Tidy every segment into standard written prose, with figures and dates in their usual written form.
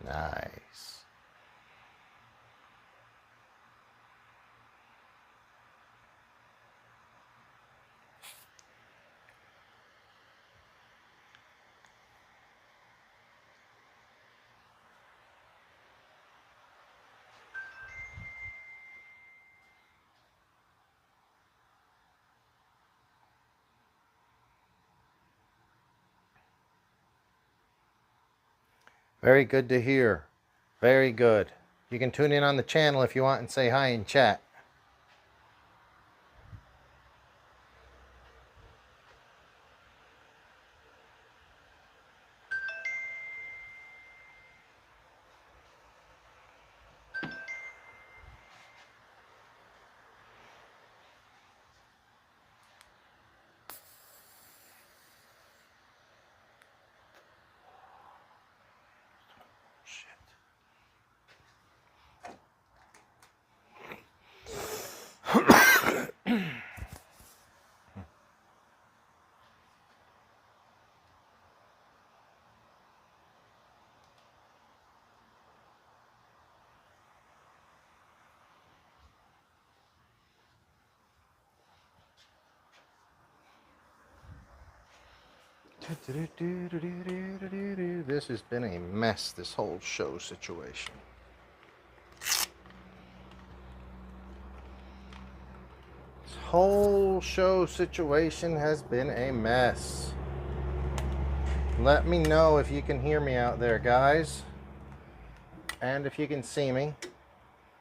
Nice. Very good to hear. Very good. You can tune in on the channel if you want and say hi in chat. This has been a mess, this whole show situation. This whole show situation has been a mess. Let me know if you can hear me out there, guys. And if you can see me.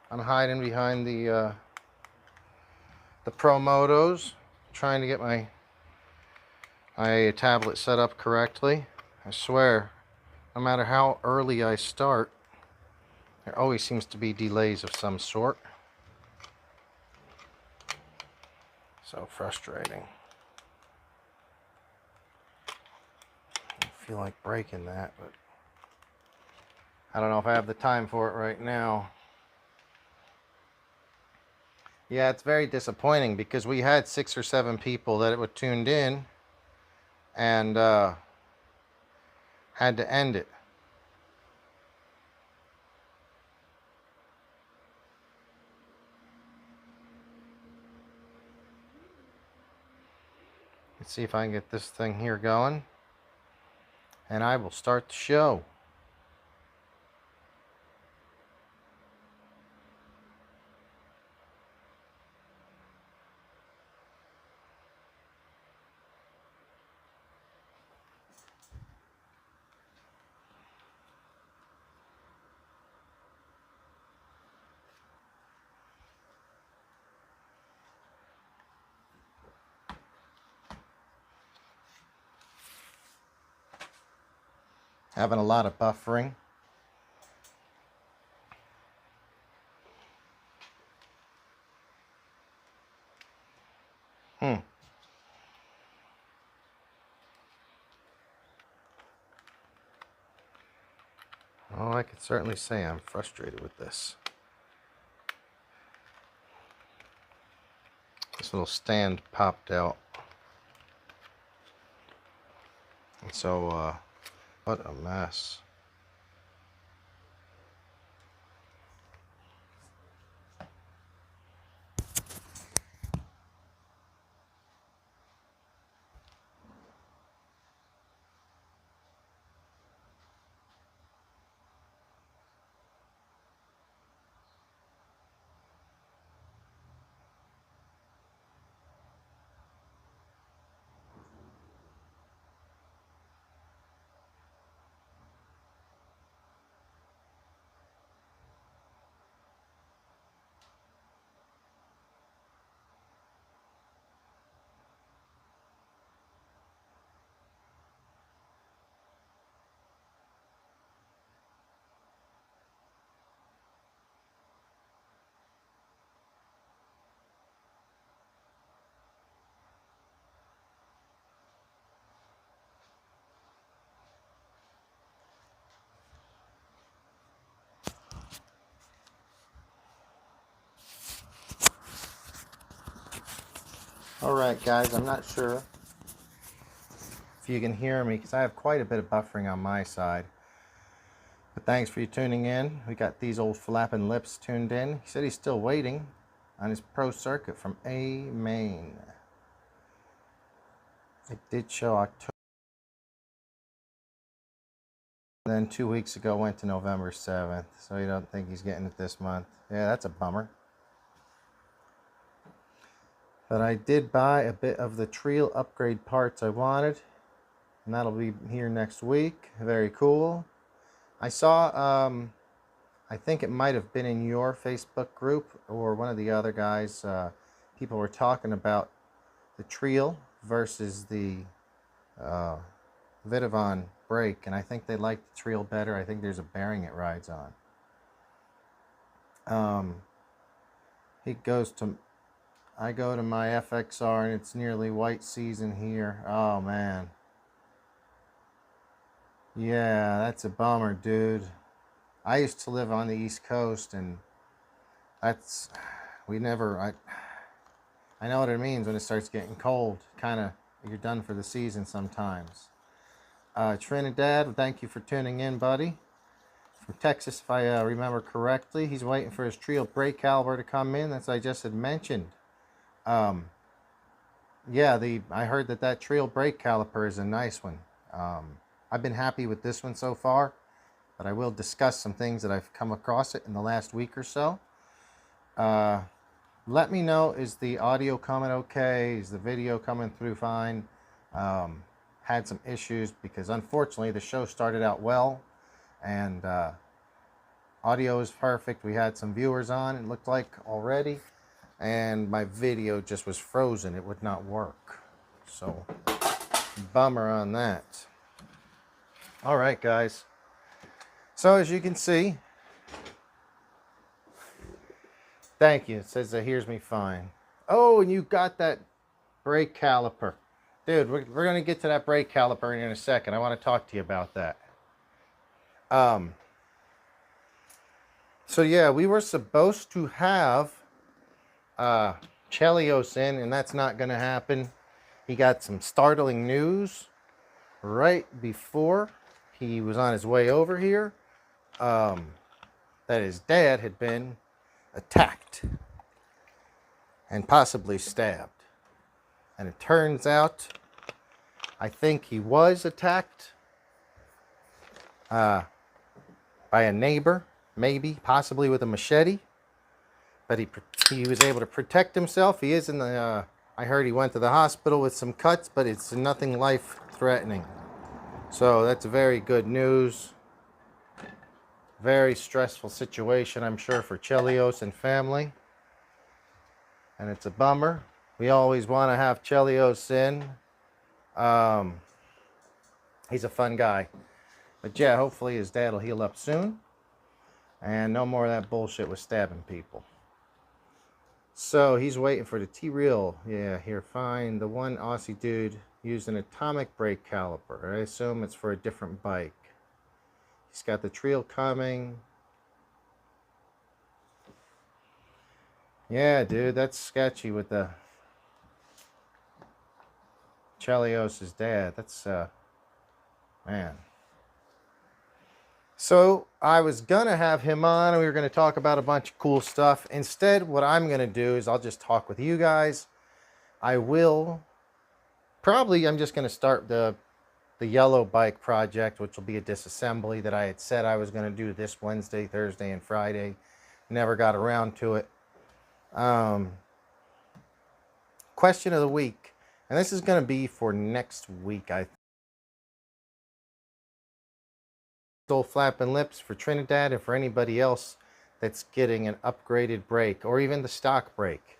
I'm hiding behind the Promotos, trying to get my tablet set up correctly. I swear, no matter how early I start, there always seems to be delays of some sort. So frustrating. I feel like breaking that, but I don't know if I have the time for it right now. Yeah, it's very disappointing because we had 6 or 7 people that were tuned in and had to end it. Let's see if I can get this thing here going, and I will start the show. Having a lot of buffering. Well, I could certainly say I'm frustrated with this. This little stand popped out. And so, what a mess. Alright guys, I'm not sure if you can hear me because I have quite a bit of buffering on my side. But thanks for you tuning in. We got these old flapping lips tuned in. He said he's still waiting on his pro circuit from A Main. It did show October. Then 2 weeks ago went to November 7th. So you don't think he's getting it this month. Yeah, that's a bummer. But I did buy a bit of the Trio upgrade parts I wanted. And that'll be here next week. Very cool. I saw, I think it might have been in your Facebook group or one of the other guys. People were talking about the Trio versus the Vidavon brake. And I think they like the Trio better. I think there's a bearing it rides on. He goes to... I go to my FXR and it's nearly white season here. Oh man. Yeah, that's a bummer, dude. I used to live on the East Coast and I know what it means when it starts getting cold. Kind of, you're done for the season sometimes. Trinidad, thank you for tuning in, buddy. From Texas, if I remember correctly. He's waiting for his Trio brake caliper to come in. That's what I just had mentioned. Yeah, I heard that Trio brake caliper is a nice one. I've been happy with this one so far, but I will discuss some things that I've come across it in the last week or so. Let me know, is the audio coming okay? Is the video coming through fine? Had some issues because unfortunately the show started out well and audio is perfect. We had some viewers on, it looked like already. And my video just was frozen. It would not work. So, bummer on that. All right, guys. So, as you can see, thank you. It says it hears me fine. Oh, and you got that brake caliper. Dude, we're going to get to that brake caliper in a second. I want to talk to you about that. So, yeah, we were supposed to have Chelios in, and that's not going to happen. He got some startling news right before he was on his way over here, that his dad had been attacked and possibly stabbed. And it turns out, I think he was attacked by a neighbor, maybe, possibly with a machete. But he was able to protect himself. He is in the, I heard he went to the hospital with some cuts, but it's nothing life-threatening. So that's very good news. Very stressful situation, I'm sure, for Chelios and family. And it's a bummer. We always want to have Chelios in. He's a fun guy. But yeah, hopefully his dad will heal up soon. And no more of that bullshit with stabbing people. So he's waiting for the T-Reel. Yeah, here, fine. The one Aussie dude used an atomic brake caliper. I assume it's for a different bike. He's got the Trio coming. Yeah, dude, that's sketchy with the Chelios' dad. That's, man. So I was going to have him on and we were going to talk about a bunch of cool stuff. Instead, what I'm going to do is I'll just talk with you guys. I'm just going to start the yellow bike project, which will be a disassembly that I had said I was going to do this Wednesday, Thursday, and Friday. Never got around to it. Question of the week. And this is going to be for next week, I think. Still flapping lips for Trinidad and for anybody else that's getting an upgraded brake or even the stock brake.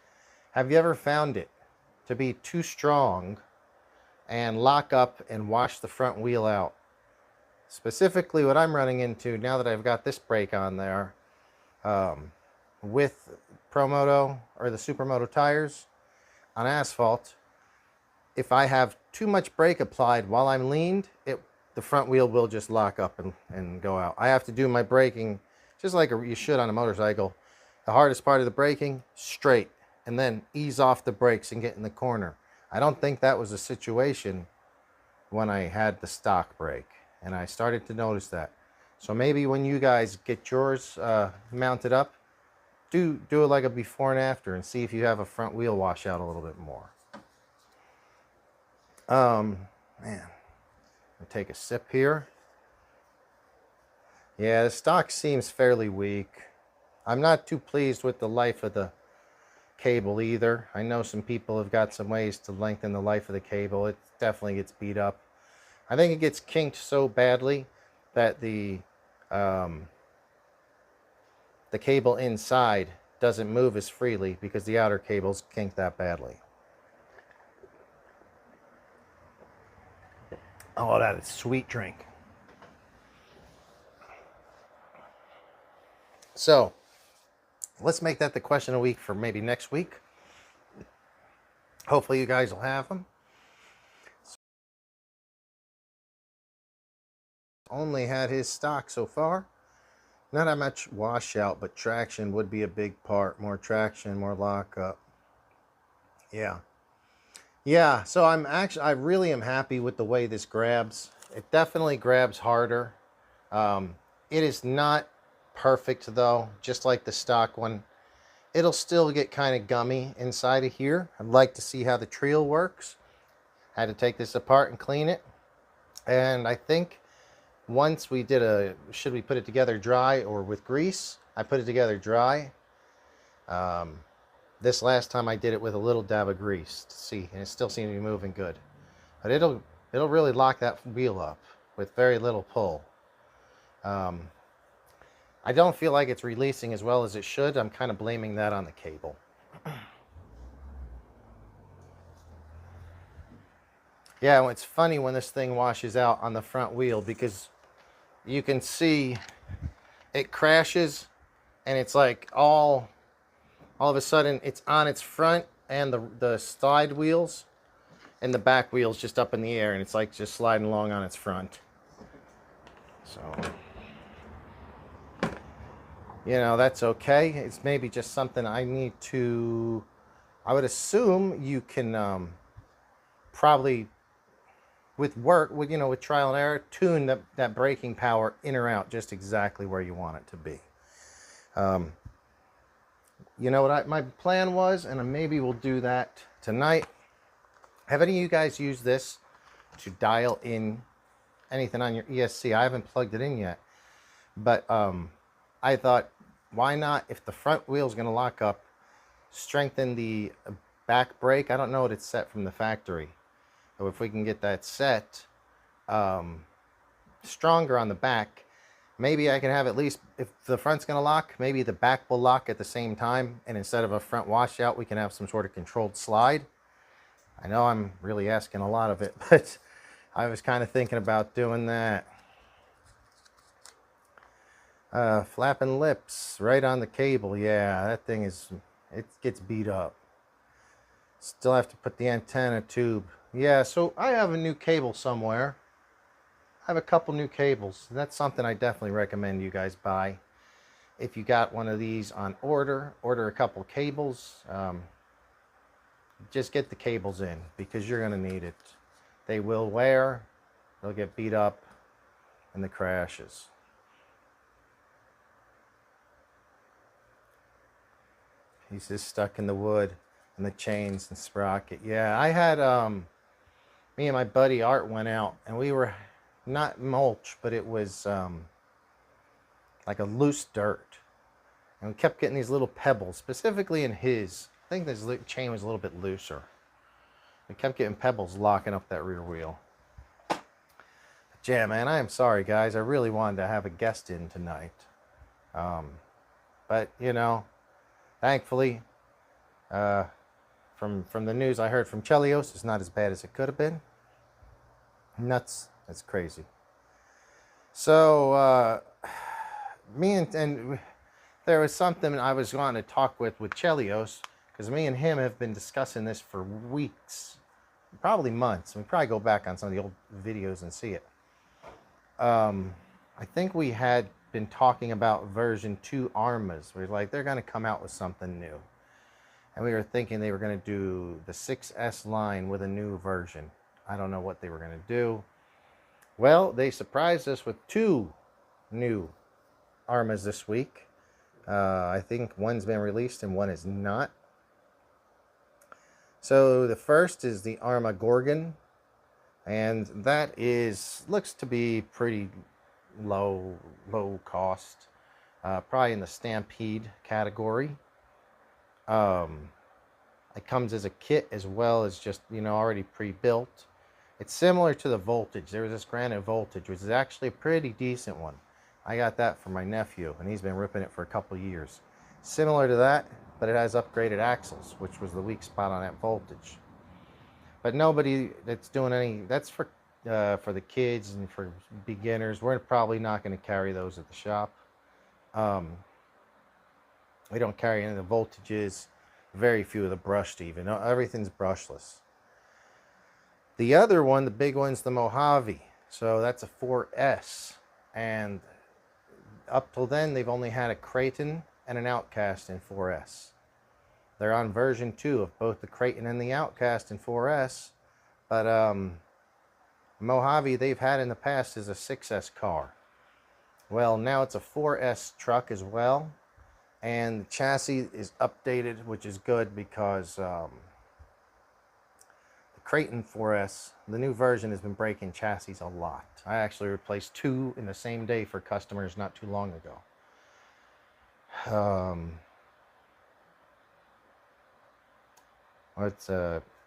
Have you ever found it to be too strong and lock up and wash the front wheel out? Specifically what I'm running into now that I've got this brake on there with Promoto or the Supermoto tires on asphalt, if I have too much brake applied while I'm leaned, the front wheel will just lock up and go out. I have to do my braking just like you should on a motorcycle. The hardest part of the braking, straight, and then ease off the brakes and get in the corner. I don't think that was a situation when I had the stock brake, and I started to notice that. So maybe when you guys get yours mounted up, do it like a before and after and see if you have a front wheel washout a little bit more. Man, I'll take a sip here. Yeah, the stock seems fairly weak. I'm not too pleased with the life of the cable either. I know some people have got some ways to lengthen the life of the cable. It definitely gets beat up. I think it gets kinked so badly that the cable inside doesn't move as freely because the outer cable's kinked that badly. Oh, that is sweet drink. So let's make that the question of the week for maybe next week. Hopefully you guys will have them. Only had his stock so far. Not that much washout, but traction would be a big part. More traction, more lockup. Yeah, so I really am happy with the way this grabs. It definitely grabs harder. It is not perfect though, just like the stock one. It'll still get kind of gummy inside of here. I'd like to see how the treel works. I had to take this apart and clean it. And I think once we did should we put it together dry or with grease? I put it together dry. This last time I did it with a little dab of grease to see, and it still seemed to be moving good. But it'll really lock that wheel up with very little pull. I don't feel like it's releasing as well as it should. I'm kind of blaming that on the cable. Yeah, well, it's funny when this thing washes out on the front wheel because you can see it crashes and it's like all of a sudden it's on its front and the side wheels and the back wheel's just up in the air and it's like just sliding along on its front. So, you know, that's okay. It's maybe just something I need to, I would assume you can probably with trial and error, tune that braking power in or out just exactly where you want it to be. You know what my plan was, and maybe we'll do that tonight. Have any of you guys used this to dial in anything on your ESC? I haven't plugged it in yet, but I thought, why not, if the front wheel is going to lock up, strengthen the back brake. I don't know what it's set from the factory. So if we can get that set stronger on the back, maybe I can have at least, if the front's going to lock, maybe the back will lock at the same time, and instead of a front washout, we can have some sort of controlled slide. I know I'm really asking a lot of it, but I was kind of thinking about doing that. Flapping lips right on the cable. Yeah, that thing it gets beat up. Still have to put the antenna tube. Yeah, so I have a new cable somewhere. I have a couple new cables. That's something I definitely recommend you guys buy. If you got one of these on order a couple cables. Just get the cables in because you're going to need it. They will wear, they'll get beat up in the crashes. Pieces stuck in the wood and the chains and sprocket. Yeah, I had me and my buddy Art went out and we were not mulch, but it was like a loose dirt, and we kept getting these little pebbles, specifically in his. I think this chain was a little bit looser. We kept getting pebbles locking up that rear wheel. But yeah, man, I am sorry, guys. I really wanted to have a guest in tonight, but you know, thankfully, from the news I heard from Chelios, it's not as bad as it could have been. Nuts. That's crazy. So me and there was something I was going to talk with Chelios, because me and him have been discussing this for weeks, probably months. We probably go back on some of the old videos and see it. I think we had been talking about version 2 Arrmas. We're like, they're going to come out with something new. And we were thinking they were going to do the 6S line with a new version. I don't know what they were going to do. Well, they surprised us with 2 new Arrmas this week. I think one's been released and one is not. So the first is the Arrma Gorgon, and that looks to be pretty low cost, probably in the Stampede category. It comes as a kit as well as just, already pre-built. It's similar to the Voltage. There was this Granite Voltage, which is actually a pretty decent one. I got that for my nephew, and he's been ripping it for a couple years. Similar to that, but it has upgraded axles, which was the weak spot on that Voltage. But nobody that's doing any, that's for the kids and for beginners. We're probably not going to carry those at the shop. We don't carry any of the Voltages, very few of the brushed even. Everything's brushless. The other one, the big one's the Mojave. So that's a 4S. And up till then, they've only had a Creighton and an Outcast in 4S. They're on version 2 of both the Creighton and the Outcast in 4S. But Mojave they've had in the past is a 6S car. Well, now it's a 4S truck as well. And the chassis is updated, which is good because the Creighton 4S, the new version, has been breaking chassis a lot. I actually replaced 2 in the same day for customers not too long ago.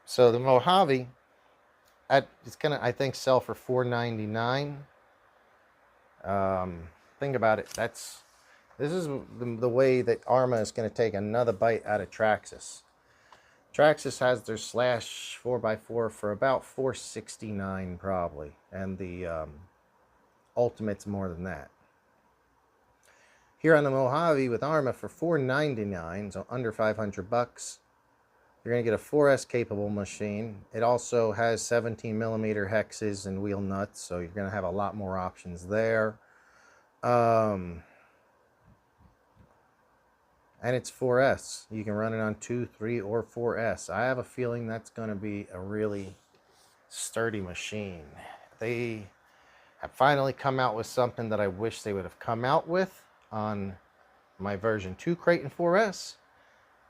So the Mojave, it's gonna, I think, sell for $499. Think about it. This is the way that Arrma is going to take another bite out of Traxxas. Traxxas has their Slash 4x4 for about $469 probably, and the Ultimate's more than that. Here on the Mojave with Arrma for $499, so under $500, you're going to get a 4S capable machine. It also has 17mm hexes and wheel nuts, so you're going to have a lot more options there. And it's 4S. You can run it on 2, 3, or 4S. I have a feeling that's going to be a really sturdy machine. They have finally come out with something that I wish they would have come out with on my version 2 Creighton 4S.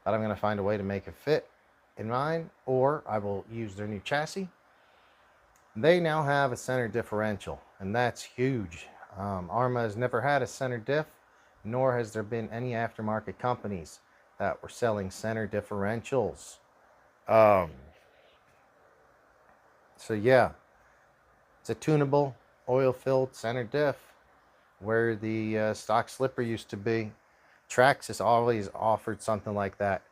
But I'm going to find a way to make it fit in mine, or I will use their new chassis. They now have a center differential, and that's huge. Arrma has never had a center diff, nor has there been any aftermarket companies that were selling center differentials. So yeah, it's a tunable, oil-filled center diff where the stock slipper used to be. Traxxas always offered something like that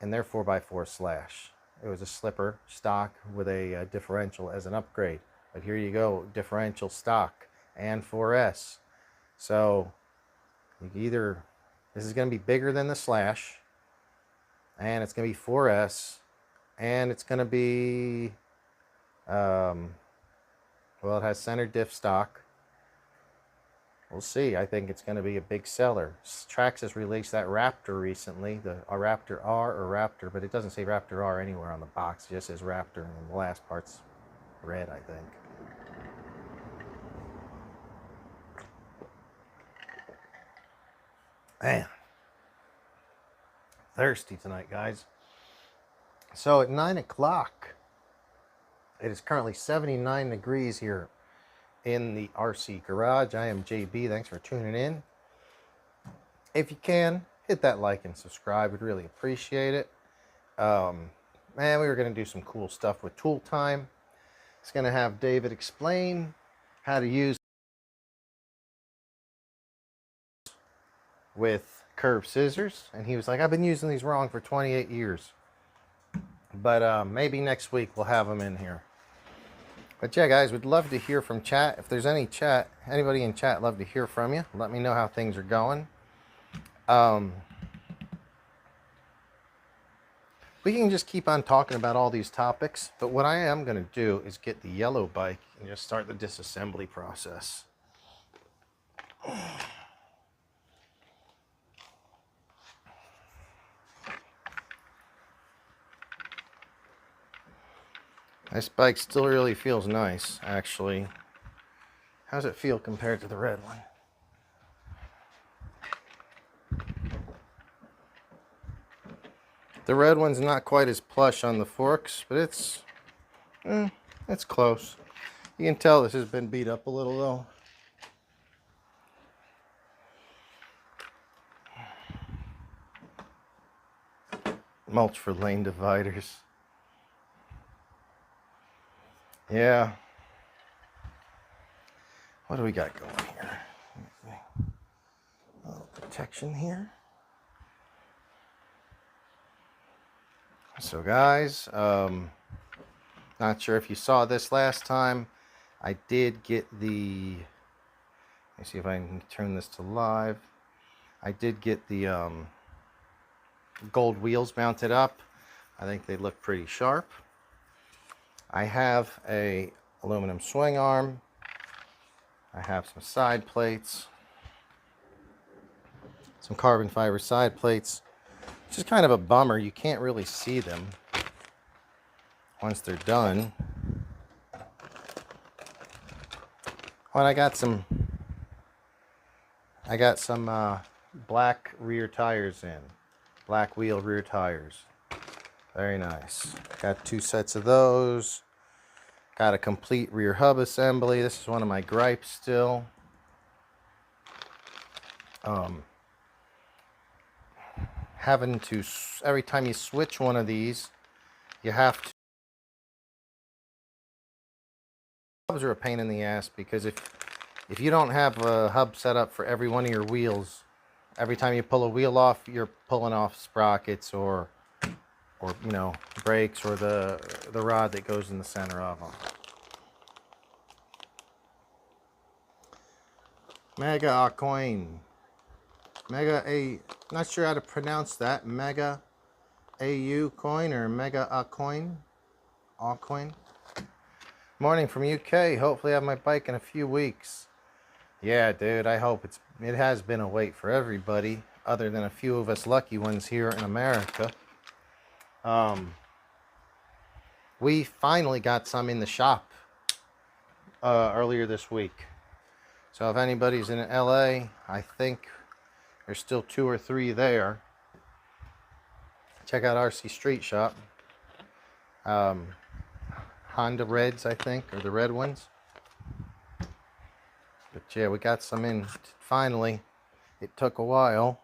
in their 4x4 Slash. It was a slipper stock with a differential as an upgrade. But here you go, differential stock and 4S. So either this is going to be bigger than the Slash, and it's going to be 4S, and it's going to be well, it has center diff stock. We'll see. I think it's going to be a big seller. Traxxas released that Raptor recently, a Raptor R or Raptor, but it doesn't say Raptor R anywhere on the box. It just says Raptor, and the last part's red, I think. Man, thirsty tonight, guys. So at 9 o'clock, it is currently 79 degrees here in the RC garage. I am JB. Thanks for tuning in. If you can, hit that like and subscribe. We'd really appreciate it. Man, we were going to do some cool stuff with Tool Time. It's going to have David explain how to use with curved scissors, and he was like, I've been using these wrong for 28 years. But maybe next week we'll have them in here. But yeah, guys, we'd love to hear from chat. If there's anybody in chat, love to hear from you. Let me know how things are going. We can just keep on talking about all these topics, but what I am going to do is get the yellow bike and just start the disassembly process. This bike still really feels nice, actually. How's it feel compared to the red one? The red one's not quite as plush on the forks, but it's close. You can tell this has been beat up a little though. Mulch for lane dividers. Yeah. What do we got going here? A little protection here. So guys, not sure if you saw this last time. I did get the, let me see if I can turn this to live. I did get the gold wheels mounted up. I think they look pretty sharp. I have a aluminum swing arm. I have some side plates, some carbon fiber side plates. It's just kind of a bummer. You can't really see them once they're done. Well, I got some black rear tires in. Black wheel rear tires. Very nice. Got 2 sets of those. Got a complete rear hub assembly. This is one of my gripes still. Having to, every time you switch one of these, you have to. Hubs are a pain in the ass because if you don't have a hub set up for every one of your wheels, every time you pull a wheel off, you're pulling off sprockets or you know, brakes or the rod that goes in the center of them. Mega a coin. Mega a, not sure how to pronounce that. Mega AU coin or Mega a coin. A coin. Morning from UK. Hopefully I have my bike in a few weeks. Yeah, dude, I hope it has been a wait for everybody, other than a few of us lucky ones here in America. We finally got some in the shop earlier this week. So if anybody's in LA, I think there's still 2 or 3 there. Check out RC Street Shop. Honda Reds, I think, or the red ones. But yeah, we got some in finally. It took a while.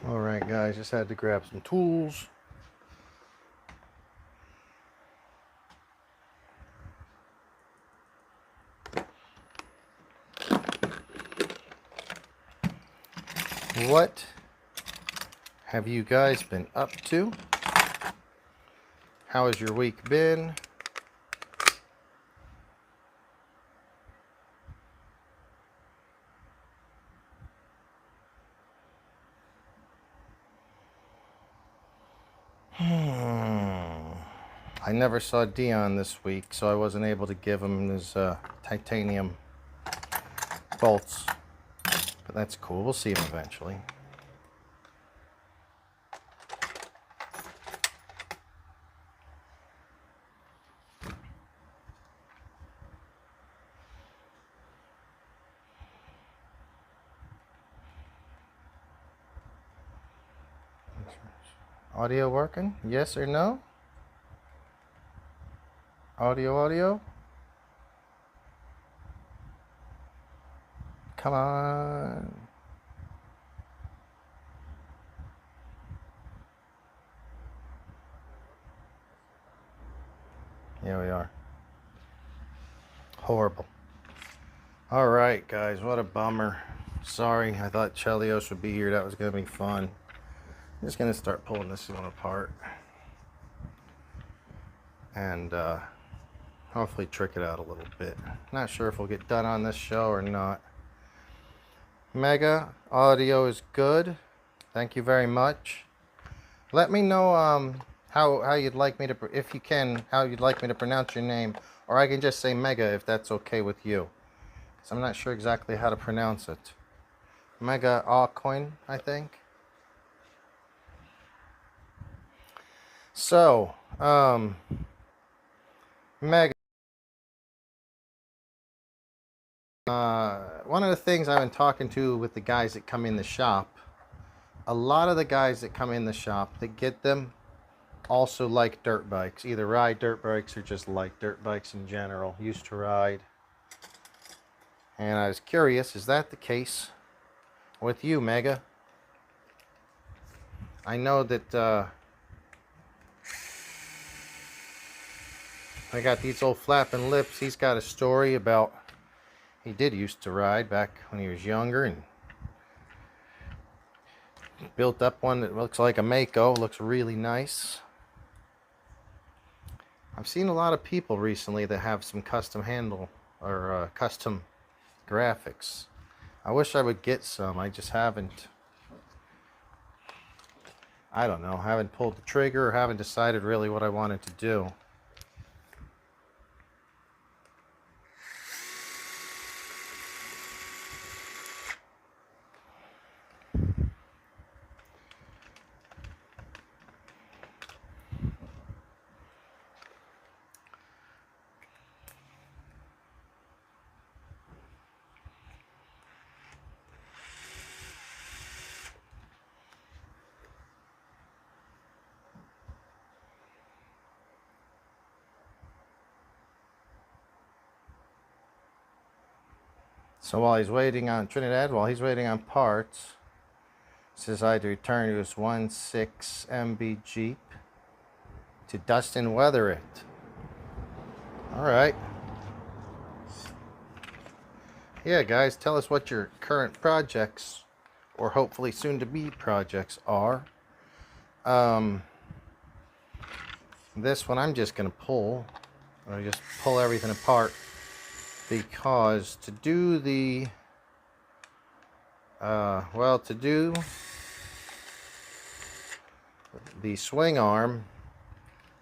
Alright guys, just had to grab some tools. What have you guys been up to? How has your week been? I never saw Dion this week, so I wasn't able to give him his titanium bolts. But that's cool. We'll see him eventually. Audio working? Yes or no? Audio? Come on. Here we are. Horrible. Alright guys, what a bummer. Sorry, I thought Chelios would be here. That was going to be fun. I'm just going to start pulling this one apart. And hopefully trick it out a little bit. Not sure if we'll get done on this show or not. Mega, audio is good. Thank you very much. Let me know how you'd like me to, if you can, how you'd like me to pronounce your name, or I can just say Mega if that's okay with you. So I'm not sure exactly how to pronounce it. Mega Coin, I think. So, Mega. One of the things I've been talking to with the guys that come in the shop, a lot of the guys that come in the shop that get them also like dirt bikes, either ride dirt bikes or just like dirt bikes in general, used to ride. And I was curious, is that the case with you, Mega? I know that I got these old flapping lips. He's got a story about, he did used to ride back when he was younger and built up one that looks like a Mako, looks really nice. I've seen a lot of people recently that have some custom handle or custom graphics. I wish I would get some. I just haven't. I don't know. Haven't pulled the trigger or haven't decided really what I wanted to do. So while he's waiting on Trinidad, while he's waiting on parts, says I had to return to his 1.6 MB Jeep to dust and weather it. All right. Yeah, guys, tell us what your current projects, or hopefully soon to be projects, are. This one I'm just gonna pull. Or just pull everything apart, because to do the to do the swing arm,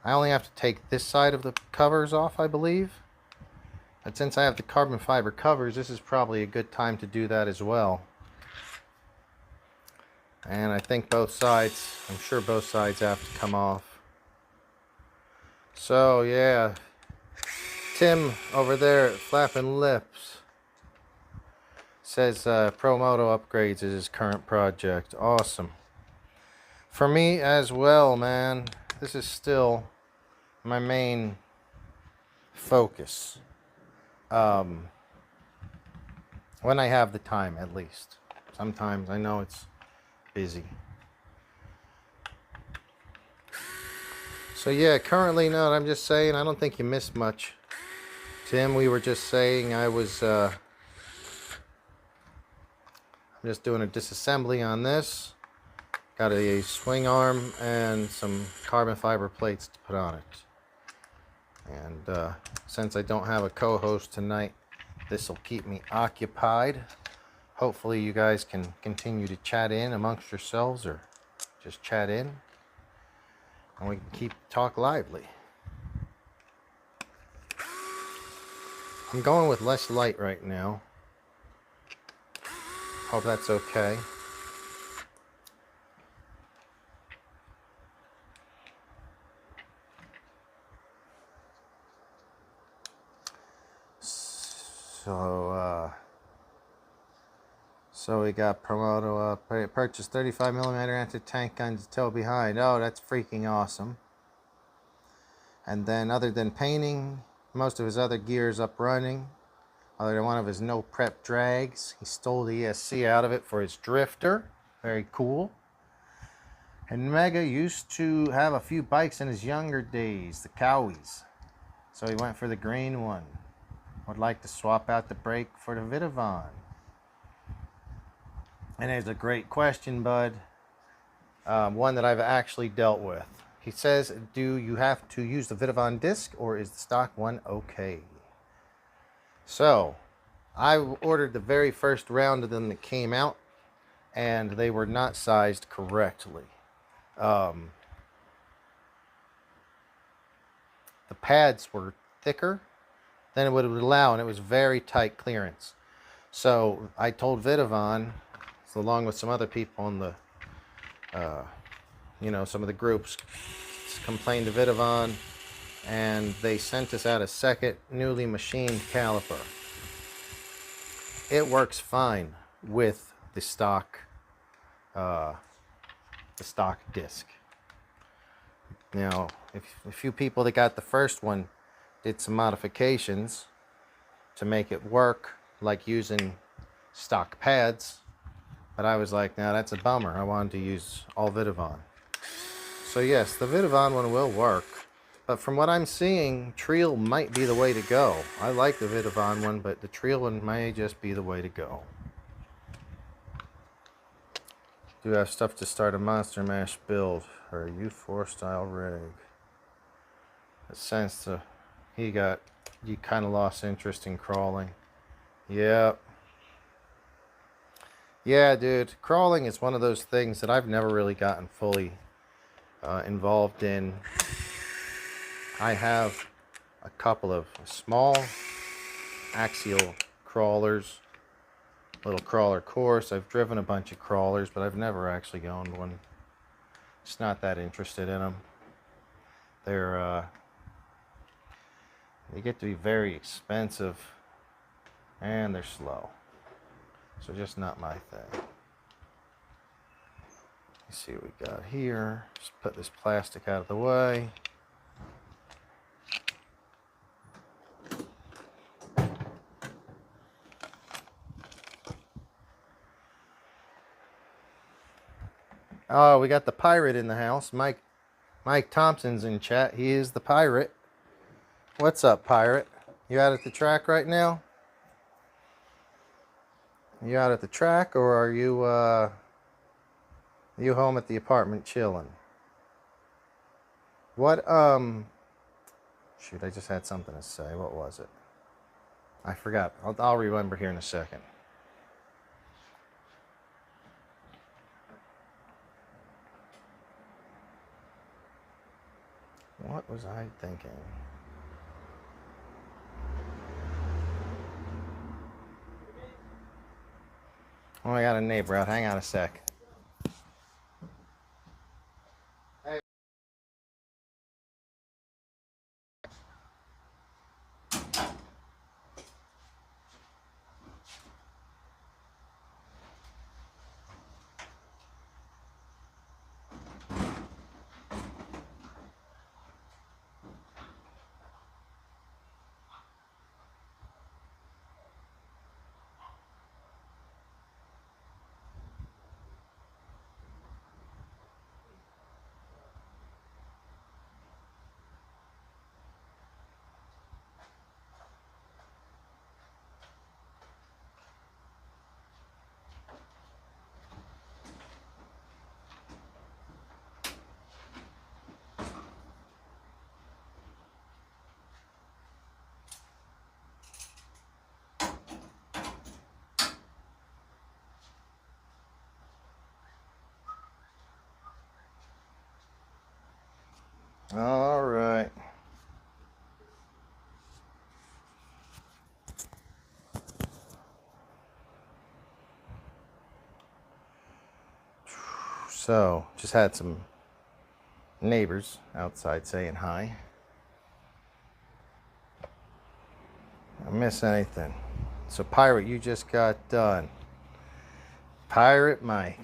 I only have to take this side of the covers off, I believe. But since I have the carbon fiber covers, this is probably a good time to do that as well. And I think both sides, I'm sure both sides have to come off. So yeah, Tim over there at Flapping Lips says Promoto upgrades is his current project. Awesome. For me as well, man. This is still my main focus. When I have the time, at least. Sometimes I know it's busy. So yeah, currently, no, I'm just saying, I don't think you missed much. Tim, we were just saying I'm just doing a disassembly on this. Got a swing arm and some carbon fiber plates to put on it. And since I don't have a co-host tonight, this will keep me occupied. Hopefully you guys can continue to chat in amongst yourselves, or just chat in, and we can keep talk lively. I'm going with less light right now. Hope that's okay. So we got Promoto purchased 35mm anti-tank guns to tow behind. Oh, that's freaking awesome. And then, other than painting, most of his other gear is up running. Other than one of his no prep drags, he stole the ESC out of it for his drifter. Very cool. And Mega used to have a few bikes in his younger days, the Cowies. So he went for the green one. Would like to swap out the brake for the Vidavon. And it's a great question, bud. One that I've actually dealt with. He says, do you have to use the Vidavon disc, or is the stock one okay? So, I ordered the very first round of them that came out, and they were not sized correctly. the pads were thicker than it would allow, and it was very tight clearance. So I told Vidavon, along with some other people in the, some of the groups, complained to Vidavon, and they sent us out a second newly machined caliper. It works fine with the stock disc. Now, if a few people that got the first one did some modifications to make it work, like using stock pads, but I was like, nah, that's a bummer. I wanted to use all Vidavon. So yes, the Vidavon one will work, but from what I'm seeing, Treel might be the way to go. I like the Vidavon one, but the Treel one may just be the way to go. Do have stuff to start a Monster Mash build or a U4 style rig. Since you kind of lost interest in crawling. Yep. Yeah, dude, crawling is one of those things that I've never really gotten fully involved in. I have a couple of small axial crawlers, little crawler course. I've driven a bunch of crawlers, but I've never actually owned one. Just not that interested in them. They get to be very expensive, and they're slow. So just not my thing. Let's see what we got here. Just put this plastic out of the way. Oh, we got the pirate in the house. Mike Thompson's in chat. He is the pirate. What's up, pirate? You out at the track right now? You out at the track, or are you home at the apartment chilling? What shoot, I just had something to say. What was it? I forgot. I'll remember here in a second. What was I thinking? Oh, I got a neighbor out. Hang on a sec. Hey. All right. So, just had some neighbors outside saying hi. I miss anything? So, pirate, you just got done. Pirate Mike.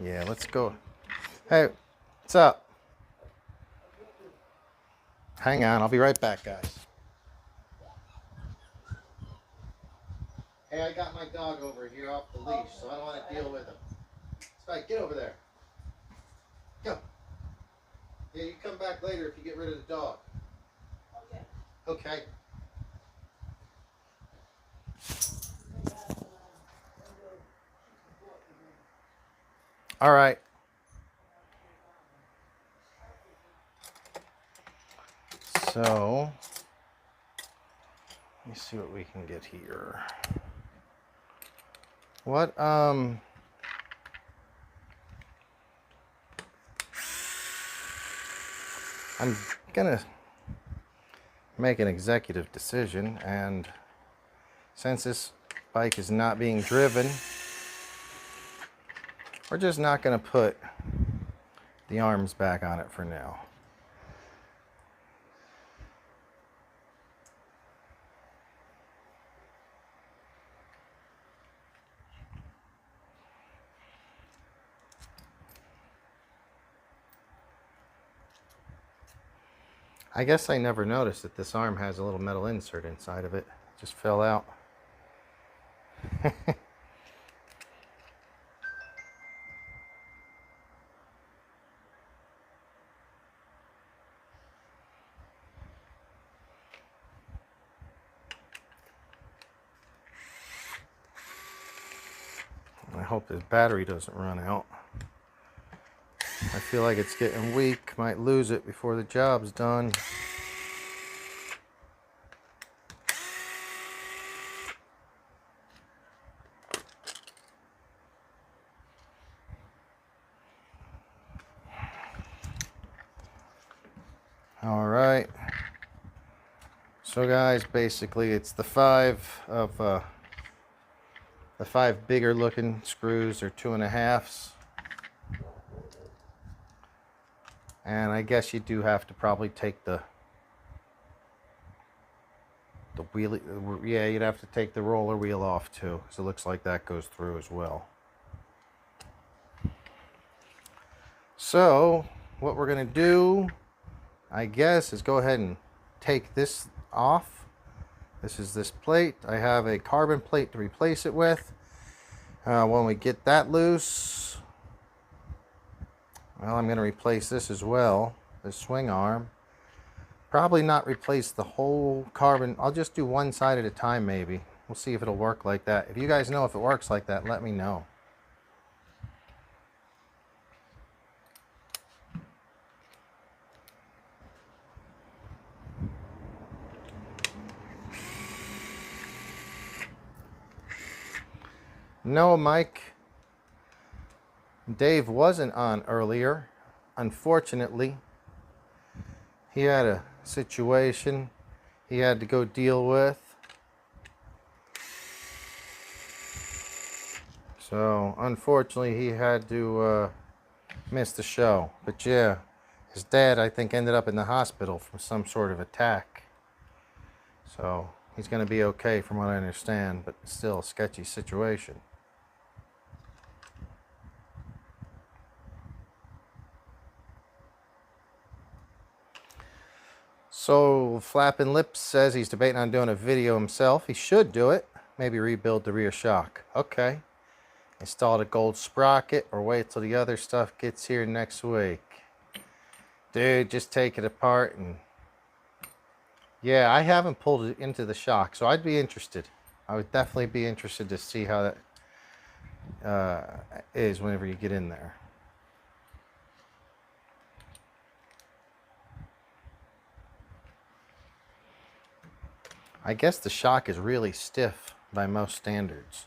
Yeah, let's go. Hey, what's up? Hang on, I'll be right back, guys. Hey, I got my dog over here off the leash, so I don't want to deal with him. Spike, get over there. Go. Yeah, you come back later if you get rid of the dog. Okay. Okay. All right. So, let me see what we can get here. What, I'm gonna make an executive decision, and since this bike is not being driven, we're just not gonna put the arms back on it for now. I guess I never noticed that this arm has a little metal insert inside of it. It just fell out. I hope this battery doesn't run out. I feel like it's getting weak. Might lose it before the job's done. All right. So guys, basically it's the five bigger looking screws. They're 2.5s. And I guess you do have to probably take the wheel. Yeah, you'd have to take the roller wheel off too, because it looks like that goes through as well. So what we're gonna do, I guess, is go ahead and take this off. This is this plate. I have a carbon plate to replace it with. When we get that loose, well, I'm going to replace this as well, this swing arm. Probably not replace the whole carbon. I'll just do one side at a time maybe. We'll see if it'll work like that. If you guys know if it works like that, let me know. No, Mike. Dave wasn't on earlier. Unfortunately, he had a situation he had to go deal with. So, unfortunately, he had to miss the show. But yeah, his dad, I think, ended up in the hospital from some sort of attack. So, he's going to be okay from what I understand, but still a sketchy situation. So Flapping Lips says he's debating on doing a video himself. He should do it. Maybe rebuild the rear shock. Okay. Install a gold sprocket or wait till the other stuff gets here next week. Dude, just take it apart and... Yeah, I haven't pulled it into the shock, so I'd be interested. I would definitely be interested to see how that is whenever you get in there. I guess the shock is really stiff by most standards.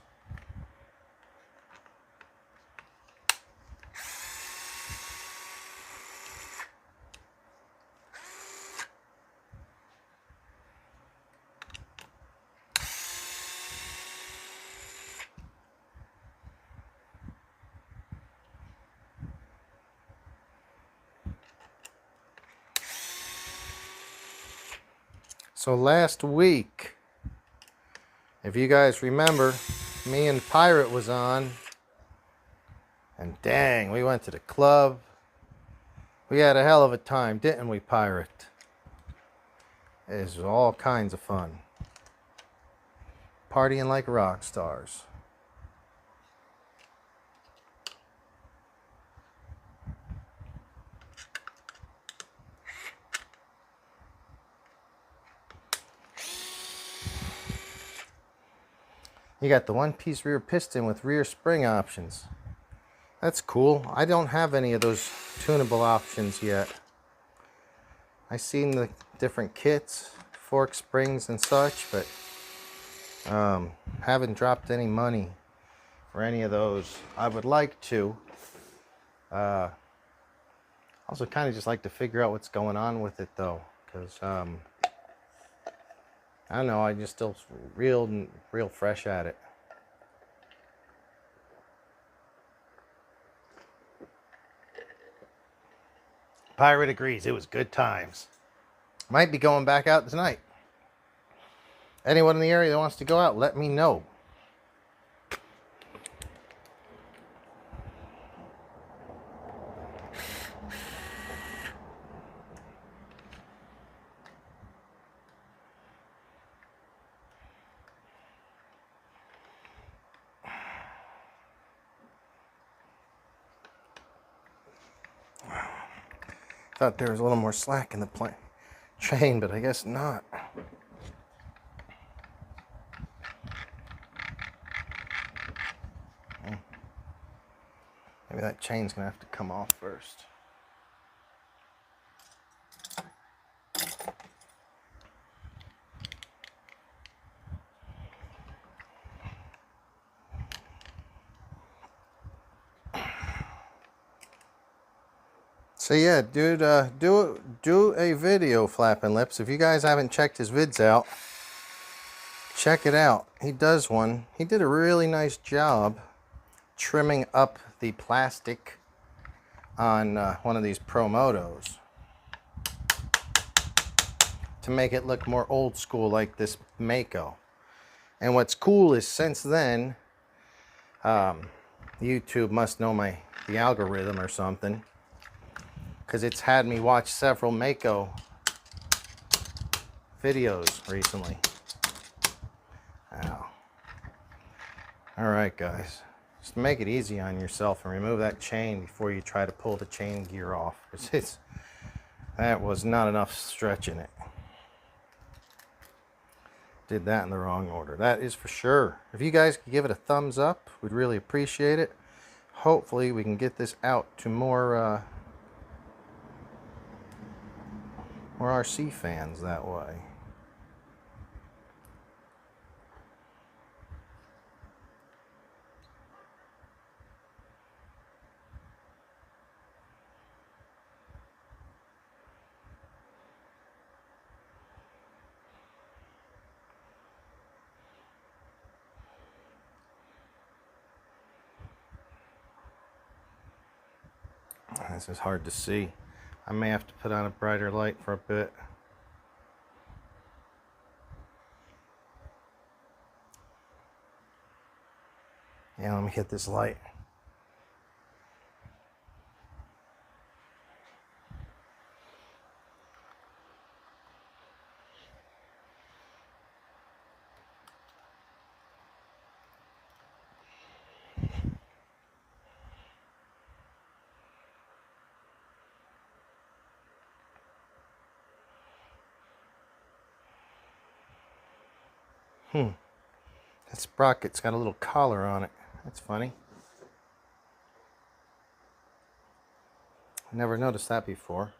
So last week, if you guys remember, me and Pirate was on, and dang, we went to the club. We had a hell of a time, didn't we, Pirate? It was all kinds of fun. Partying like rock stars. You got the one-piece rear piston with rear spring options. That's cool. I don't have any of those tunable options yet. I've seen the different kits, fork springs and such, but haven't dropped any money for any of those. I would like to. Also kind of just like to figure out what's going on with it though, because I don't know, I just still real fresh at it. Pirate agrees, it was good times. Might be going back out tonight. Anyone in the area that wants to go out, let me know. Thought there was a little more slack in the chain, but I guess not. Maybe that chain's gonna have to come off first. So yeah, dude, do a video, Flappin' Lips. If you guys haven't checked his vids out, check it out. He does one. He did a really nice job trimming up the plastic on one of these Promotos to make it look more old school like this Mako. And what's cool is since then, YouTube must know the algorithm or something, because it's had me watch several Mako videos recently. Ow. Alright guys, just make it easy on yourself and remove that chain before you try to pull the chain gear off, because that was not enough stretch in it. Did that in the wrong order, that is for sure. If you guys could give it a thumbs up, we'd really appreciate it. Hopefully we can get this out to more RC fans that way. This is hard to see. I may have to put on a brighter light for a bit. Yeah, let me hit this light. That sprocket's got a little collar on it. That's funny. I never noticed that before.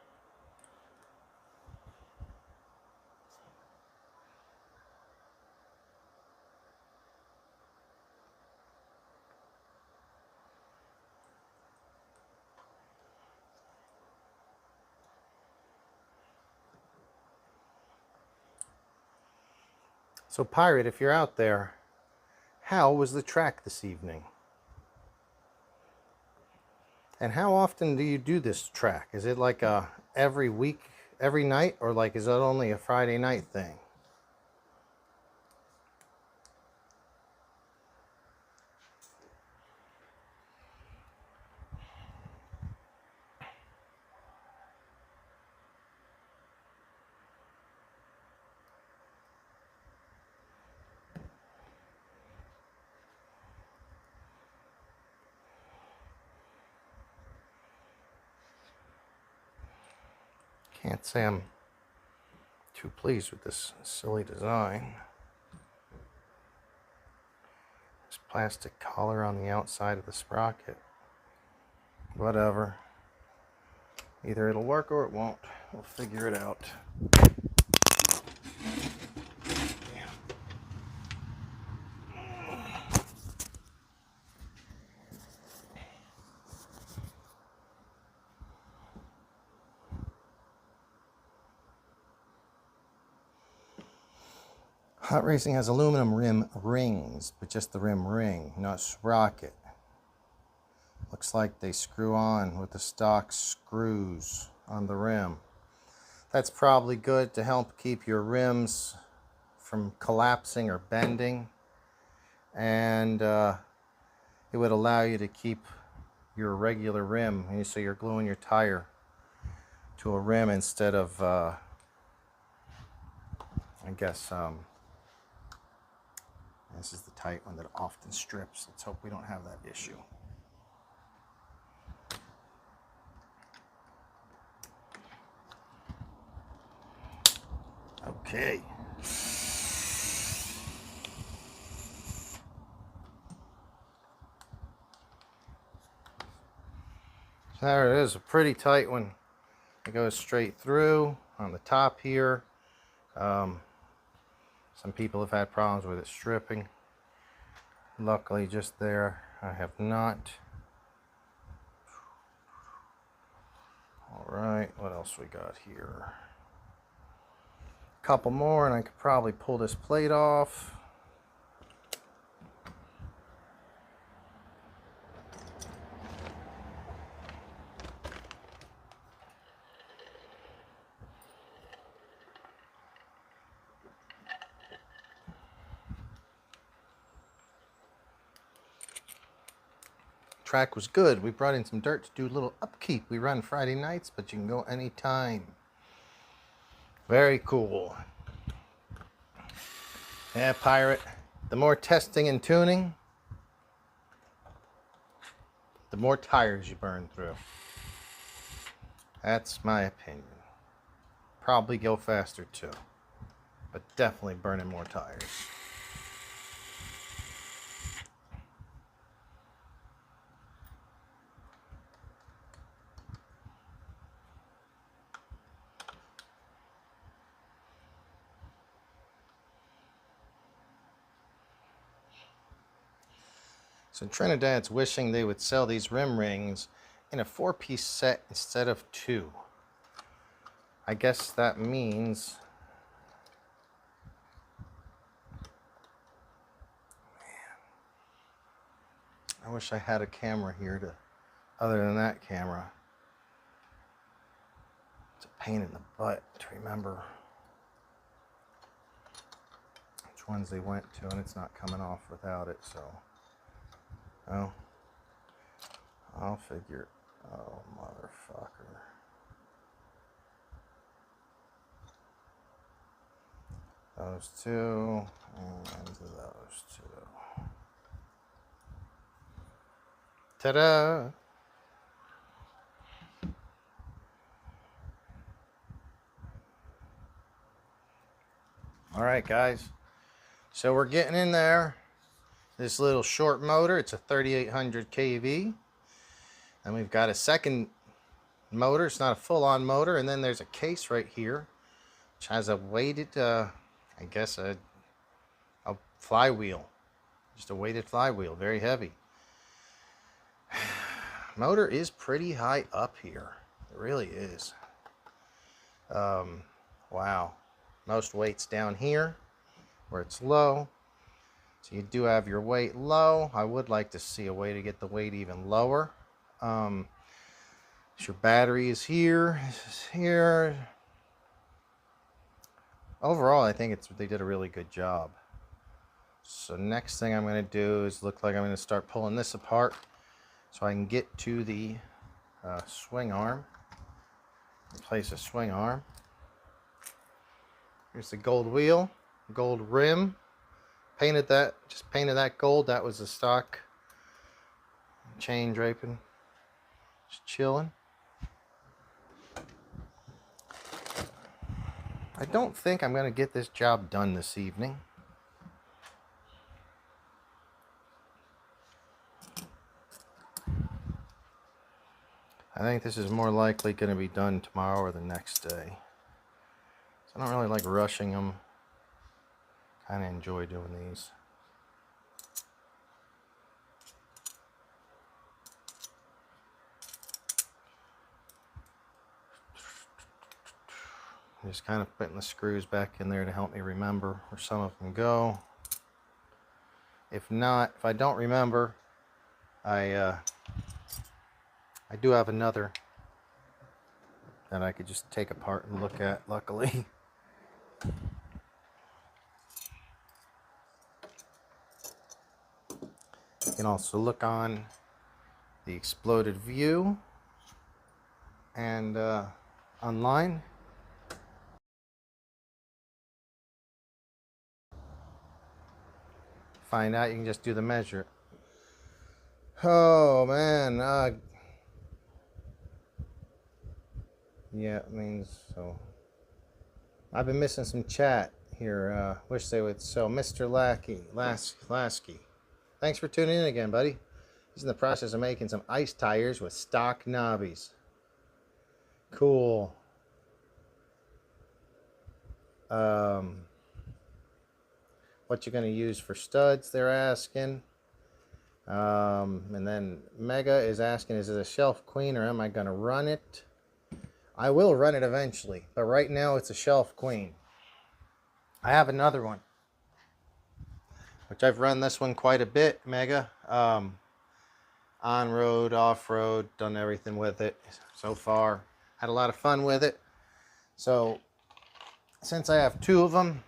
So Pirate, if you're out there, how was the track this evening? And how often do you do this track? Is it like every week, every night, or like is it only a Friday night thing? Can't say I'm too pleased with this silly design. This plastic collar on the outside of the sprocket. Whatever. Either it'll work or it won't. We'll figure it out. Hot Racing has aluminum rim rings, but just the rim ring, not sprocket. Looks like they screw on with the stock screws on the rim. That's probably good to help keep your rims from collapsing or bending, and it would allow you to keep your regular rim, so you're gluing your tire to a rim instead of I guess this is the tight one that often strips. Let's hope we don't have that issue. Okay. There it is, a pretty tight one. It goes straight through on the top here. Some people have had problems with it stripping. Luckily, just there, I have not. All right, what else we got here? A couple more, and I could probably pull this plate off. Track was good. We brought in some dirt to do a little upkeep. We run Friday nights, but you can go anytime. Very cool. Yeah, Pirate. The more testing and tuning, the more tires you burn through. That's my opinion. Probably go faster too, but definitely burning more tires. So Trinidad's wishing they would sell these rim rings in a 4-piece set instead of 2. I guess that means, man, I wish I had a camera here to, other than that camera. It's a pain in the butt to remember which ones they went to, and it's not coming off without it, so. Oh, I'll figure. Oh, motherfucker. Those two, and those two. Ta-da! All right, guys. So we're getting in there. This little short motor, it's a 3800 kV. And we've got a second motor. It's not a full-on motor. And then there's a case right here, which has a weighted, I guess a flywheel. Just a weighted flywheel, very heavy. Motor is pretty high up here. It really is. Wow. Most weight's down here where it's low. So you do have your weight low. I would like to see a way to get the weight even lower. Your battery is here. This is here. Overall, I think they did a really good job. So next thing I'm going to do is look like I'm going to start pulling this apart so I can get to the swing arm. Replace a swing arm. Here's the gold wheel, gold rim. Painted that, just painted that gold. That was the stock chain draping. Just chilling. I don't think I'm going to get this job done this evening. I think this is more likely going to be done tomorrow or the next day. So I don't really like rushing them. Kind of enjoy doing these. Just kind of putting the screws back in there to help me remember where some of them go. If not, if I don't remember, I do have another that I could just take apart and look at, luckily. You can also look on the exploded view and online. Find out, you can just do the measure. Oh man, yeah, it means so. I've been missing some chat here. Wish they would. So, Mr. Lasky, thanks for tuning in again, buddy. He's in the process of making some ice tires with stock knobbies. Cool. What you're going to use for studs, they're asking. And then Mega is asking, is it a shelf queen or am I going to run it? I will run it eventually, but right now it's a shelf queen. I have another one, which I've run this one quite a bit, Mega. On-road, off-road, done everything with it so far. Had a lot of fun with it. So since I have two of them,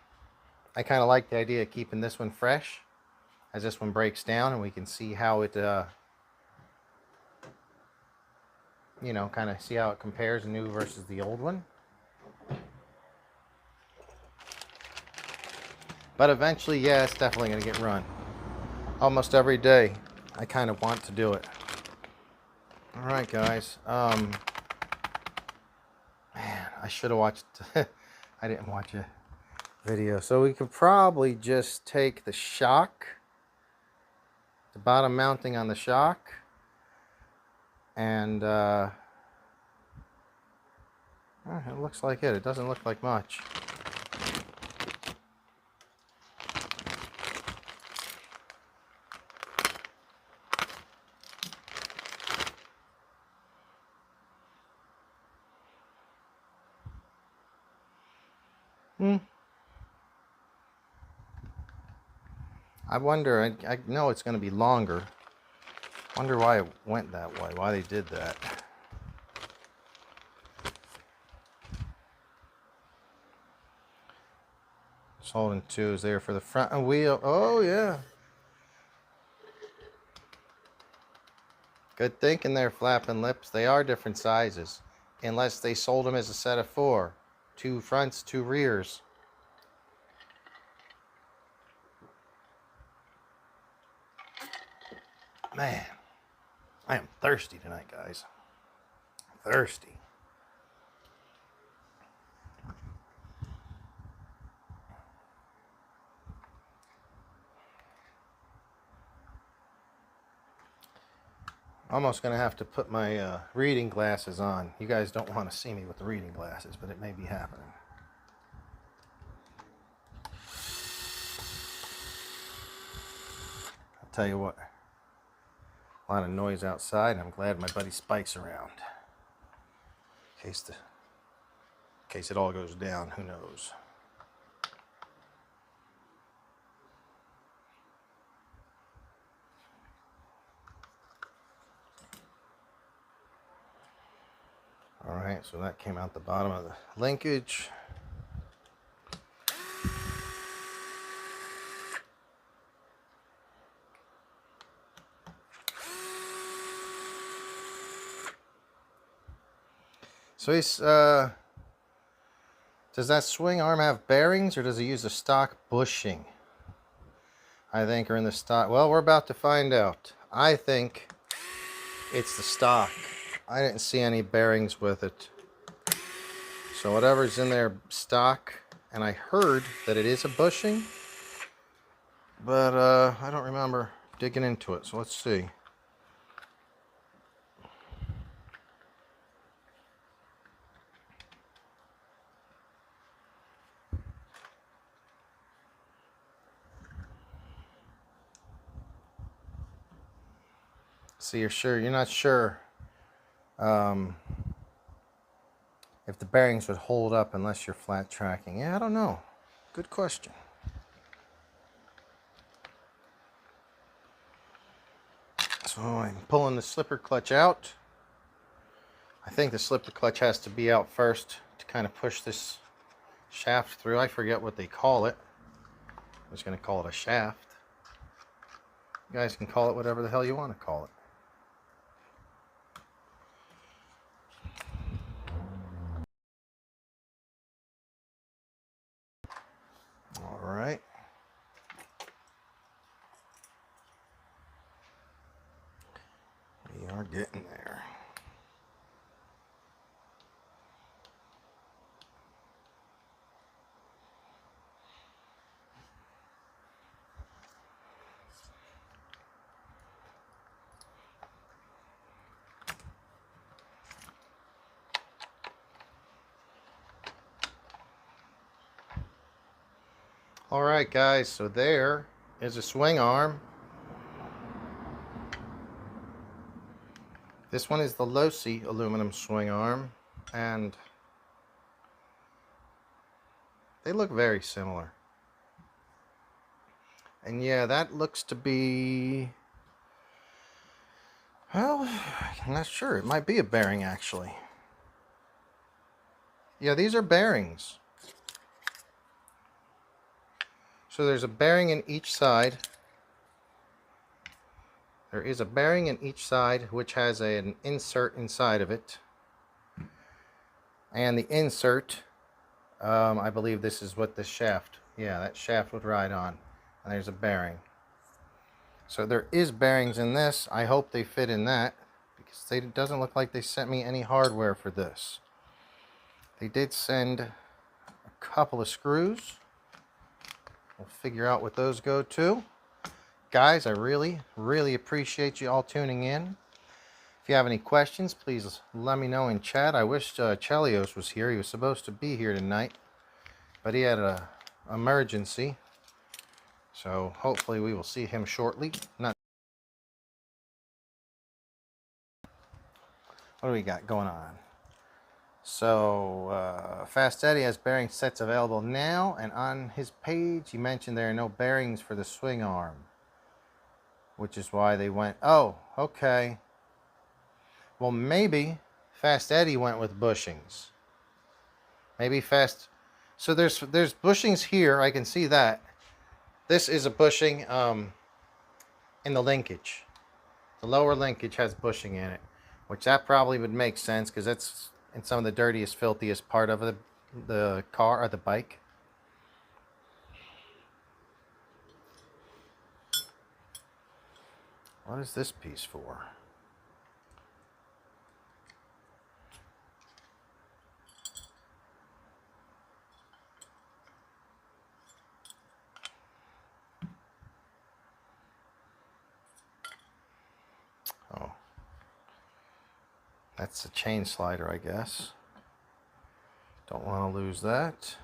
I kind of like the idea of keeping this one fresh as this one breaks down, and we can see how it you know, kind of see how it compares, new versus the old one. But eventually, yeah, it's definitely going to get run. Almost every day, I kind of want to do it. All right, guys. Man, I should have watched. I didn't watch a video. So we could probably just take the shock, the bottom mounting on the shock, and it looks like it. It doesn't look like much. I wonder, I know it's going to be longer. Wonder why it went that way, why they did that. Holding two is there for the front wheel. Oh, yeah. Good thinking there, Flapping Lips. They are different sizes, unless they sold them as a set of 4. 2 fronts, 2 rears. Man, I am thirsty tonight, guys. Thirsty. Almost gonna have to put my reading glasses on. You guys don't want to see me with the reading glasses, but it may be happening. I'll tell you what, a lot of noise outside, and I'm glad my buddy Spike's around. In case it all goes down, who knows. All right, so that came out the bottom of the linkage. So he's, does that swing arm have bearings, or does he use a stock bushing? I think, or in the stock. Well, we're about to find out. I think it's the stock. I didn't see any bearings with it. So whatever's in there, stock. And I heard that it is a bushing, but I don't remember digging into it. So let's see. So you're not sure if if the bearings would hold up unless you're flat tracking. Yeah, I don't know. Good question. So I'm pulling the slipper clutch out. I think the slipper clutch has to be out first to kind of push this shaft through. I forget what they call it. I was going to call it a shaft. You guys can call it whatever the hell you want to call it. All right. We are getting there. All right, guys, so there is a swing arm. This one is the Losi aluminum swing arm, and they look very similar. And yeah, that looks to be, well, I'm not sure. It might be a bearing, actually. Yeah, these are bearings. So there's a bearing in each side. There is a bearing in each side, which has an insert inside of it. And the insert, I believe this is what the shaft, yeah, that shaft would ride on. And there's a bearing. So there is bearings in this. I hope they fit in that, because it doesn't look like they sent me any hardware for this. They did send a couple of screws. We'll figure out what those go to. Guys, I really appreciate you all tuning in. If you have any questions, please let me know in chat. I wish Chelios was here. He was supposed to be here tonight, but he had an emergency. So hopefully we will see him shortly. What do we got going on? So Fast Eddie has bearing sets available now, and on his page he mentioned there are no bearings for the swing arm, which is why they went, oh, okay. Well, maybe Fast Eddie went with bushings. Maybe so there's bushings here, I can see that. This is a bushing in the linkage. The lower linkage has bushing in it, which that probably would make sense, because that's in some of the dirtiest, filthiest part of the car or the bike. What is this piece for? Oh, that's a chain slider, I guess. Don't want to lose that.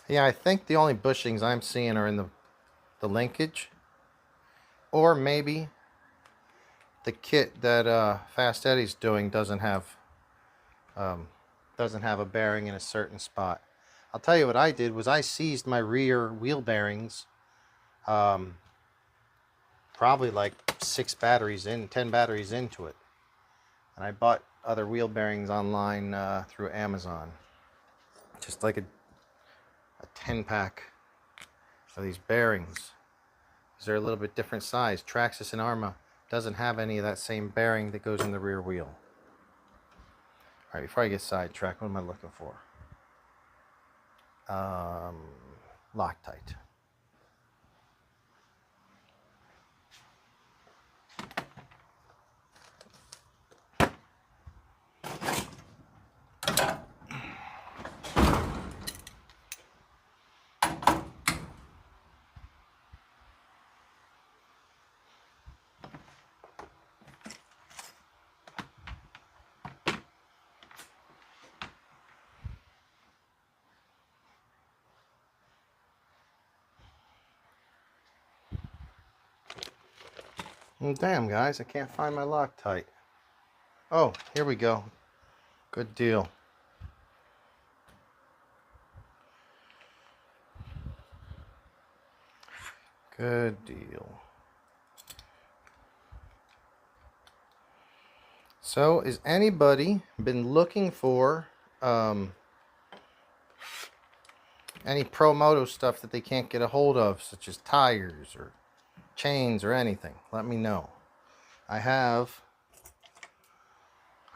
Yeah, I think the only bushings I'm seeing are in the linkage, or maybe the kit that Fast Eddie's doing doesn't have a bearing in a certain spot. I'll tell you what I did was I seized my rear wheel bearings, probably like 10 batteries into it, and I bought other wheel bearings online through Amazon, just like a 10-pack of these bearings. They're a little bit different size. Traxxas and Arrma doesn't have any of that same bearing that goes in the rear wheel. All right, before I get sidetracked, what am I looking for? Loctite. Damn, guys, I can't find my Loctite. Oh, here we go. Good deal. Good deal. So, is anybody been looking for any Promoto stuff that they can't get a hold of, such as tires or chains or anything? Let me know. I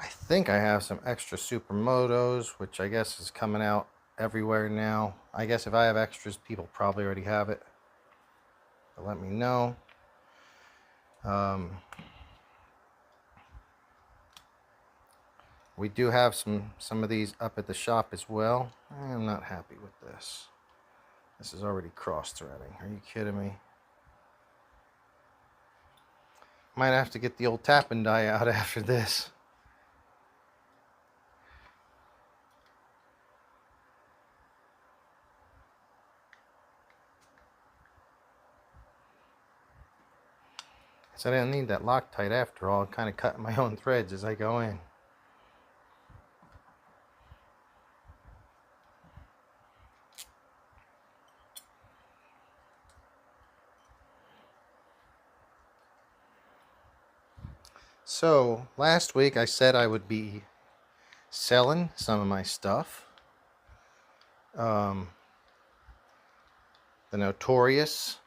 think I have some extra Supermotos, which I guess is coming out everywhere now. I guess if I have extras, people probably already have it. But let me know. We do have some of these up at the shop as well. I'm not happy with this. This is already cross-threading. Are you kidding me? Might have to get the old tap and die out after this. So I didn't need that Loctite after all. I'm kind of cutting my own threads as I go in. So last week I said I would be selling some of my stuff. The Notorious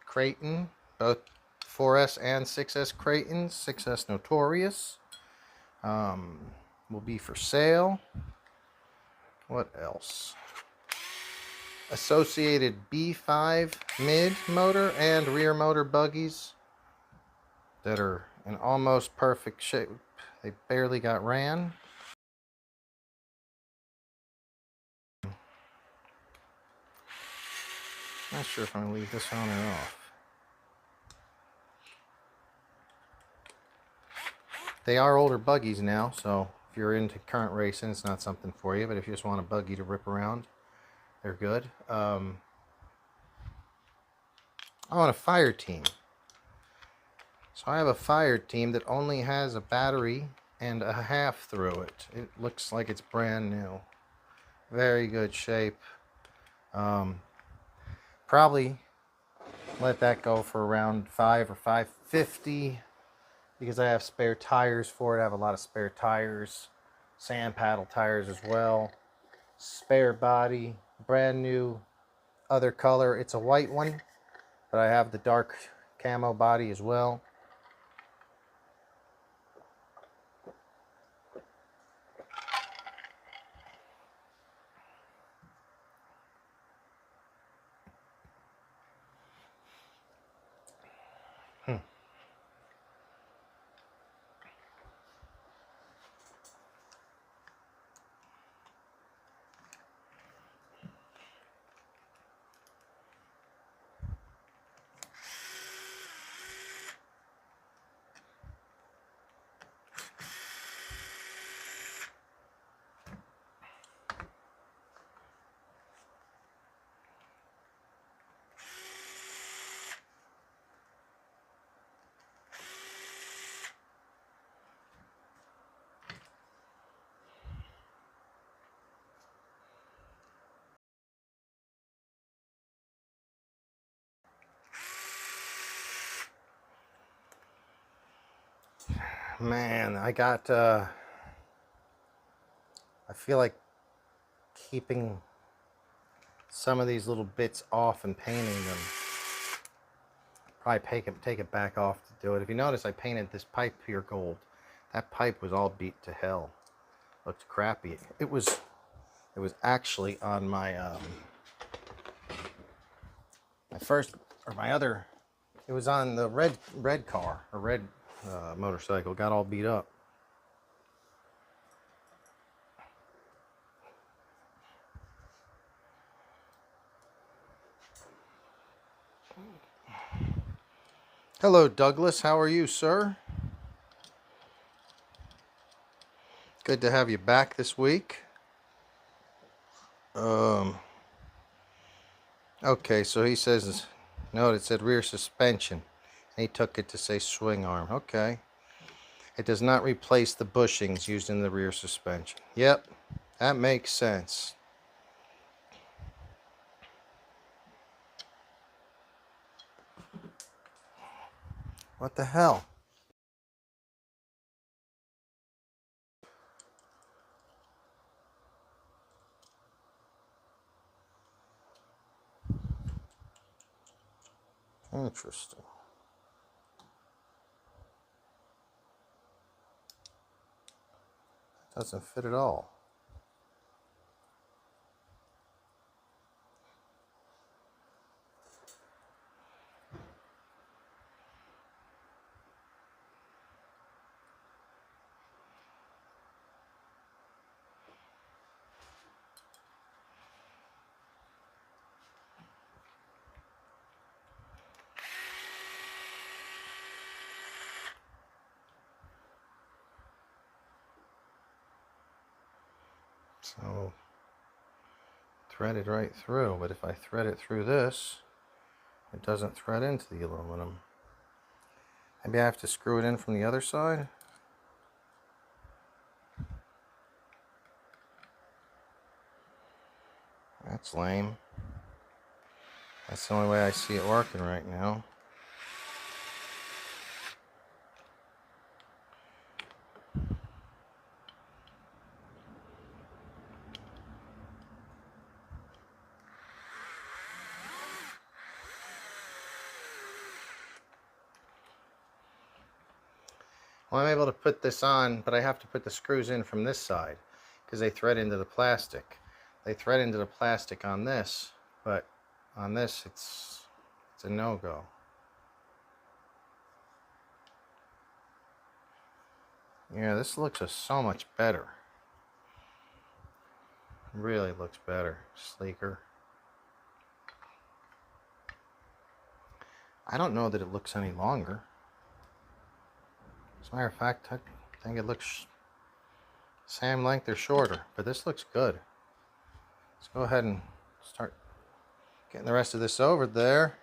Creighton, both 4S and 6S Creightons, 6S Notorious, will be for sale. What else? Associated B5 mid motor and rear motor buggies that are in almost perfect shape. They barely got ran. Not sure if I'm going to leave this on or off. They are older buggies now, so if you're into current racing, it's not something for you. But if you just want a buggy to rip around, they're good. I want a fire team. So I have a fire team that only has a battery and a half through it. It looks like it's brand new. Very good shape. Probably let that go for around $5 or $5.50 because I have spare tires for it. I have a lot of spare tires, sand paddle tires as well. Spare body, brand new, other color. It's a white one, but I have the dark camo body as well. Man, I feel like keeping some of these little bits off and painting them. Probably take it back off to do it. If you notice, I painted this pipe pure gold. That pipe was all beat to hell. Looked crappy. It was actually on my it was on the red car, or red motorcycle. Got all beat up. Hello, Douglas. How are you, sir? Good to have you back this week. Okay, so he says, no, it said rear suspension. He took it to say swing arm. Okay. It does not replace the bushings used in the rear suspension. Yep, that makes sense. What the hell? Interesting. Doesn't fit at all. So, threaded right through, but if I thread it through this, it doesn't thread into the aluminum. Maybe I have to screw it in from the other side? That's lame. That's the only way I see it working right now. Well, I'm able to put this on, but I have to put the screws in from this side because they thread into the plastic. They thread into the plastic on this, but on this it's a no-go. Yeah, this looks so much better. Really looks better, sleeker. I don't know that it looks any longer. As a matter of fact, I think it looks same length or shorter, but this looks good. Let's go ahead and start getting the rest of this over there.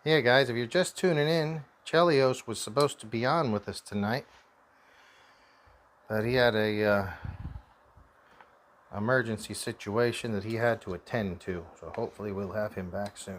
Yeah, guys, if you're just tuning in, Chelios was supposed to be on with us tonight, but he had a emergency situation that he had to attend to, so hopefully we'll have him back soon.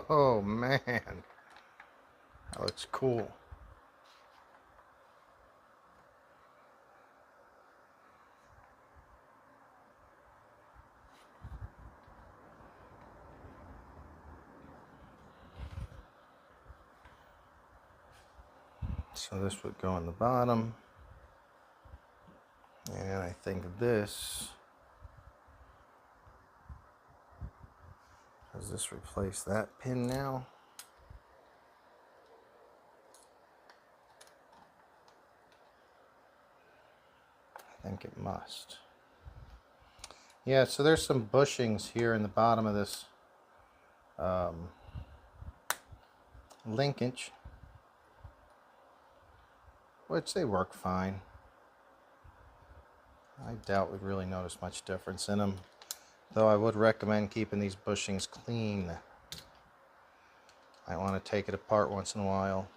Oh man, that looks cool. So this would go on the bottom, and I think this, does this replace that pin now? I think it must. Yeah, so there's some bushings here in the bottom of this linkage, which they work fine. I doubt we'd really notice much difference in them, though I would recommend keeping these bushings clean. I want to take it apart once in a while.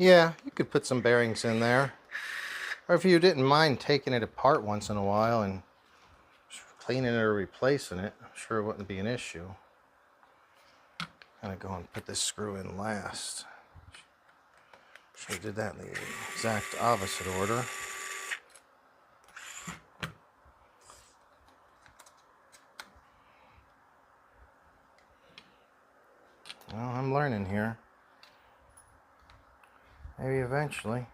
Yeah, you could put some bearings in there. Or if you didn't mind taking it apart once in a while and cleaning it or replacing it, I'm sure it wouldn't be an issue. I'm gonna go and put this screw in last. Should have did that in the exact opposite order. Well, I'm learning here. Maybe eventually.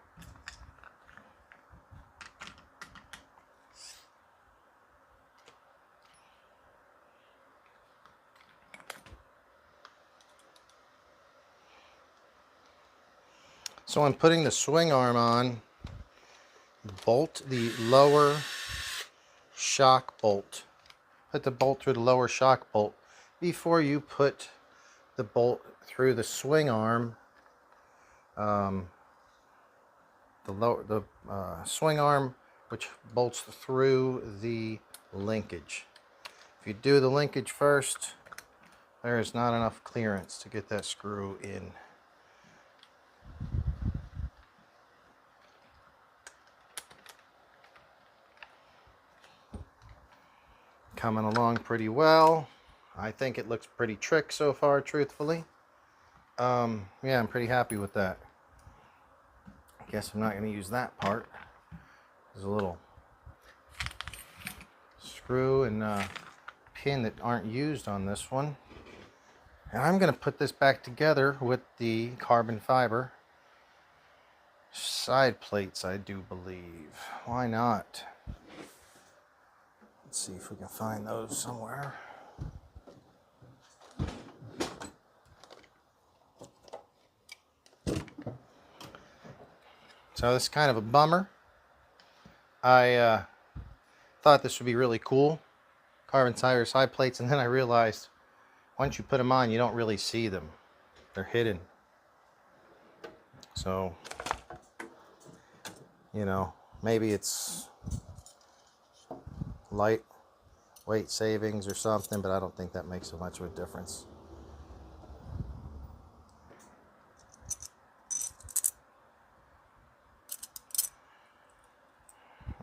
So I'm putting the swing arm on, bolt the lower shock bolt. Put the bolt through the lower shock bolt before you put the bolt through the swing arm. The swing arm, which bolts through the linkage. If you do the linkage first, there is not enough clearance to get that screw in. Coming along pretty well. I think it looks pretty trick so far, truthfully. Yeah, I'm pretty happy with that. I guess I'm not going to use that part. There's a little screw and pin that aren't used on this one. And I'm going to put this back together with the carbon fiber side plates, I do believe. Why not? Let's see if we can find those somewhere. So this is kind of a bummer. I thought this would be really cool, carbon fiber side plates, and then I realized once you put them on, you don't really see them. They're hidden. So, you know, maybe it's light weight savings or something, but I don't think that makes so much of a difference.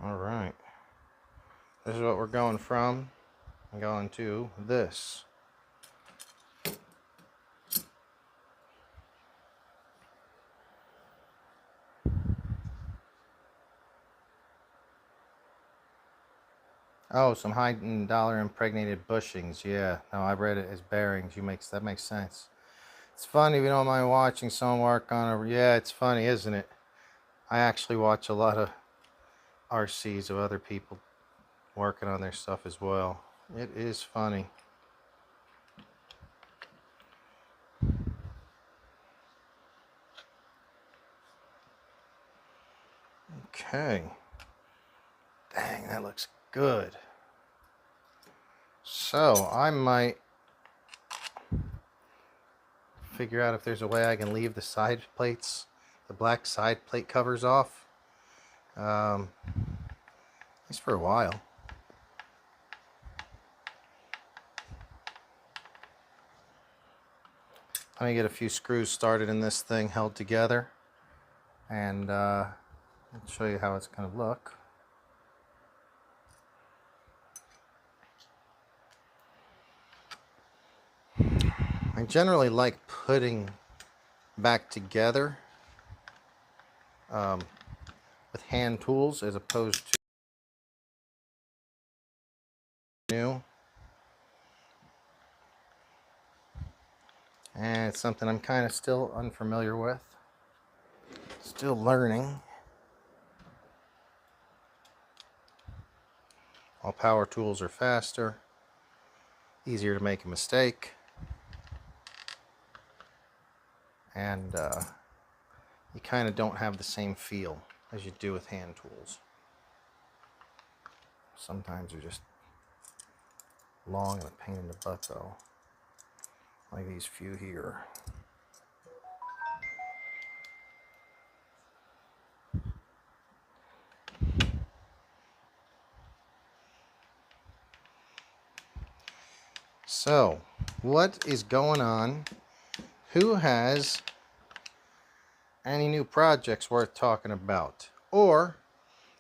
All right, this is what we're going from. I'm going to this. Oh, some high dollar impregnated bushings. Yeah, no, I read it as bearings. That makes sense. It's funny if you don't mind watching someone work on a. Yeah, it's funny, isn't it? I actually watch a lot of RCs of other people working on their stuff as well. It is funny. Okay. Dang, that looks good. So I might figure out if there's a way I can leave the side plates, the black side plate covers off, at least for a while. Let me get a few screws started in this thing, held together, and I'll show you how it's going to look. I generally like putting back together with hand tools as opposed to new. And it's something I'm kind of still unfamiliar with. Still learning. All power tools are faster, easier to make a mistake, and you kind of don't have the same feel as you do with hand tools. Sometimes they're just long and a pain in the butt though, like these few here. So, what is going on? Who has Any new projects worth talking about? Or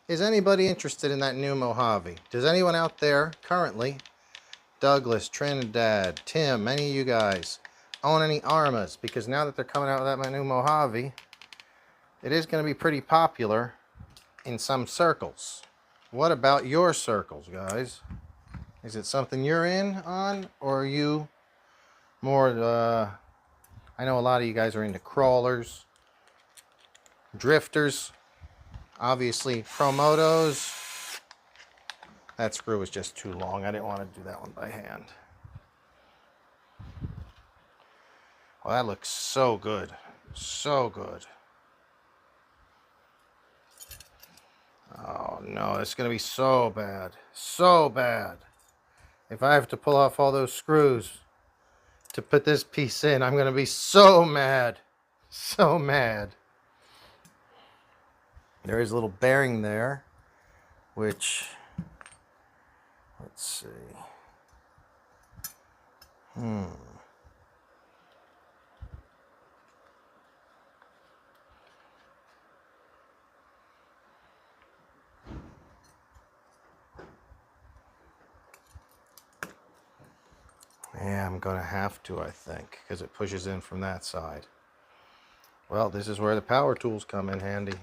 is anybody interested in that new Mojave? Does anyone out there currently, Douglas, Trinidad, Tim, any of you guys, own any Arrmas? Because now that they're coming out with that new Mojave, it is going to be pretty popular in some circles. What about your circles, guys? Is it something you're in on, or are you more, I know a lot of you guys are into crawlers, drifters, obviously Promotos. That screw was just too long. I didn't want to do that one by hand. Well, that looks so good. So good. Oh no, it's going to be so bad. So bad. If I have to pull off all those screws to put this piece in, I'm going to be so mad. So mad. There is a little bearing there, which, let's see. Yeah, I'm going to have to, I think, because it pushes in from that side. Well, this is where the power tools come in handy.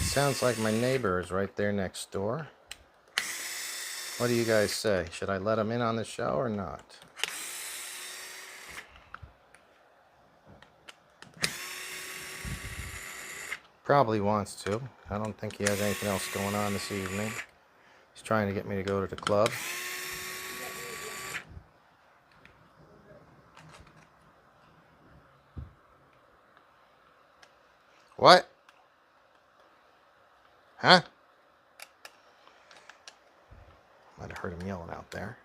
Sounds like my neighbor is right there next door. What do you guys say? Should I let him in on the show or not? Probably wants to. I don't think he has anything else going on this evening. He's trying to get me to go to the club. What? Huh? Might have heard him yelling out there.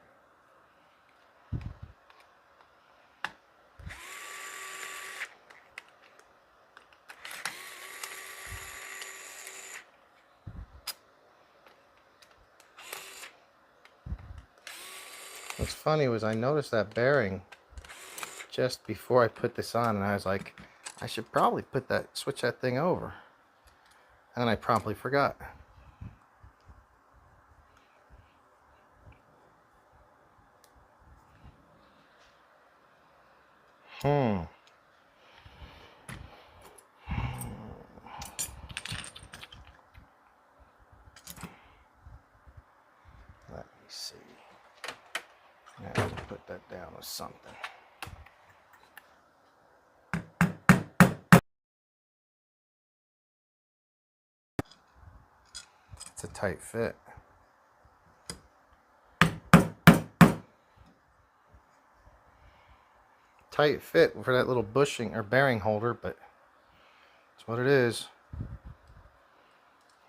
What's funny was I noticed that bearing just before I put this on, and I was like, I should probably switch that thing over. And I promptly forgot. Let me see. I have to put that down with something. It's a tight fit. Tight fit for that little bushing or bearing holder, but that's what it is.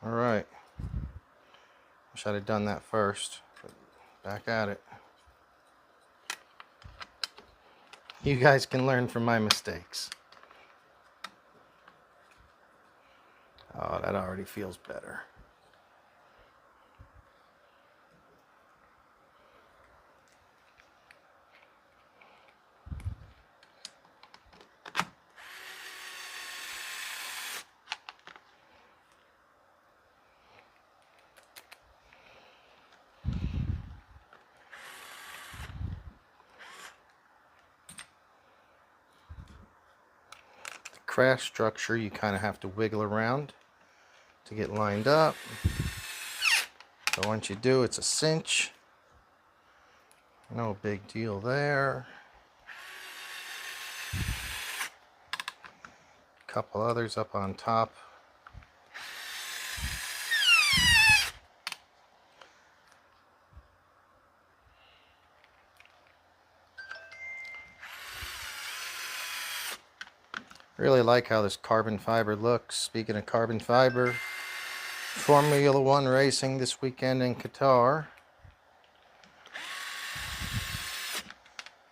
All right. Wish I'd have done that first, but back at it. You guys can learn from my mistakes. Oh, that already feels better. Crash structure, you kind of have to wiggle around to get lined up. But once you do, it's a cinch. No big deal there. A couple others up on top. Really like how this carbon fiber looks. Speaking of carbon fiber, Formula One racing this weekend in Qatar.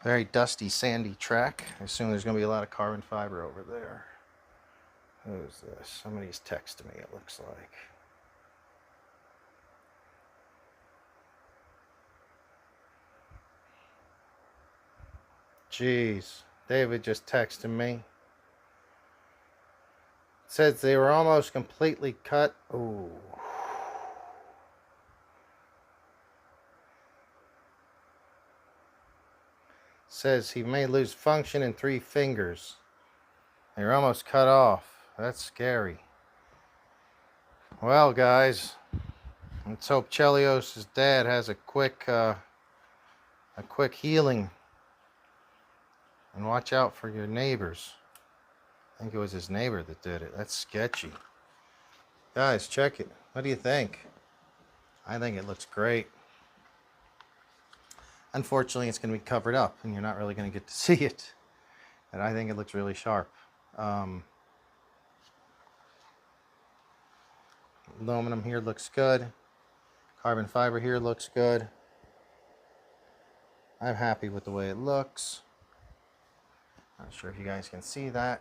Very dusty, sandy track. I assume there's going to be a lot of carbon fiber over there. Who's this? Somebody's texting me, it looks like. Jeez, David just texted me. Says they were almost completely cut. Ooh. Says he may lose function in 3 fingers. They're almost cut off. That's scary. Well, guys, let's hope Chelios' dad has a quick healing. And watch out for your neighbors. I think it was his neighbor that did it. That's sketchy. Guys, check it. What do you think? I think it looks great. Unfortunately, it's going to be covered up, and you're not really going to get to see it. And I think it looks really sharp. Aluminum here looks good. Carbon fiber here looks good. I'm happy with the way it looks. Not sure if you guys can see that.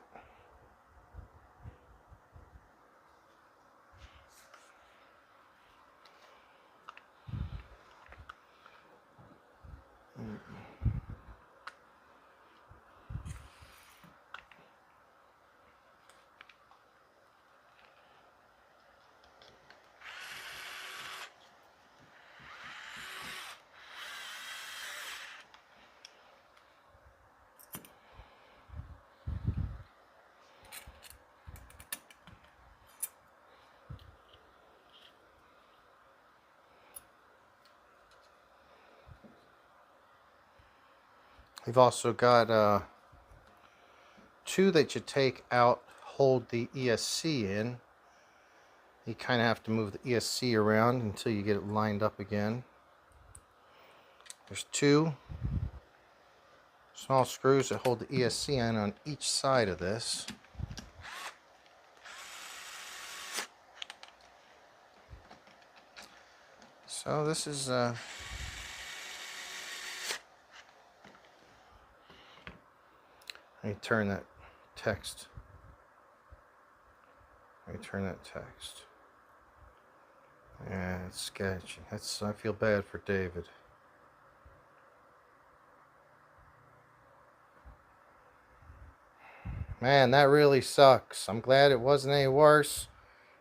We've also got 2 that you take out, hold the ESC in. You kind of have to move the ESC around until you get it lined up again. There's 2 small screws that hold the ESC in on each side of this. So this is let me turn that text. Yeah, it's sketchy. I feel bad for David. Man, that really sucks. I'm glad it wasn't any worse,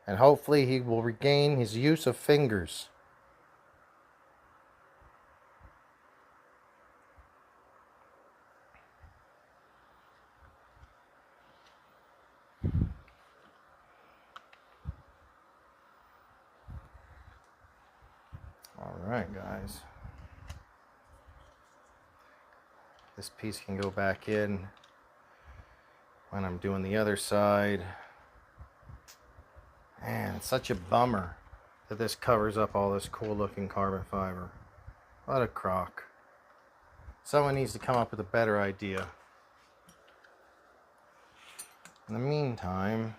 and hopefully he will regain his use of fingers. Alright, guys. This piece can go back in when I'm doing the other side. Man, it's such a bummer that this covers up all this cool looking carbon fiber. What a crock. Someone needs to come up with a better idea. In the meantime,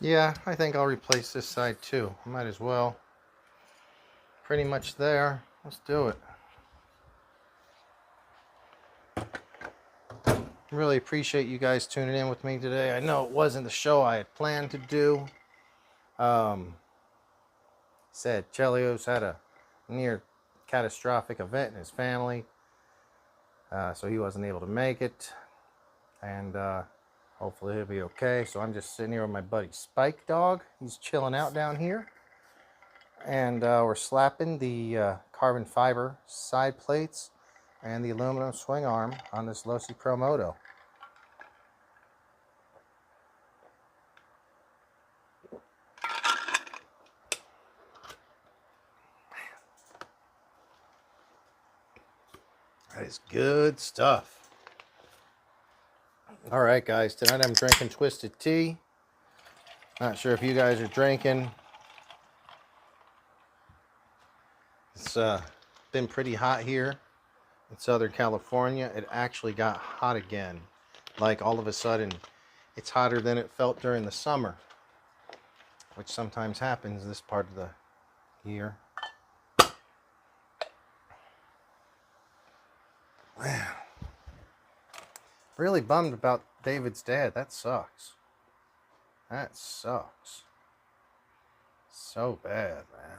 yeah, I think I'll replace this side too. Might as well. Pretty much there. Let's do it. Really appreciate you guys tuning in with me today. I know it wasn't the show I had planned to do. Said Chelios had a near catastrophic event in his family, so he wasn't able to make it, and hopefully he'll be okay. So I'm just sitting here with my buddy Spike Dog. He's chilling out down here, and we're slapping the carbon fiber side plates and the aluminum swing arm on this Losi Promoto. That is good stuff. All right, guys, tonight I'm drinking twisted tea. Not sure if you guys are drinking. It's been pretty hot here in Southern California. It actually got hot again. Like all of a sudden, it's hotter than it felt during the summer, which sometimes happens this part of the year. Man, really bummed about David's dad. That sucks. That sucks. So bad, man.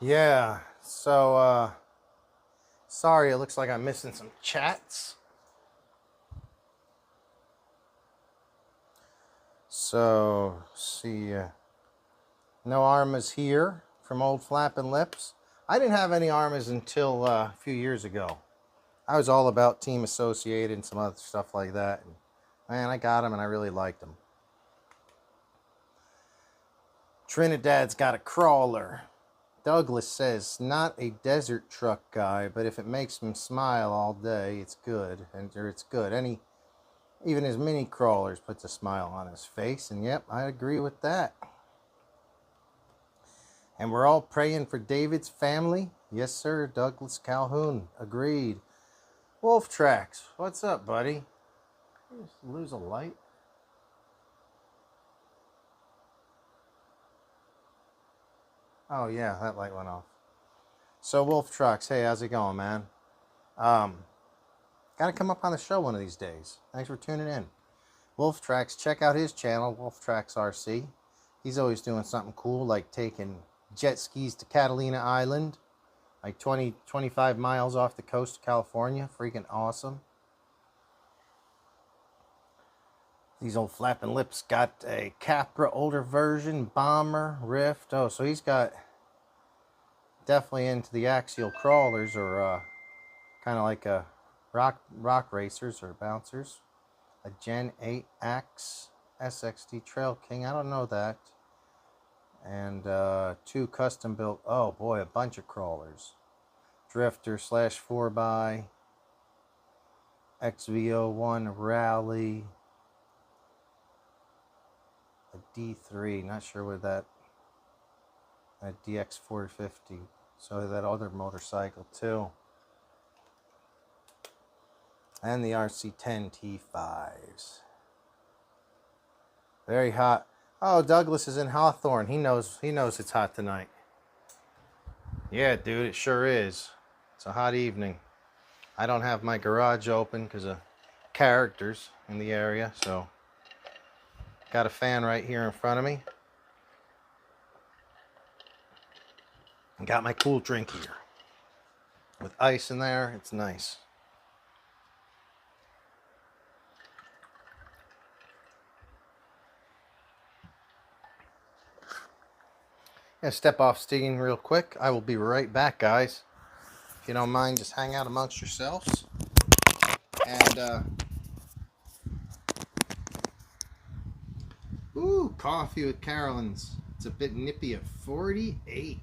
Yeah, so, sorry, it looks like I'm missing some chats. So, see, no Arrmas here from Old Flappin' Lips. I didn't have any Arrmas until a few years ago. I was all about Team Associated and some other stuff like that. And, man, I got them and I really liked them. Trinidad's got a crawler. Douglas says, not a desert truck guy, but if it makes him smile all day, it's good. Or it's good. Even his mini crawlers puts a smile on his face. And yep, I agree with that. And we're all praying for David's family. Yes, sir. Douglas Calhoun. Agreed. Wolf Tracks. What's up, buddy? Did you just lose a light? Oh, yeah, that light went off. So, Wolf Trucks, hey, how's it going, man? Got to come up on the show one of these days. Thanks for tuning in. Wolf Tracks, check out his channel, Wolf Tracks RC. He's always doing something cool, like taking jet skis to Catalina Island, like 25 miles off the coast of California. Freaking awesome. These Old Flappin' Lips got a Capra older version, Bomber, Rift. Oh, so he's got definitely into the axial crawlers, or kind of like a rock racers or bouncers. A Gen 8 Axe SXT Trail King. I don't know that. And 2 custom built. Oh boy, a bunch of crawlers. Drifter / 4x. XV01 Rally. A D3. Not sure what that. A DX450. So that other motorcycle too. And the RC10 T5s. Very hot. Oh, Douglas is in Hawthorne. He knows it's hot tonight. Yeah, dude, it sure is. It's a hot evening. I don't have my garage open because of characters in the area, so got a fan right here in front of me. And got my cool drink here. With ice in there, it's nice. Gonna step off steam real quick. I will be right back, guys. If you don't mind, just hang out amongst yourselves. And ooh, coffee with Carolyn's. It's a bit nippy at 48.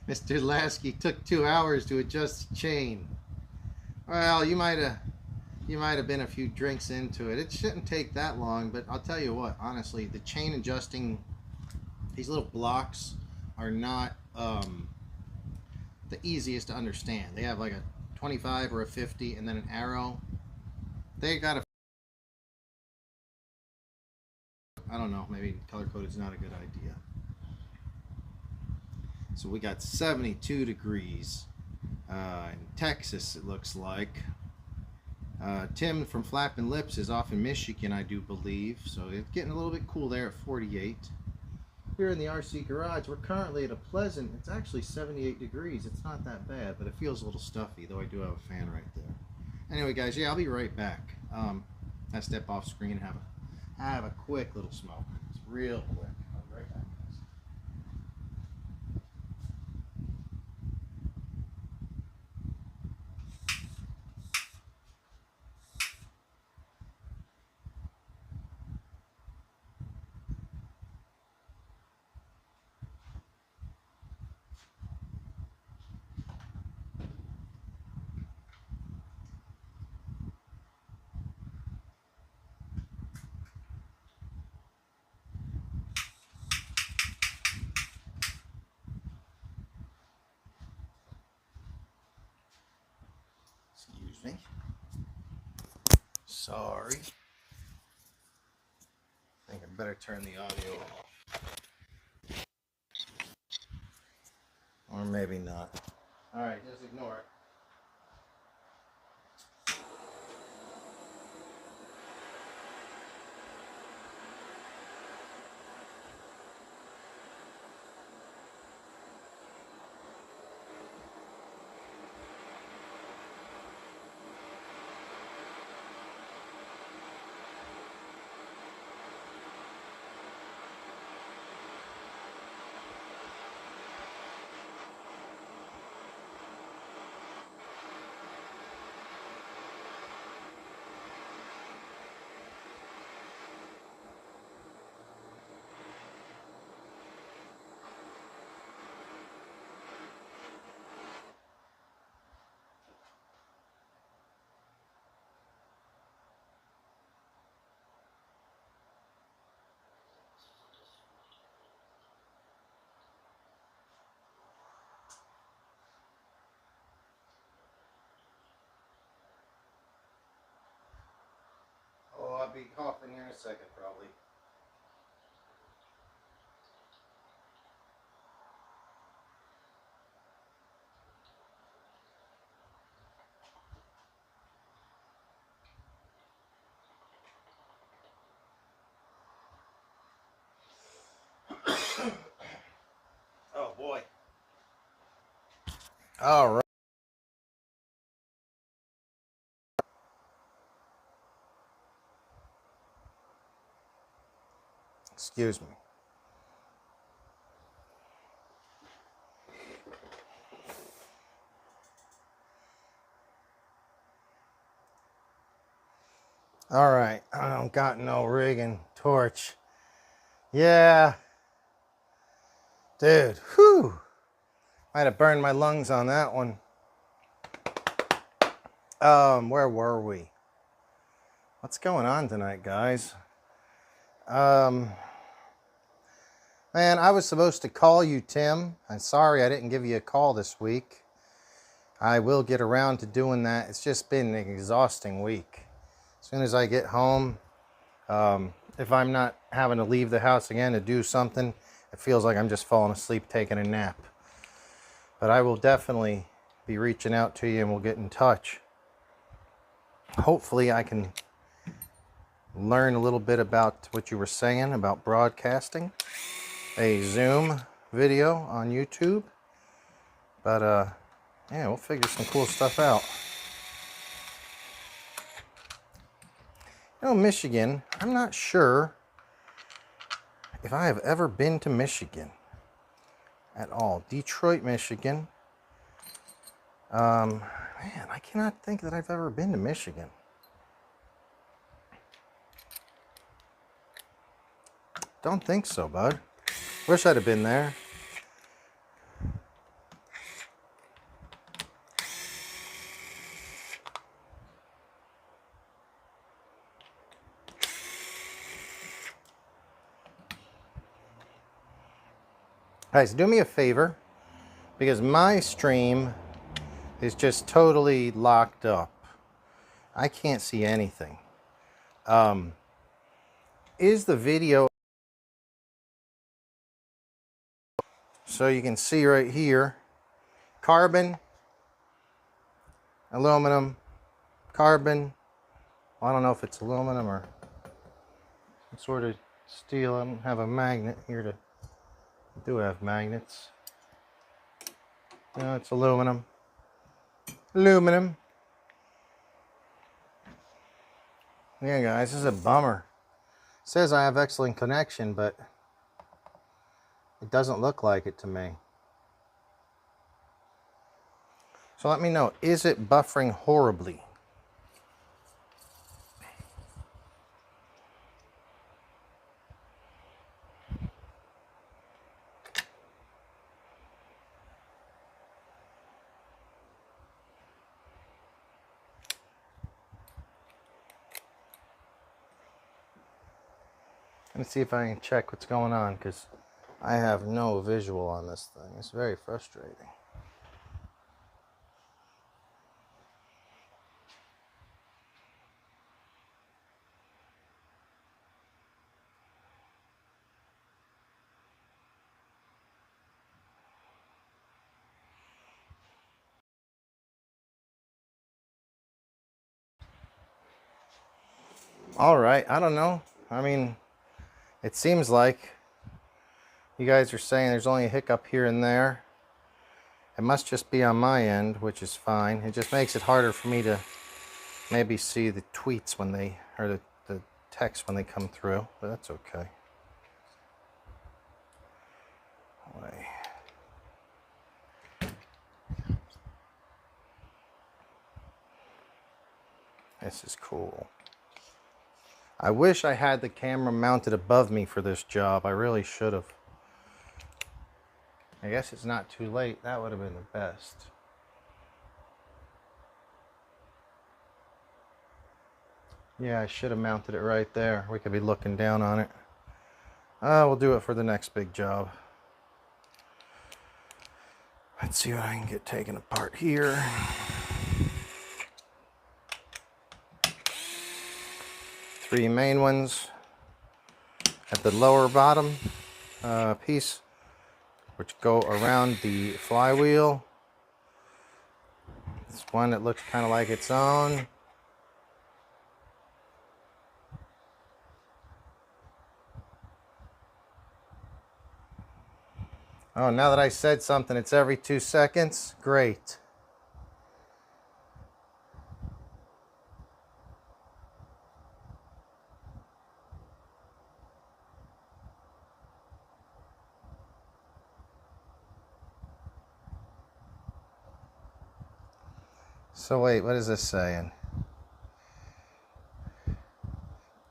Mr. Lasky took 2 hours to adjust the chain. Well, you might have been a few drinks into it. It shouldn't take that long, but I'll tell you what, honestly, the chain adjusting, these little blocks are not the easiest to understand. They have like a 25 or a 50 and then an arrow. They got a, I don't know, maybe color code is not a good idea. So we got 72 degrees in Texas, it looks like. Tim from Flappin' Lips is off in Michigan, I do believe. So it's getting a little bit cool there at 48. Here in the RC garage, we're currently at a pleasant, it's actually 78 degrees. It's not that bad, but it feels a little stuffy, though I do have a fan right there. Anyway, guys, yeah, I'll be right back. I step off screen and have a quick little smoke. It's real quick. I'll be right back, guys. Excuse me. Sorry. I think I better turn the audio off. Or maybe not. Alright, just ignore it. Oh, I'll be coughing here in a second, probably. Oh boy. All right. Excuse me. All right. I don't got no rig and torch. Yeah. Dude. Whew. Might have burned my lungs on that one. Where were we? What's going on tonight, guys? Man, I was supposed to call you, Tim. I'm sorry I didn't give you a call this week. I will get around to doing that. It's just been an exhausting week. As soon as I get home, if I'm not having to leave the house again to do something, it feels like I'm just falling asleep taking a nap. But I will definitely be reaching out to you and we'll get in touch. Hopefully I can learn a little bit about what you were saying about broadcasting a Zoom video on YouTube. But yeah, we'll figure some cool stuff out. You know, Michigan, I'm not sure if I have ever been to Michigan at all. Detroit, Michigan. Man, I cannot think that I've ever been to Michigan. Don't think so, bud. Wish I'd have been there. Guys, do me a favor, because my stream is just totally locked up. I can't see anything. Is the video... So you can see right here, carbon, aluminum, carbon. Well, I don't know if it's aluminum or some sort of steel. I don't have a magnet here to... I do have magnets. No, it's aluminum. Aluminum. Yeah, guys, this is a bummer. It says I have excellent connection, but it doesn't look like it to me. So let me know, is it buffering horribly? Let's see if I can check what's going on, because I have no visual on this thing. It's very frustrating. All right, I don't know. I mean, it seems like you guys are saying there's only a hiccup here and there. It must just be on my end, which is fine. It just makes it harder for me to maybe see the tweets when they, or the text when they come through, but that's okay. This is cool. I wish I had the camera mounted above me for this job. I really should have. I guess it's not too late. That would have been the best. Yeah, I should have mounted it right there. We could be looking down on it. We'll do it for the next big job. Let's see what I can get taken apart here. Three main ones at the lower bottom piece, which go around the flywheel. This one that looks kind of like its own. Oh, now that I said something, it's every 2 seconds. Great. So wait, what is this saying?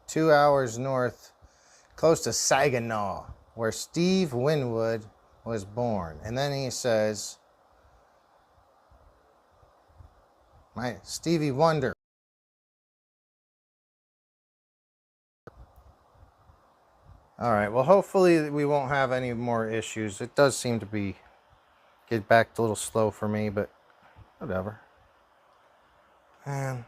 2 hours north, close to Saginaw, where Steve Winwood was born. And then he says, Stevie Wonder. All right, well, hopefully we won't have any more issues. It does seem to get back a little slow for me, but whatever. Man,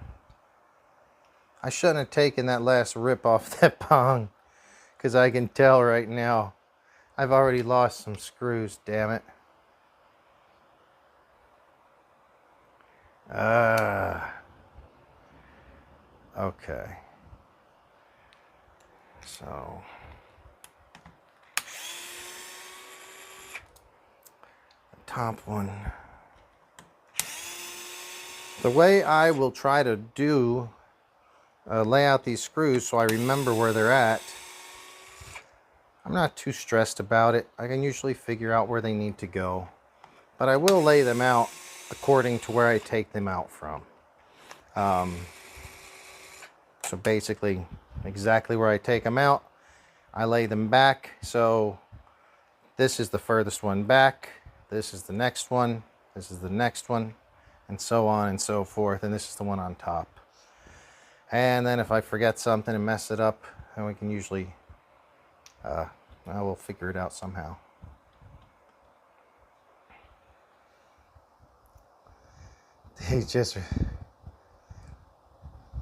I shouldn't have taken that last rip off that Pong, because I can tell right now I've already lost some screws, damn it. Okay. So the top one. The way I will try to do lay out these screws so I remember where they're at. I'm not too stressed about it. I can usually figure out where they need to go, but I will lay them out according to where I take them out from. So basically, exactly where I take them out, I lay them back. So this is the furthest one back, this is the next one, this is the next one, and so on and so forth, and this is the one on top. And then if I forget something and mess it up, then we can usually, I will figure it out somehow. He just,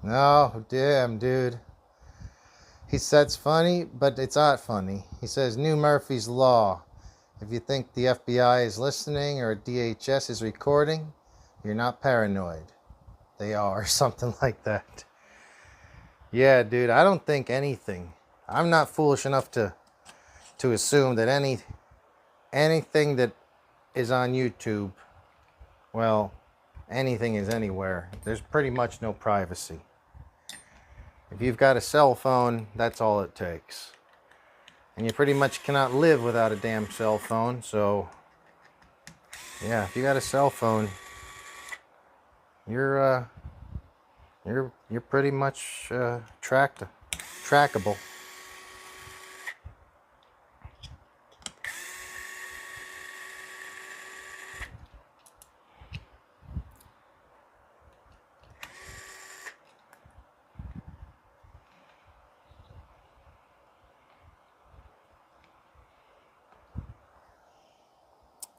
no, damn, dude. He said it's funny, but it's not funny. He says, New Murphy's Law. If you think the FBI is listening or DHS is recording, you're not paranoid. They are, something like that. Yeah, dude, I don't think anything. I'm not foolish enough to assume that anything that is on YouTube, well, anything is anywhere. There's pretty much no privacy. If you've got a cell phone, that's all it takes. And you pretty much cannot live without a damn cell phone. So, yeah, if you got a cell phone, you're pretty much trackable.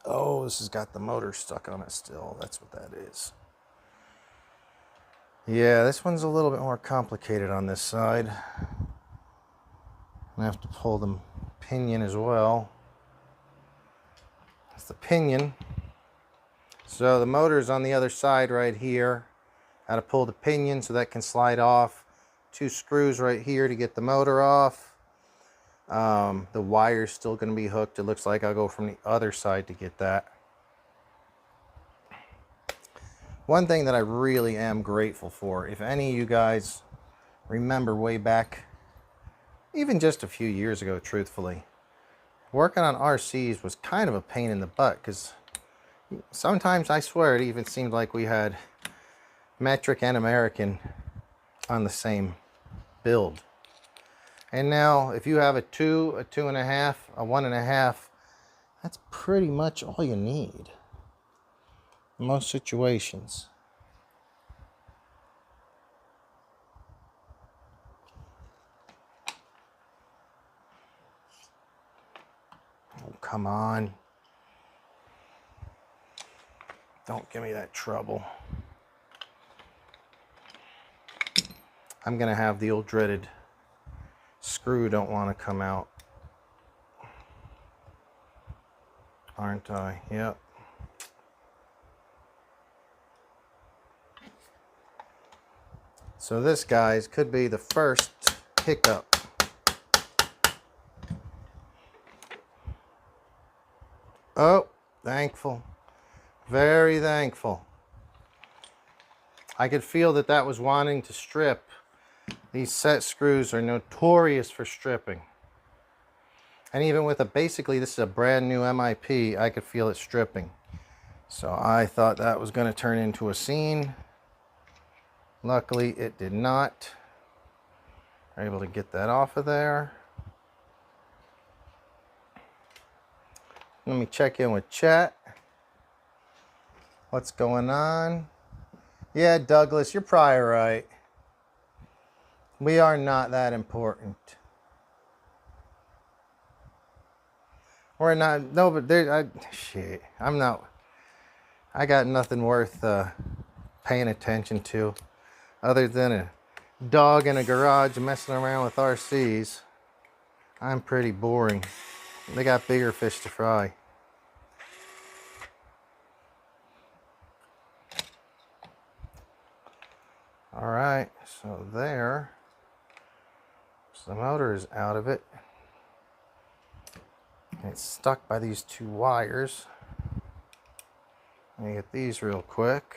Oh, this has got the motor stuck on it still. That's what that is. Yeah, this one's a little bit more complicated on this side. I have to pull the pinion as well. That's the pinion. So the motor's on the other side right here. Got to pull the pinion so that can slide off. 2 screws right here to get the motor off. The wire's still going to be hooked. It looks like I'll go from the other side to get that. One thing that I really am grateful for, if any of you guys remember way back, even just a few years ago, truthfully, working on RCs was kind of a pain in the butt, because sometimes I swear it even seemed like we had metric and American on the same build. And now if you have a 2, a 2.5, a 1.5, that's pretty much all you need in most situations. Oh, come on. Don't give me that trouble. I'm gonna have the old dreaded screw don't want to come out, aren't I? Yep. So this, guys, could be the first hiccup. Oh, thankful. Very thankful. I could feel that that was wanting to strip. These set screws are notorious for stripping. And even with basically this is a brand new MIP, I could feel it stripping. So I thought that was going to turn into a scene. Luckily, it did not. I'm able to get that off of there. Let me check in with chat. What's going on? Yeah, Douglas, you're probably right. We are not that important. We're not, no, but there, shit, I'm not, I got nothing worth paying attention to other than a dog in a garage messing around with RCs. I'm pretty boring. They got bigger fish to fry. All right, so there. So the motor is out of it. And it's stuck by these 2 wires. Let me get these real quick.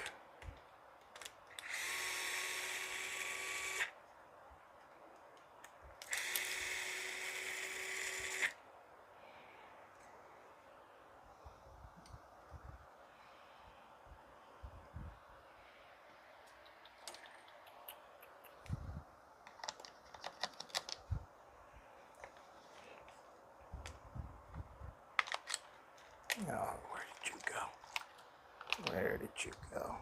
Oh, where did you go? Where did you go?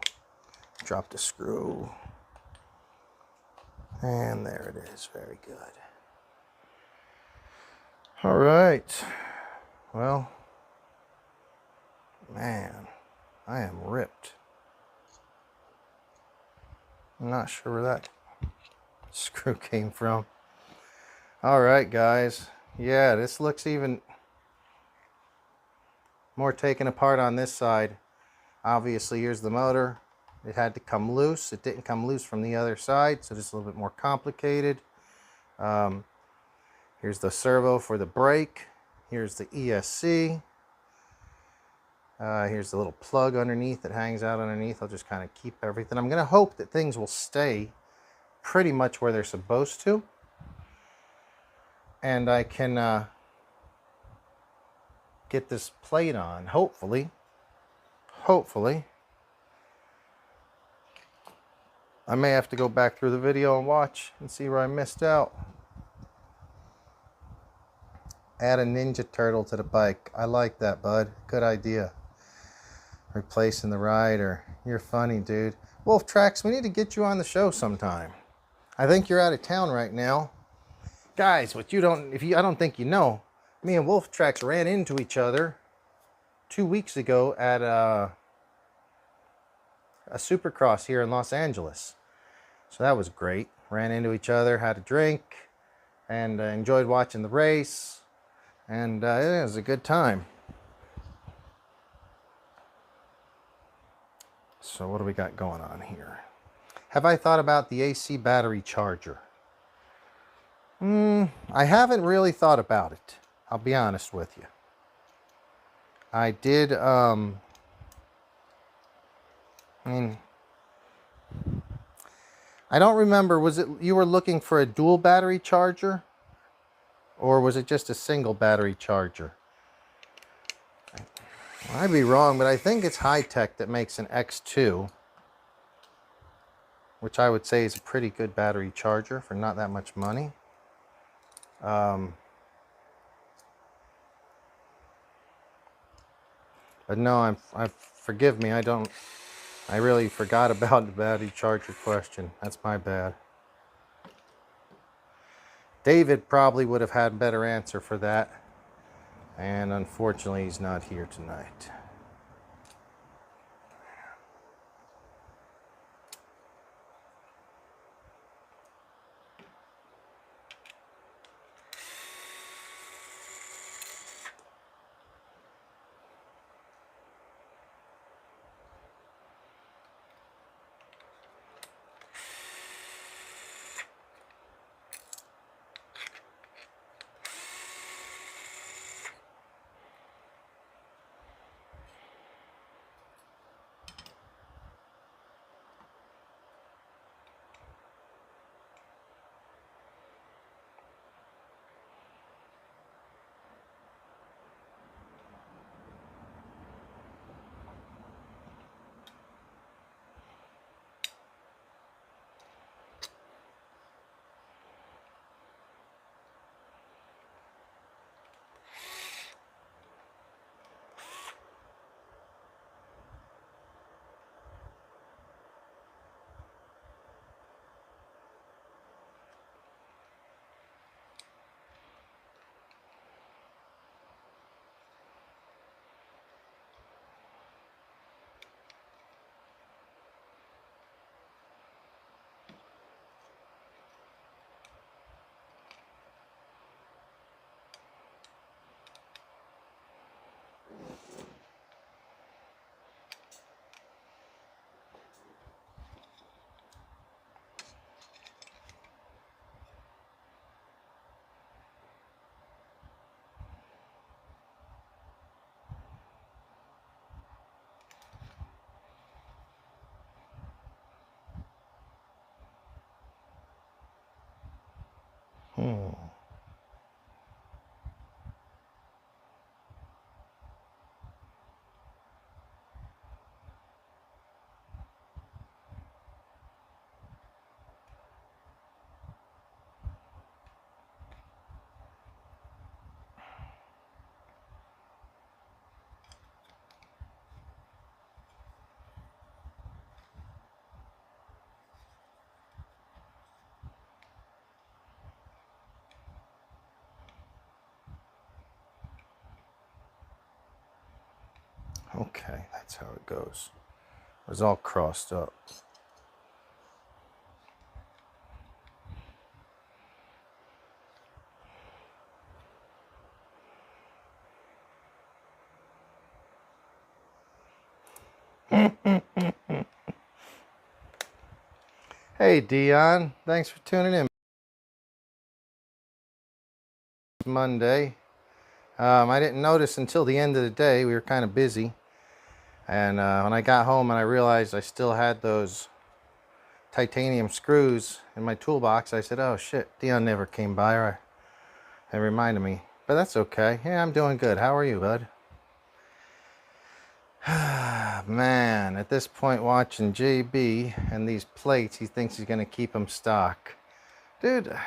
Drop the screw. And there it is. Very good. All right. Well, man, I am ripped. I'm not sure where that screw came from. All right, guys. Yeah, this looks even more taken apart on this side. Obviously, here's the motor. It had to come loose. It didn't come loose from the other side, so just a little bit more complicated. Here's the servo for the brake. Here's the ESC. Here's the little plug underneath that hangs out underneath. I'll just kind of keep everything. I'm going to hope that things will stay pretty much where they're supposed to. And I can get this plate on, hopefully. Hopefully. I may have to go back through the video and watch and see where I missed out. Add a Ninja Turtle to the bike. I like that, bud. Good idea. Replacing the rider. You're funny, dude. Wolf Tracks, we need to get you on the show sometime. I think you're out of town right now. Guys, what you don't, I don't think you know, me and Wolf Tracks ran into each other 2 weeks ago at a Supercross here in Los Angeles. So that was great. Ran into each other, had a drink, and enjoyed watching the race. And it was a good time. So what do we got going on here? Have I thought about the AC battery charger? I haven't really thought about it. I'll be honest with you. I did, I mean, I don't remember, was it you were looking for a dual battery charger? Or was it just a single battery charger? I'd be wrong, but I think it's High-Tech that makes an X2, which I would say is a pretty good battery charger for not that much money. But no, forgive me, I really forgot about the battery charger question. That's my bad. David probably would have had a better answer for that. And unfortunately, he's not here tonight. Okay, that's how it goes. It was all crossed up. Hey Dion, thanks for tuning in. Monday. I didn't notice until the end of the day. We were kind of busy. And when I got home and I realized I still had those titanium screws in my toolbox, I said, oh shit, Dion never came by or it reminded me. But that's okay. Yeah, I'm doing good. How are you, bud? Man, at this point watching JB and these plates, he thinks he's going to keep them stock. Dude,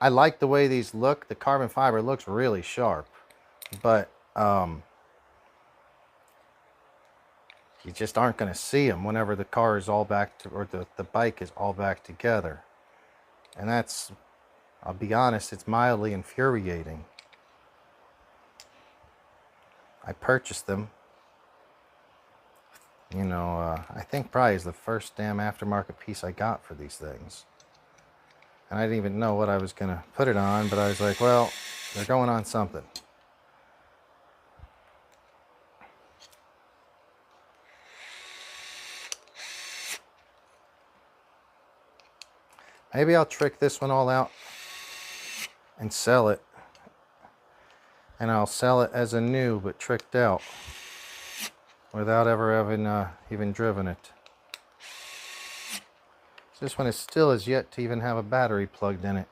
I like the way these look. The carbon fiber looks really sharp. But you just aren't going to see them whenever the car is all back to, or the bike is all back together. And that's, I'll be honest, it's mildly infuriating. I purchased them. You know, I think probably is the first damn aftermarket piece I got for these things. And I didn't even know what I was going to put it on, but I was like, well, they're going on something. Maybe I'll trick this one all out and sell it. And I'll sell it as a new, but tricked out, without ever having even driven it. This one is still as yet to even have a battery plugged in it,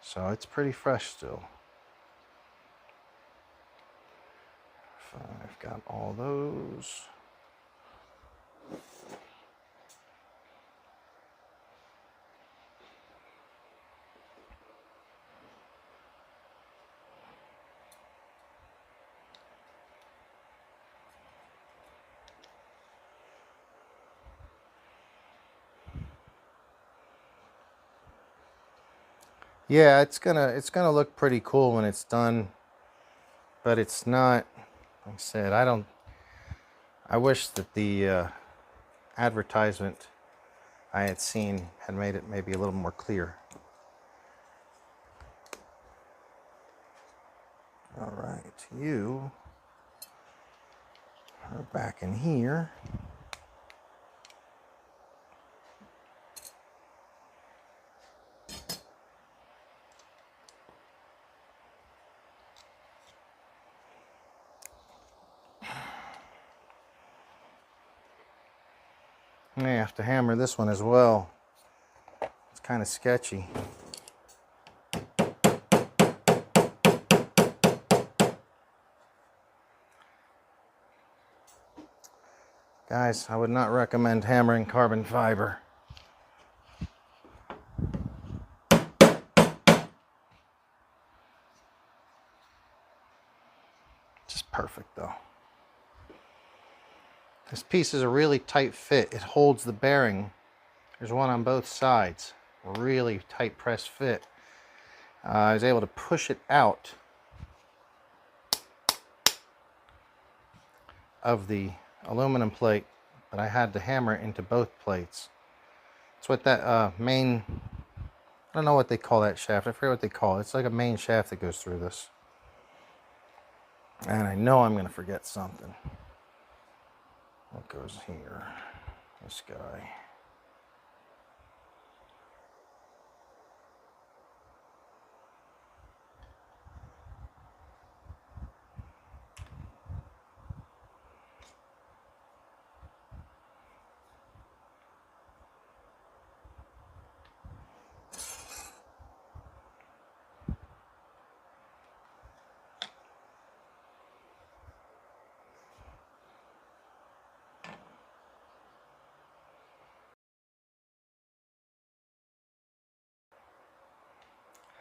so it's pretty fresh still. I've got all those. Yeah, it's gonna look pretty cool when it's done, but it's not. Like I said, I wish that the advertisement I had seen had made it maybe a little more clear. All right, you are back in here. I may have to hammer this one as well. It's kind of sketchy. Guys, I would not recommend hammering carbon fiber. Just perfect though. This piece is a really tight fit. It holds the bearing. There's one on both sides. Really tight press fit. I was able to push it out of the aluminum plate, but I had to hammer it into both plates. It's what that main, I don't know what they call that shaft. I forget what they call it. It's like a main shaft that goes through this. And I know I'm going to forget something. What goes here? This guy.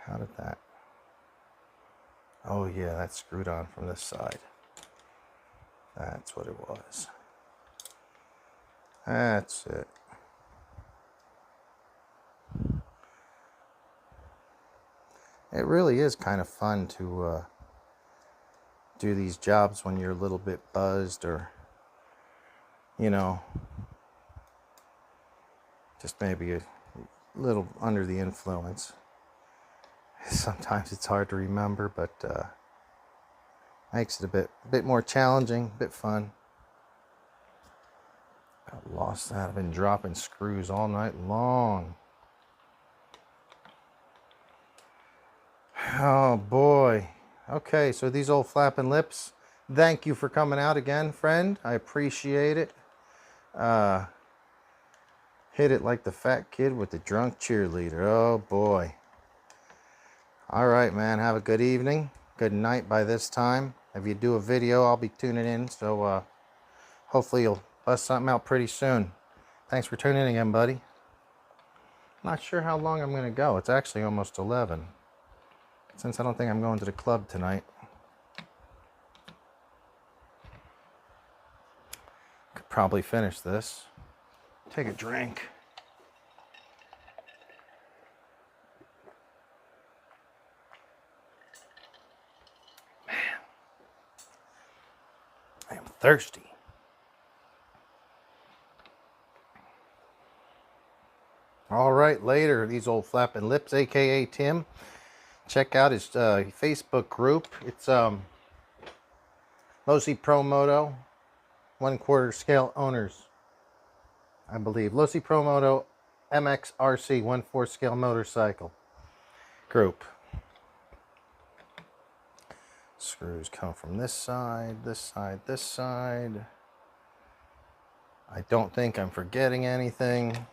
How did that? Oh yeah, that's screwed on from this side. That's what it was. That's it. It really is kind of fun to do these jobs when you're a little bit buzzed, or, you know, just maybe a little under the influence. Sometimes it's hard to remember, but makes it a bit more challenging, a bit fun. I lost that. I've been dropping screws all night long. Oh boy. Okay, so these old flapping lips. Thank you for coming out again, friend. I appreciate it. Hit it like the fat kid with the drunk cheerleader. Oh boy. All right, man. Have a good evening. Good night by this time. If you do a video, I'll be tuning in. So hopefully you'll bust something out pretty soon. Thanks for tuning in again, buddy. Not sure how long I'm going to go. It's actually almost 11. Since I don't think I'm going to the club tonight. Could probably finish this. Take a drink. I am thirsty. All right, later, these old flapping lips, aka Tim. Check out his Facebook group. It's mostly Promoto, 1/4 scale owners, I believe. Losi Promoto MXRC 1/4 scale motorcycle group. Screws come from this side, this side, this side. I don't think I'm forgetting anything.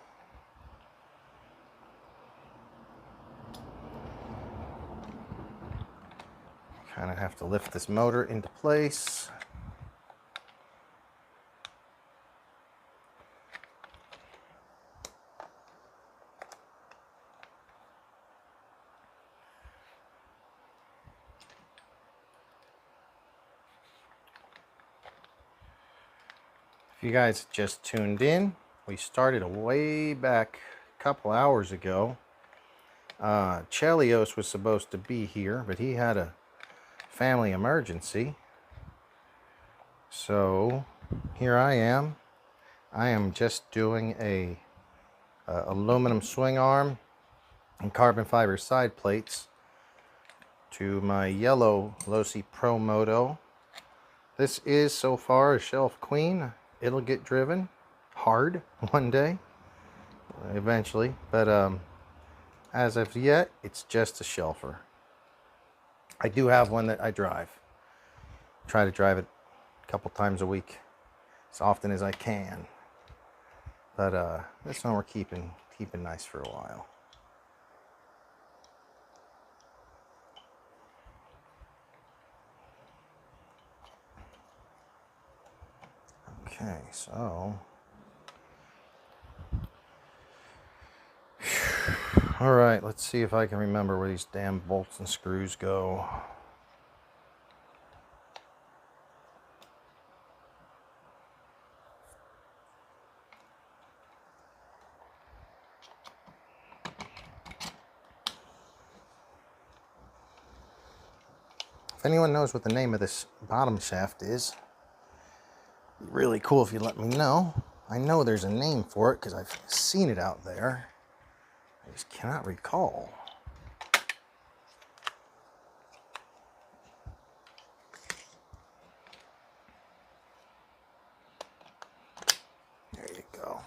Kind of have to lift this motor into place. If you guys just tuned in, we started way back a couple hours ago. Chelios was supposed to be here, but he had a family emergency. So here I am. I am just doing a aluminum swing arm and carbon fiber side plates to my yellow Losi Promoto. This is so far a shelf queen. It'll get driven hard one day, eventually, but as of yet, it's just a shelfer. I do have one that I drive. Try to drive it a couple times a week, as often as I can. But this one we're keeping nice for a while. Okay, so all right, let's see if I can remember where these damn bolts and screws go. If anyone knows what the name of this bottom shaft is, it'd be really cool if you let me know. I know there's a name for it because I've seen it out there. I just cannot recall. There you go.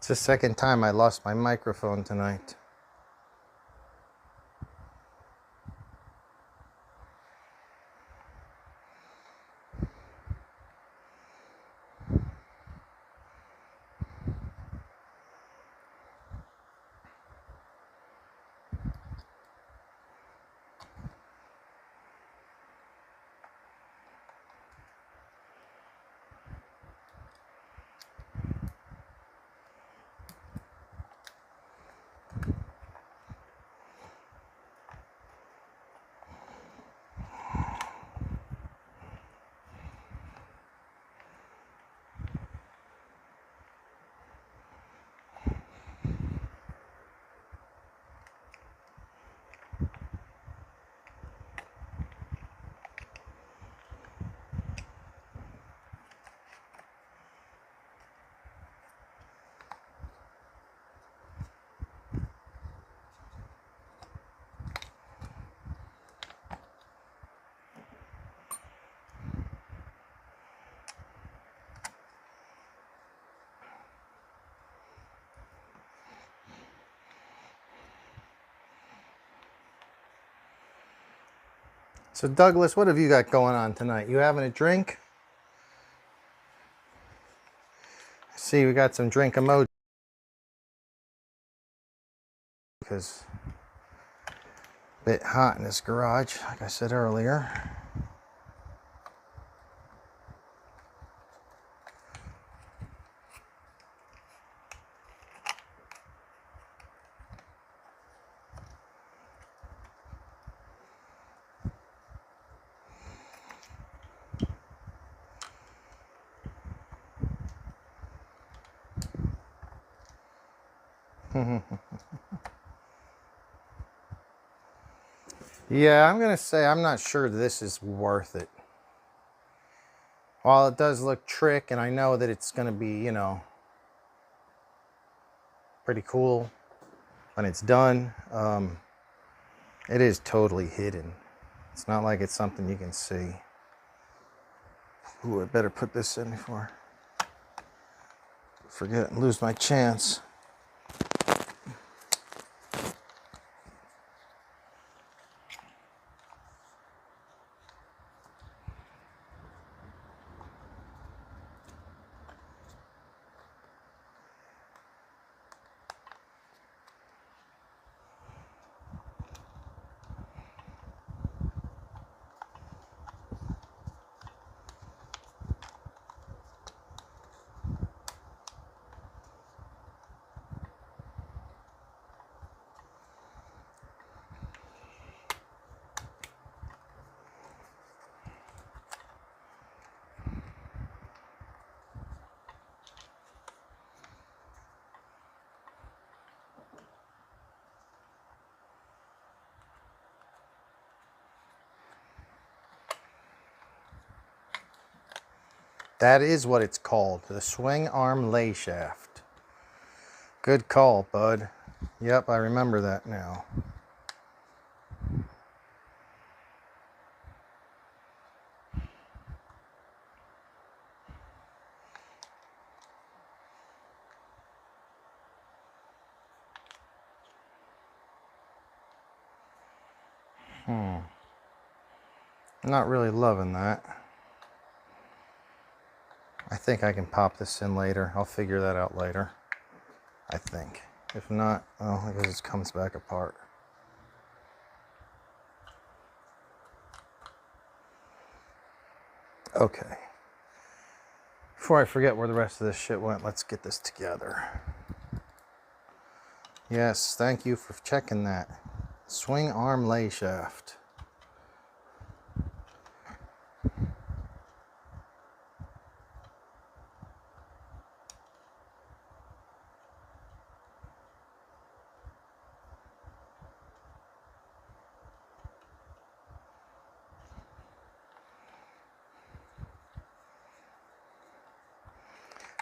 It's the second time I lost my microphone tonight. So Douglas, what have you got going on tonight? You having a drink? I see we got some drink emoji because a bit hot in this garage, like I said earlier. Yeah, I'm going to say I'm not sure this is worth it. While it does look trick, and I know that it's going to be, you know, pretty cool when it's done, it is totally hidden. It's not like it's something you can see. Ooh, I better put this in before I forget and lose my chance. That is what it's called, the swing arm lay shaft. Good call, bud. Yep, I remember that now. I'm not really loving that. I think I can pop this in later. I'll figure that out later. I think. If not, well, I guess it comes back apart. Okay. Before I forget where the rest of this shit went, let's get this together. Yes, thank you for checking that. Swing arm lay shaft.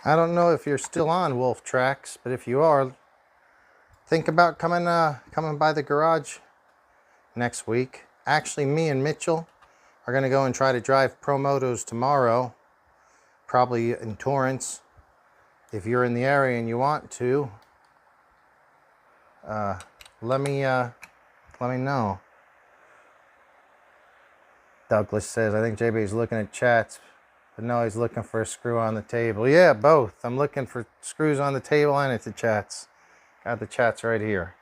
I don't know if you're still on Wolf Tracks, but if you are, think about coming by the garage next week. Actually, me and Mitchell are going to go and try to drive Promotos tomorrow, probably in Torrance. If you're in the area and you want to, let me know. Douglas says, I think JB's looking at chats, but no, he's looking for a screw on the table. Yeah, both. I'm looking for screws on the table and at the chats. Got the chats right here.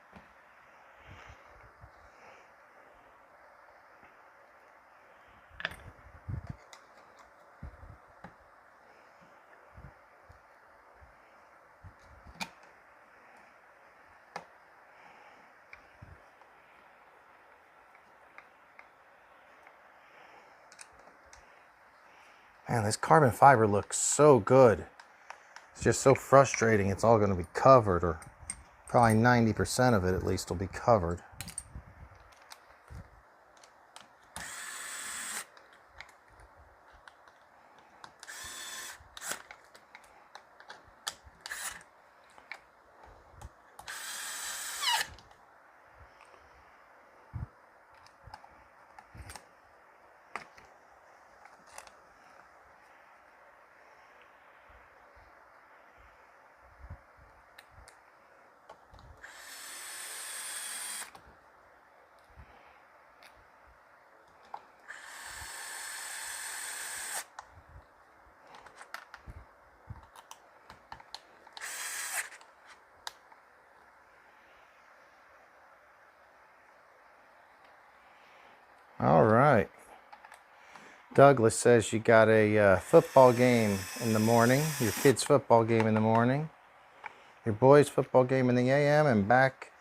Man, this carbon fiber looks so good. It's just so frustrating. It's all going to be covered, or probably 90% of it at least will be covered. All right. Douglas says you got a football game in the morning, your kid's football game in the morning, your boys' football game in the AM, and back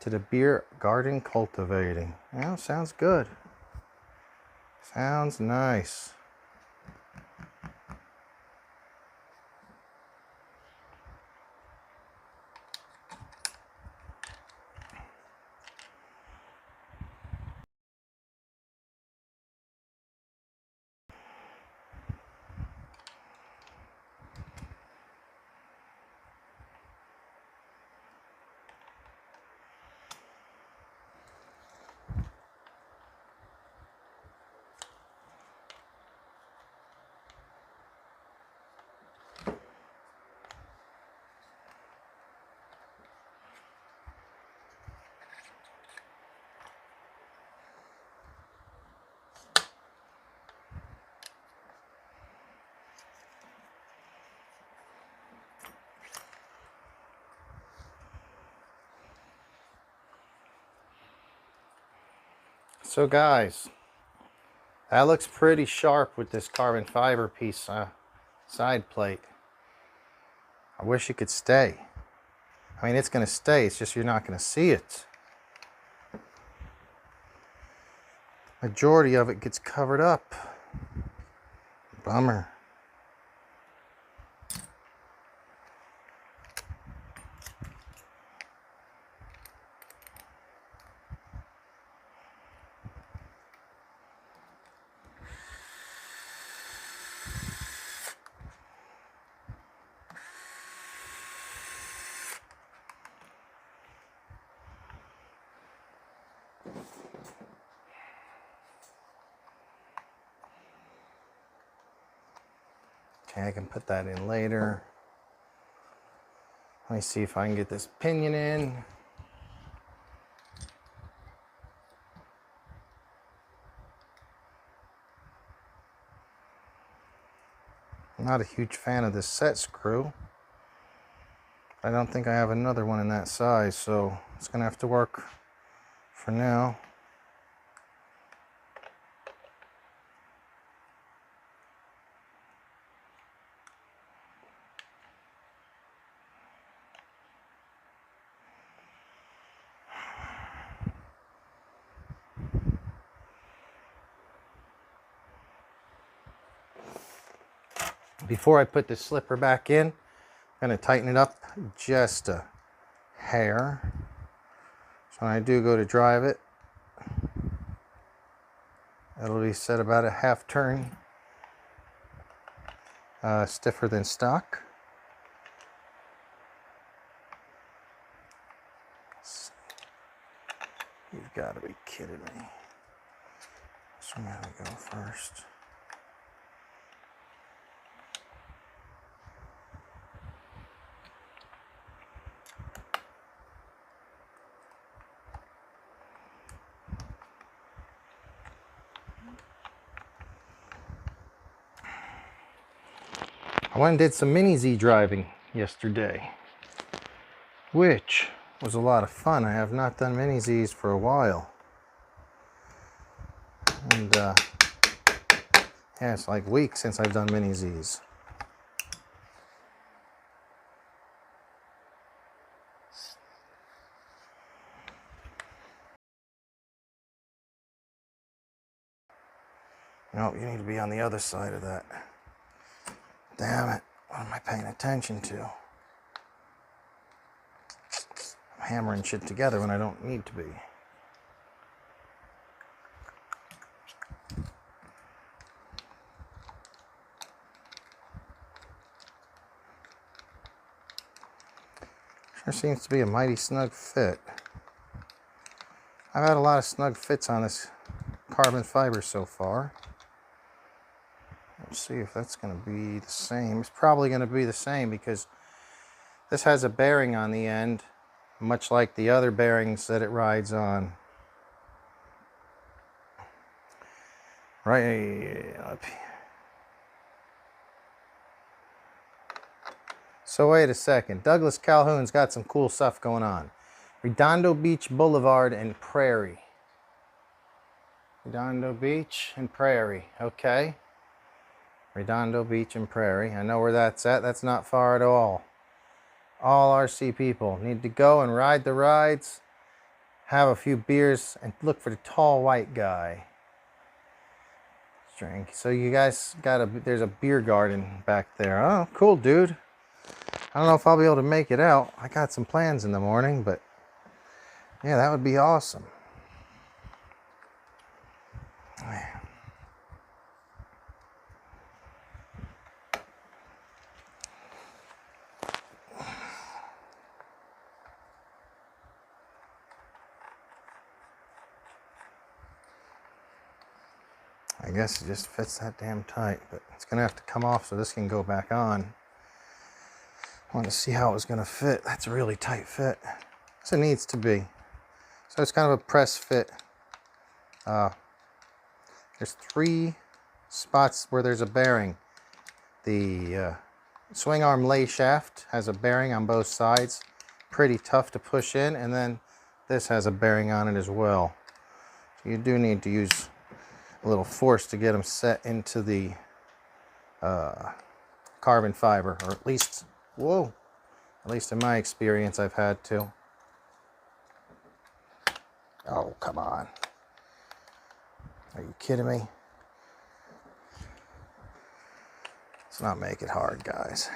to the beer garden cultivating. Well, sounds good. Sounds nice. So guys, that looks pretty sharp with this carbon fiber piece side plate. I wish it could stay. I mean, it's going to stay, it's just you're not going to see it. Majority of it gets covered up. Bummer. Okay, I can put that in later. Let me see if I can get this pinion in. I'm not a huge fan of this set screw. I don't think I have another one in that size, so it's gonna have to work for now. Before I put this slipper back in, I'm going to tighten it up just a hair. So when I do go to drive it, it'll be set about a half turn stiffer than stock. You've got to be kidding me. So I'm going to go first. I went and did some mini Z driving yesterday, which was a lot of fun. I have not done mini Zs for a while. And yeah, it's like weeks since I've done mini Zs. Nope, you need to be on the other side of that. Damn it, what am I paying attention to? I'm hammering shit together when I don't need to be. Sure seems to be a mighty snug fit. I've had a lot of snug fits on this carbon fiber so far. Let's see if that's going to be the same. It's probably going to be the same because this has a bearing on the end, much like the other bearings that it rides on. Right up here. So wait a second. Douglas Calhoun's got some cool stuff going on. Redondo Beach Boulevard and Prairie. Redondo Beach and Prairie. Okay. Redondo Beach and Prairie. I know where that's at. That's not far at all. All RC people need to go and ride the rides, have a few beers, and look for the tall white guy. Drink. So you guys there's a beer garden back there. Oh, cool, dude. I don't know if I'll be able to make it out. I got some plans in the morning, but yeah, that would be awesome. I guess it just fits that damn tight, but it's gonna have to come off so this can go back on. I want to see how it was gonna fit. That's a really tight fit. So it needs to be. So it's kind of a press fit. There's 3 spots where there's a bearing. The swing arm lay shaft has a bearing on both sides. Pretty tough to push in, and then this has a bearing on it as well. You do need to use a little force to get them set into the carbon fiber, or at least, whoa, at least in my experience I've had to. Oh, come on. Are you kidding me? Let's not make it hard, guys.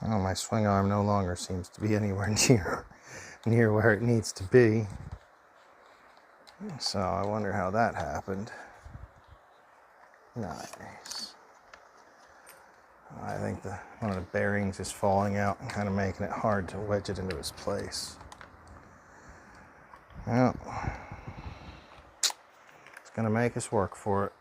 Oh, my swing arm no longer seems to be anywhere near where it needs to be. So I wonder how that happened. Nice. I think one of the bearings is falling out and kind of making it hard to wedge it into its place. Well, it's going to make us work for it.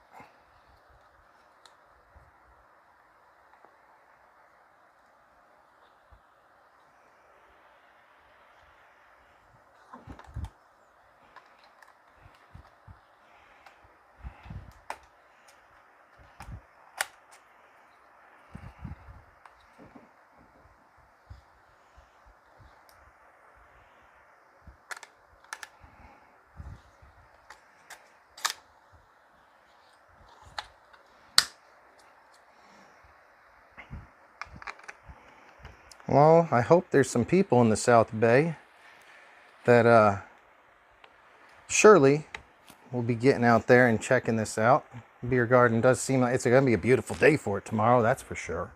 Well, I hope there's some people in the South Bay that surely will be getting out there and checking this out. Beer garden does seem like it's going to be a beautiful day for it tomorrow, that's for sure.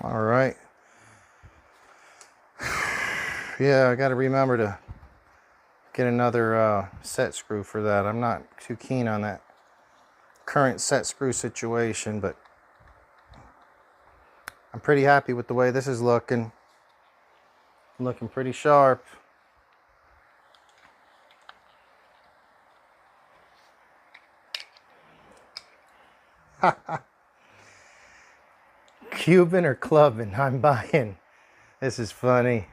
All right. Yeah, I got to remember to get another set screw for that. I'm not too keen on that current set screw situation, but I'm pretty happy with the way this is looking. Looking pretty sharp. Cuban or clubbing? I'm buying. This is funny.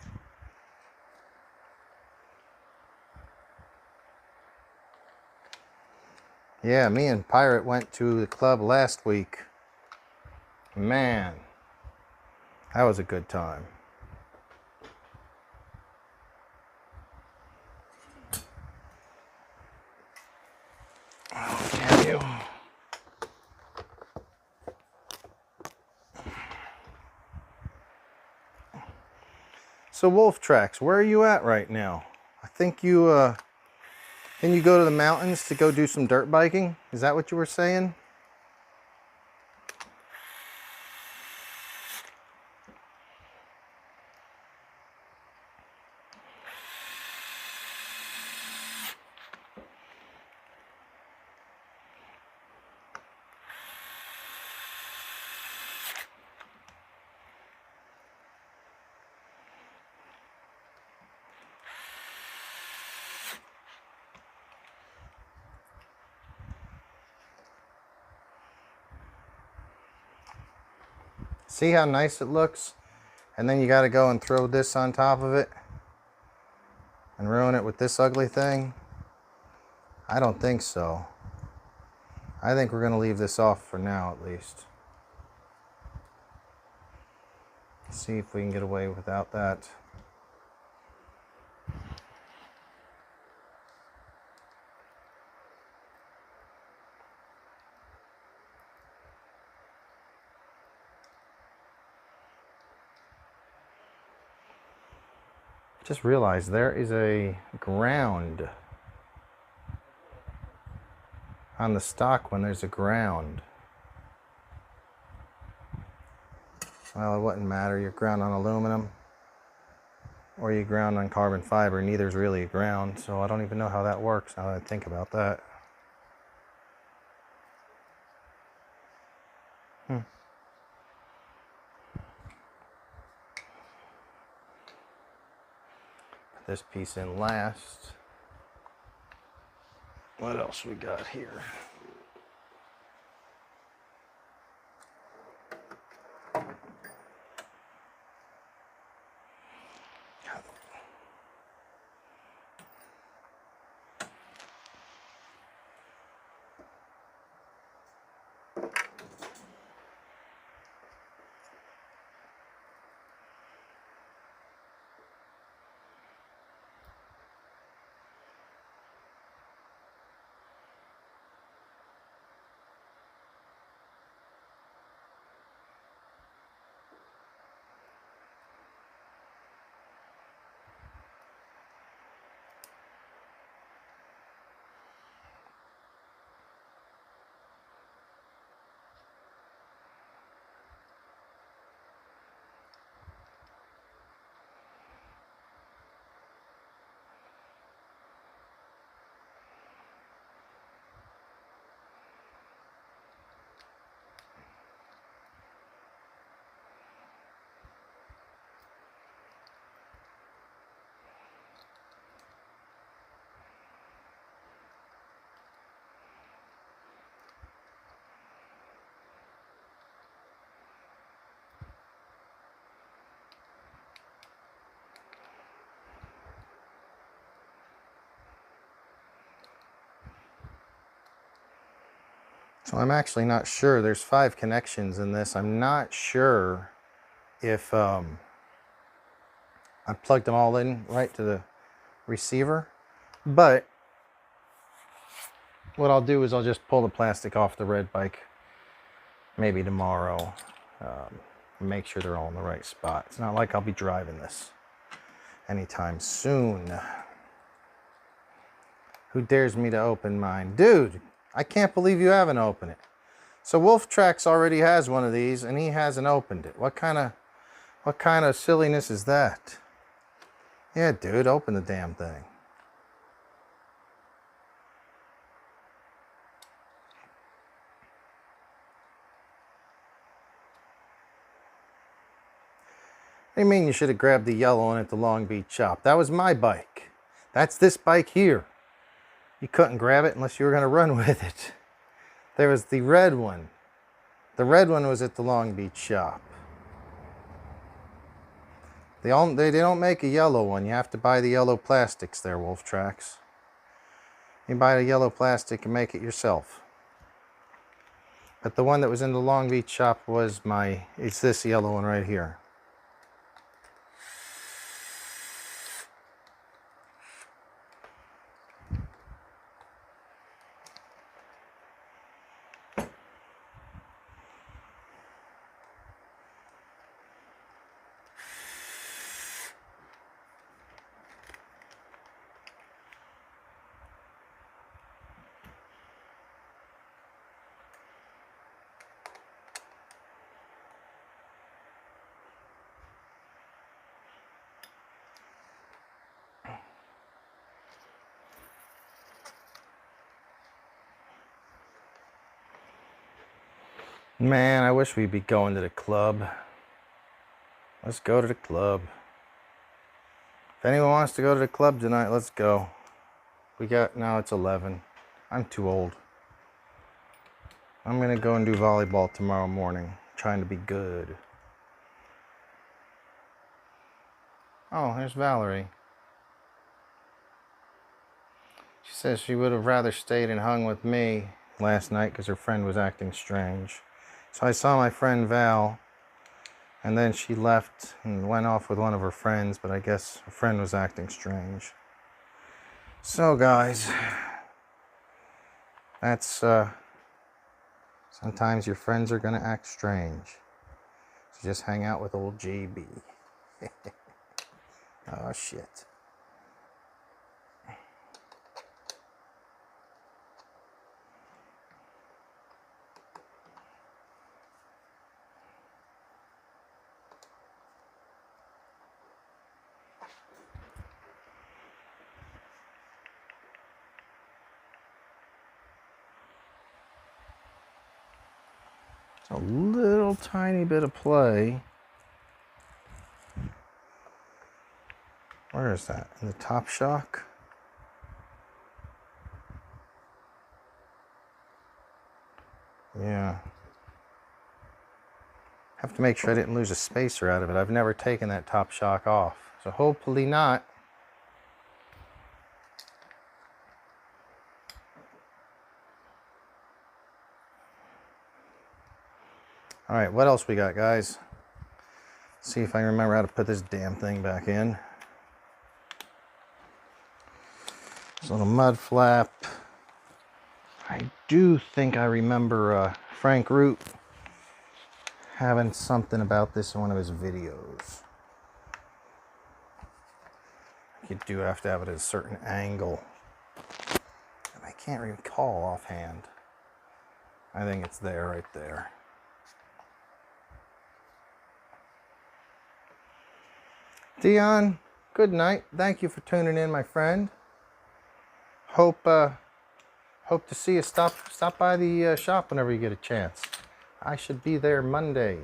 Yeah, me and Pirate went to the club last week. Man, that was a good time. Oh, damn you. So Wolf Tracks, where are you at right now? I think you didn't you go to the mountains to go do some dirt biking? Is that what you were saying? See how nice it looks? And then you got to go and throw this on top of it and ruin it with this ugly thing? I don't think so. I think we're going to leave this off for now at least. See if we can get away without that. Just realized there is a ground on the stock when there's a ground. Well, it wouldn't matter. You're ground on aluminum or you ground on carbon fiber. Neither's really a ground, so I don't even know how that works now that I think about that. Put this piece in last. What else we got here? So I'm actually not sure. There's 5 connections in this. I'm not sure if I plugged them all in right to the receiver, but what I'll do is I'll just pull the plastic off the red bike maybe tomorrow, make sure they're all in the right spot. It's not like I'll be driving this anytime soon. Who dares me to open mine? Dude, I can't believe you haven't opened it. So Wolf Tracks already has one of these and he hasn't opened it. What kind of silliness is that? Yeah, dude, open the damn thing. What do you mean you should have grabbed the yellow one at the Long Beach shop? That was my bike. That's this bike here. You couldn't grab it unless you were going to run with it. There was the red one. The red one was at the Long Beach shop. They don't make a yellow one. You have to buy the yellow plastics there, Wolf Tracks. You buy the yellow plastic and make it yourself. But the one that was in the Long Beach shop was it's this yellow one right here. Man, I wish we'd be going to the club. Let's go to the club. If anyone wants to go to the club tonight, let's go. Now it's 11. I'm too old. I'm going to go and do volleyball tomorrow morning. Trying to be good. Oh, there's Valerie. She says she would have rather stayed and hung with me last night because her friend was acting strange. So I saw my friend Val, and then she left and went off with one of her friends, but I guess her friend was acting strange. So guys, that's sometimes your friends are gonna act strange. So just hang out with old JB. Oh, shit. A little tiny bit of play. Where is that? In the top shock? Yeah. Have to make sure I didn't lose a spacer out of it. I've never taken that top shock off, so hopefully not. All right, what else we got, guys? See if I can remember how to put this damn thing back in. This little mud flap. I do think I remember Frank Root having something about this in one of his videos. You do have to have it at a certain angle. And I can't recall offhand. I think it's there, right there. Dion, good night. Thank you for tuning in, my friend. Hope to see you stop by the shop whenever you get a chance. I should be there Monday.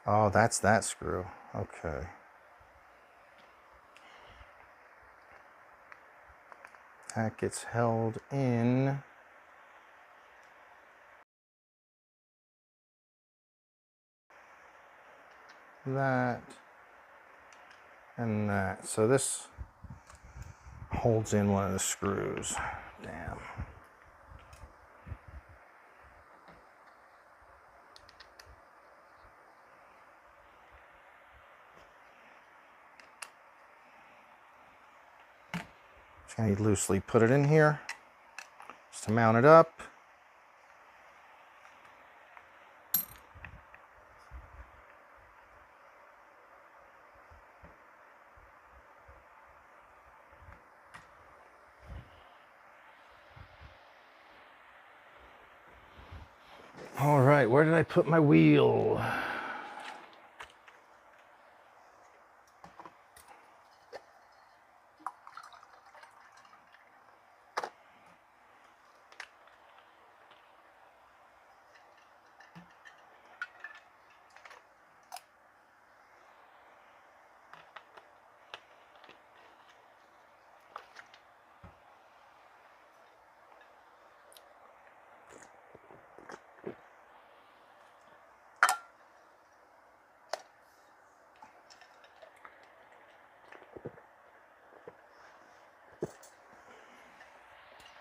Oh, that's that screw. Okay. That gets held in. That and that. So this holds in one of the screws. Damn. Just gonna loosely put it in here just to mount it up. All right, where did I put my wheel?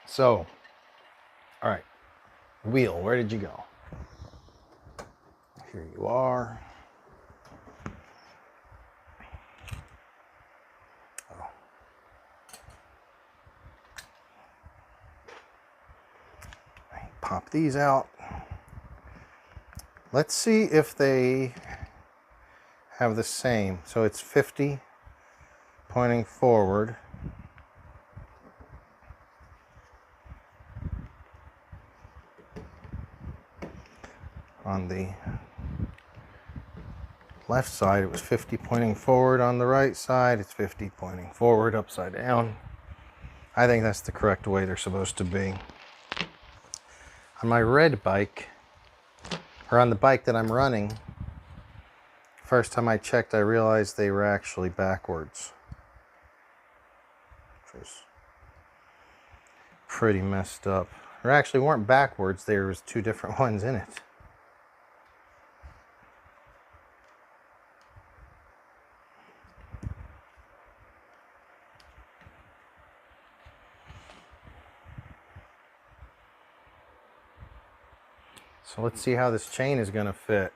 So, all right, wheel, where did you go? Here you are. Oh. Pop these out. Let's see if they have the same. So it's 50 pointing forward. On the left side, it was 50 pointing forward. On the right side, it's 50 pointing forward, upside down. I think that's the correct way they're supposed to be. On my red bike, or on the bike that I'm running, first time I checked, I realized they were actually backwards, which was pretty messed up. They actually weren't backwards, there was two different ones in it. So let's see how this chain is going to fit.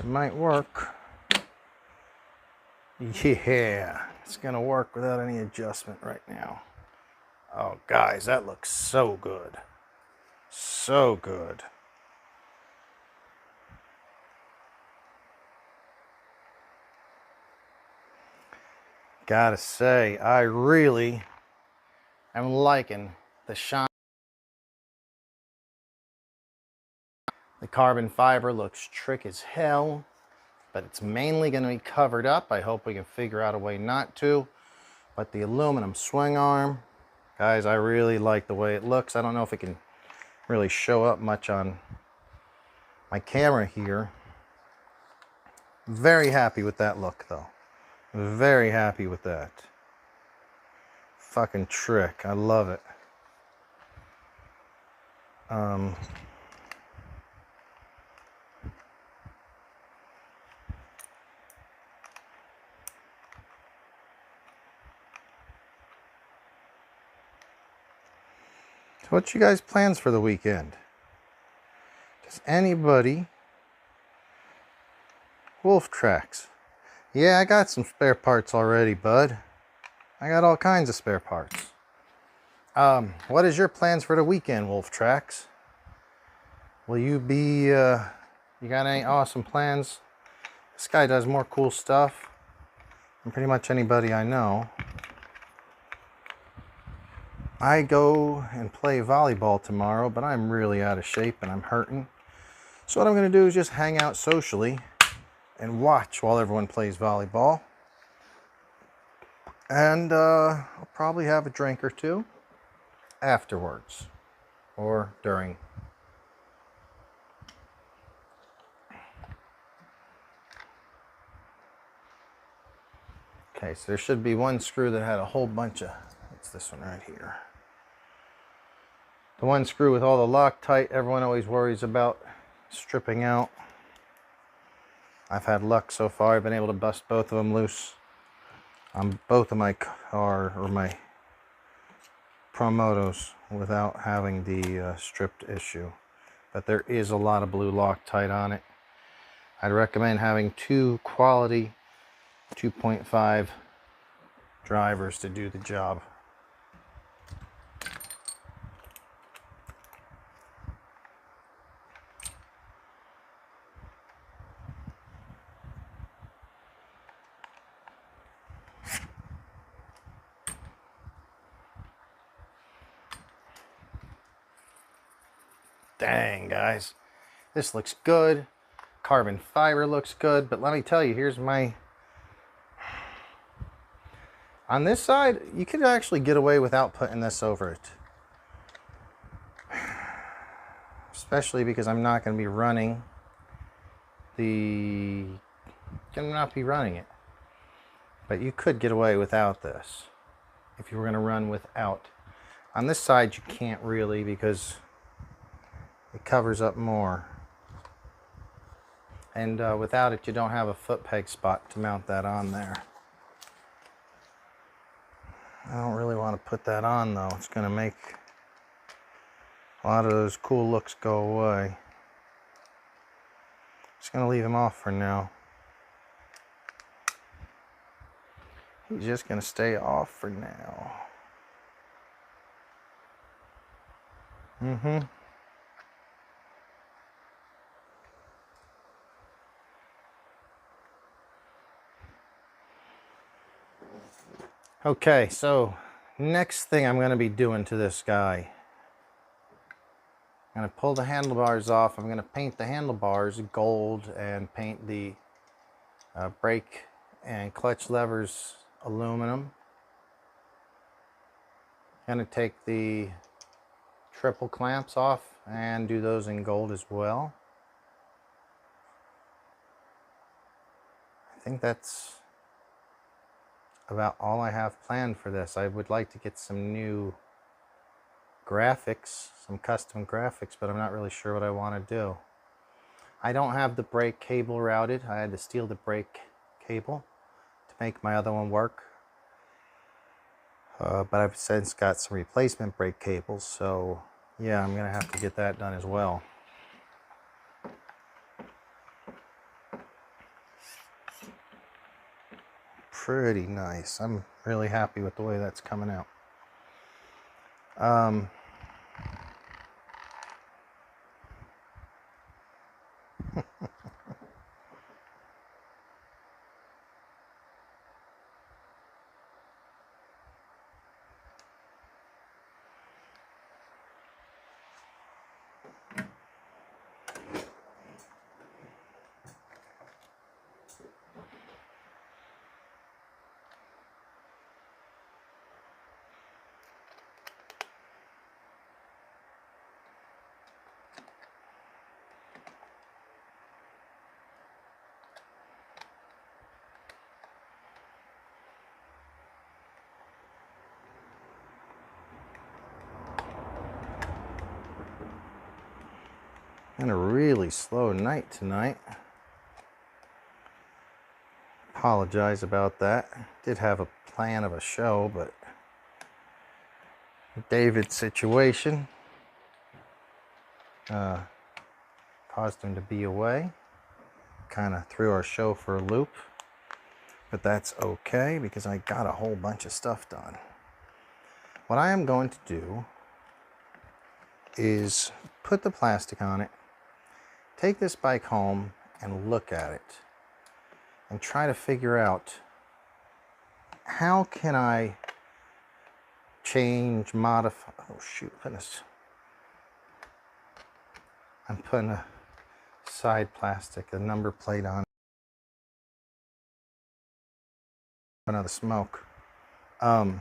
It might work. Yeah, it's gonna work without any adjustment right now. Oh, guys, that looks so good. So good. Gotta say, I really am liking the shine. The carbon fiber looks trick as hell, but it's mainly going to be covered up. I hope we can figure out a way not to. But the aluminum swing arm, guys, I really like the way it looks. I don't know if it can really show up much on my camera here. Very happy with that look, though. Very happy with that. Fucking trick. I love it. So what's you guys' plans for the weekend? Does anybody... Wolf tracks. Yeah, I got some spare parts already, bud. I got all kinds of spare parts. What is your plans for the weekend, Wolf Tracks? Will you be, you got any awesome plans? This guy does more cool stuff than pretty much anybody I know. I go and play volleyball tomorrow, but I'm really out of shape and I'm hurting. So what I'm going to do is just hang out socially and watch while everyone plays volleyball. And I'll probably have a drink or two afterwards or during. Okay, so there should be one screw that had a whole bunch of, it's this one right here. The one screw with all the Loctite everyone always worries about stripping out. I've had luck so far. I've been able to bust both of them loose on both of my car or my Promotos without having the stripped issue. But there is a lot of blue Loctite on it. I'd recommend having two quality 2.5 drivers to do the job. Dang, guys, this looks good. Carbon fiber looks good, but let me tell you, here's my... On this side, you could actually get away without putting this over it. Especially because I'm not going to be running the... Gonna not be running it. But you could get away without this if you were going to run without. On this side, you can't really because it covers up more. And without it, you don't have a foot peg spot to mount that on there. I don't really want to put that on though. It's going to make a lot of those cool looks go away. Just going to leave him off for now. He's just going to stay off for now. Okay, so next thing I'm going to be doing to this guy, I'm going to pull the handlebars off. I'm going to paint the handlebars gold and paint the brake and clutch levers aluminum. I'm going to take the triple clamps off and do those in gold as well. I think that's about all I have planned for this. I would like to get some new graphics, some custom graphics, but I'm not really sure what I want to do. I don't have the brake cable routed. I had to steal the brake cable to make my other one work. But I've since got some replacement brake cables, so yeah, I'm gonna have to get that done as well. pretty nice. I'm really happy with the way that's coming out. And a really slow night tonight. Apologize about that. Did have a plan of a show, but David's situation caused him to be away. Kind of threw our show for a loop, but that's okay because I got a whole bunch of stuff done. What I am going to do is put the plastic on it, take this bike home and look at it and try to figure out how can I change, modify, oh shoot, goodness. I'm putting a side plastic, a number plate on another smoke. So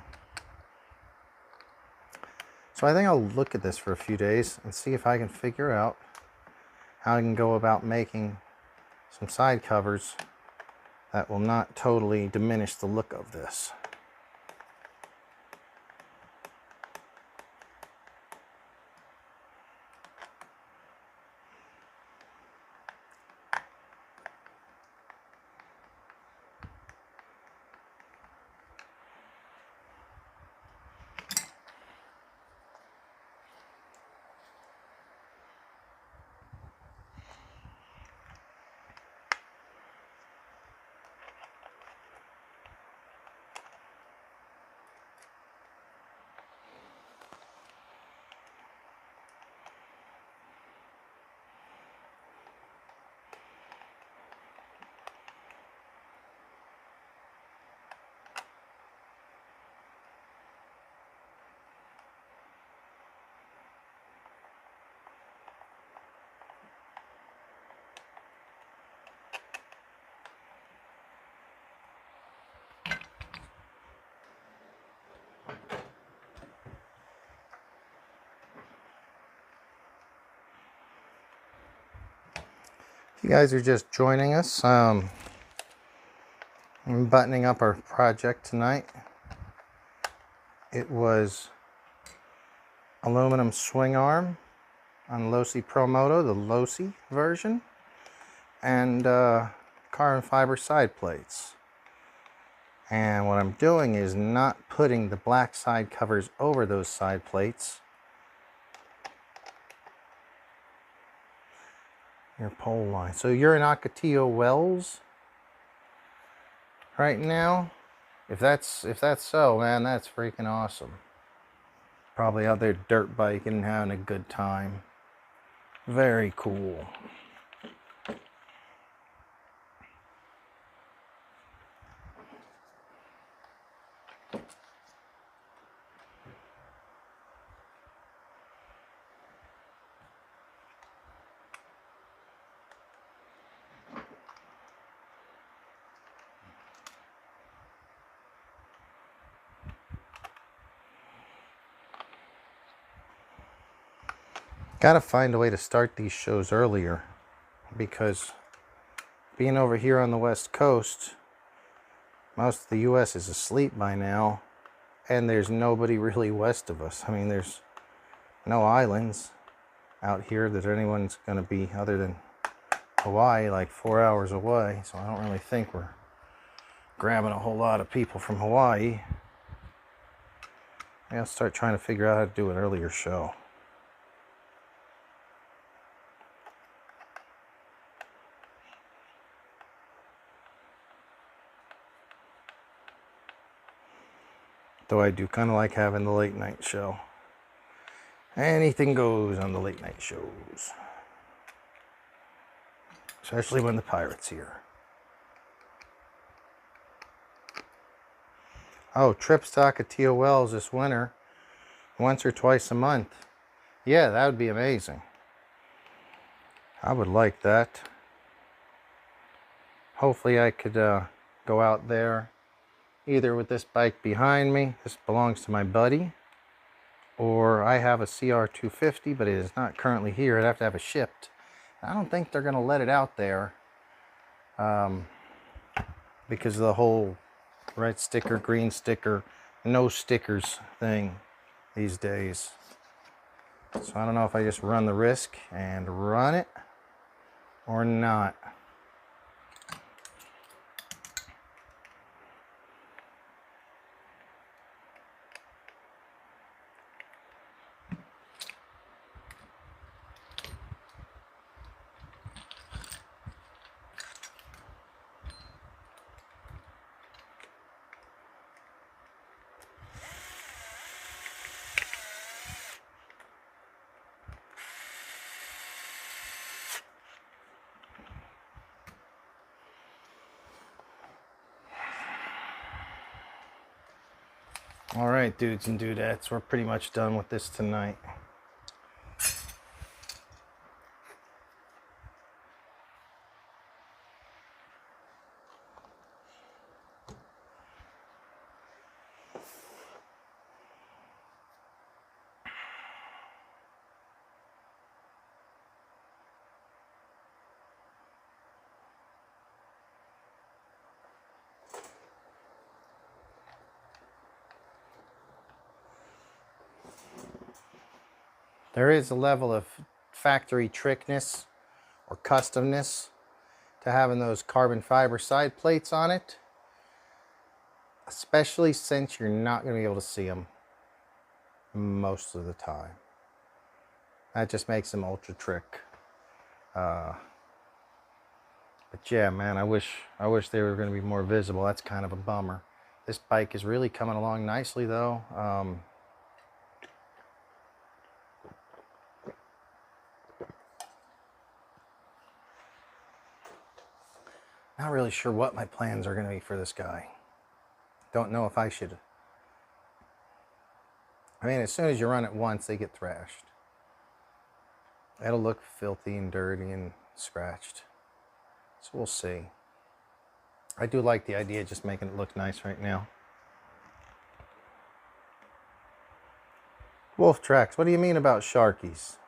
I think I'll look at this for a few days and see if I can figure out how I can go about making some side covers that will not totally diminish the look of this. If you guys are just joining us, I'm buttoning up our project tonight. It was aluminum swing arm on Losi Promoto, the Losi version, and carbon fiber side plates. And what I'm doing is not putting the black side covers over those side plates. Your pole line. So you're in Ocotillo Wells right now. If that's so, man, that's freaking awesome. Probably out there dirt biking and having a good time. Very cool. Gotta find a way to start these shows earlier, because being over here on the West Coast, most of the US is asleep by now, and there's nobody really west of us. I mean, there's no islands out here that anyone's gonna be other than Hawaii, like 4 hours away, so I don't really think we're grabbing a whole lot of people from Hawaii. I'll start trying to figure out how to do an earlier show. Though I do kind of like having the late night show. Anything goes on the late night shows. Especially when the pirate's here. Oh, trip stock at TOLs this winter. Once or twice a month. Yeah, that would be amazing. I would like that. Hopefully I could go out there either with this bike behind me. This belongs to my buddy. Or I have a CR250, but it is not currently here. I'd have to have it shipped. I don't think they're going to let it out there because of the whole red sticker, green sticker, no stickers thing these days. So I don't know if I just run the risk and run it or not. All right, dudes and dudettes, we're pretty much done with this tonight. There is a level of factory trickness or customness to having those carbon fiber side plates on it, especially since you're not going to be able to see them most of the time. That just makes them ultra trick. But yeah, man, I wish they were going to be more visible. That's kind of a bummer. This bike is really coming along nicely though. Not really sure what my plans are going to be for this guy. Don't know if I should. I mean, as soon as you run it once, they get thrashed. It'll look filthy and dirty and scratched. So we'll see. I do like the idea of just making it look nice right now. Wolf tracks, what do you mean about Sharkies?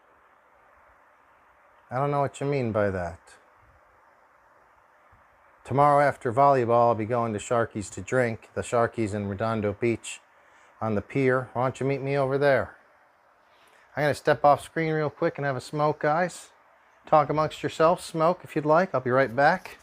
I don't know what you mean by that. Tomorrow after volleyball, I'll be going to Sharkies to drink. The Sharkies in Redondo Beach on the pier. Why don't you meet me over there? I'm going to step off screen real quick and have a smoke, guys. Talk amongst yourselves. Smoke if you'd like. I'll be right back.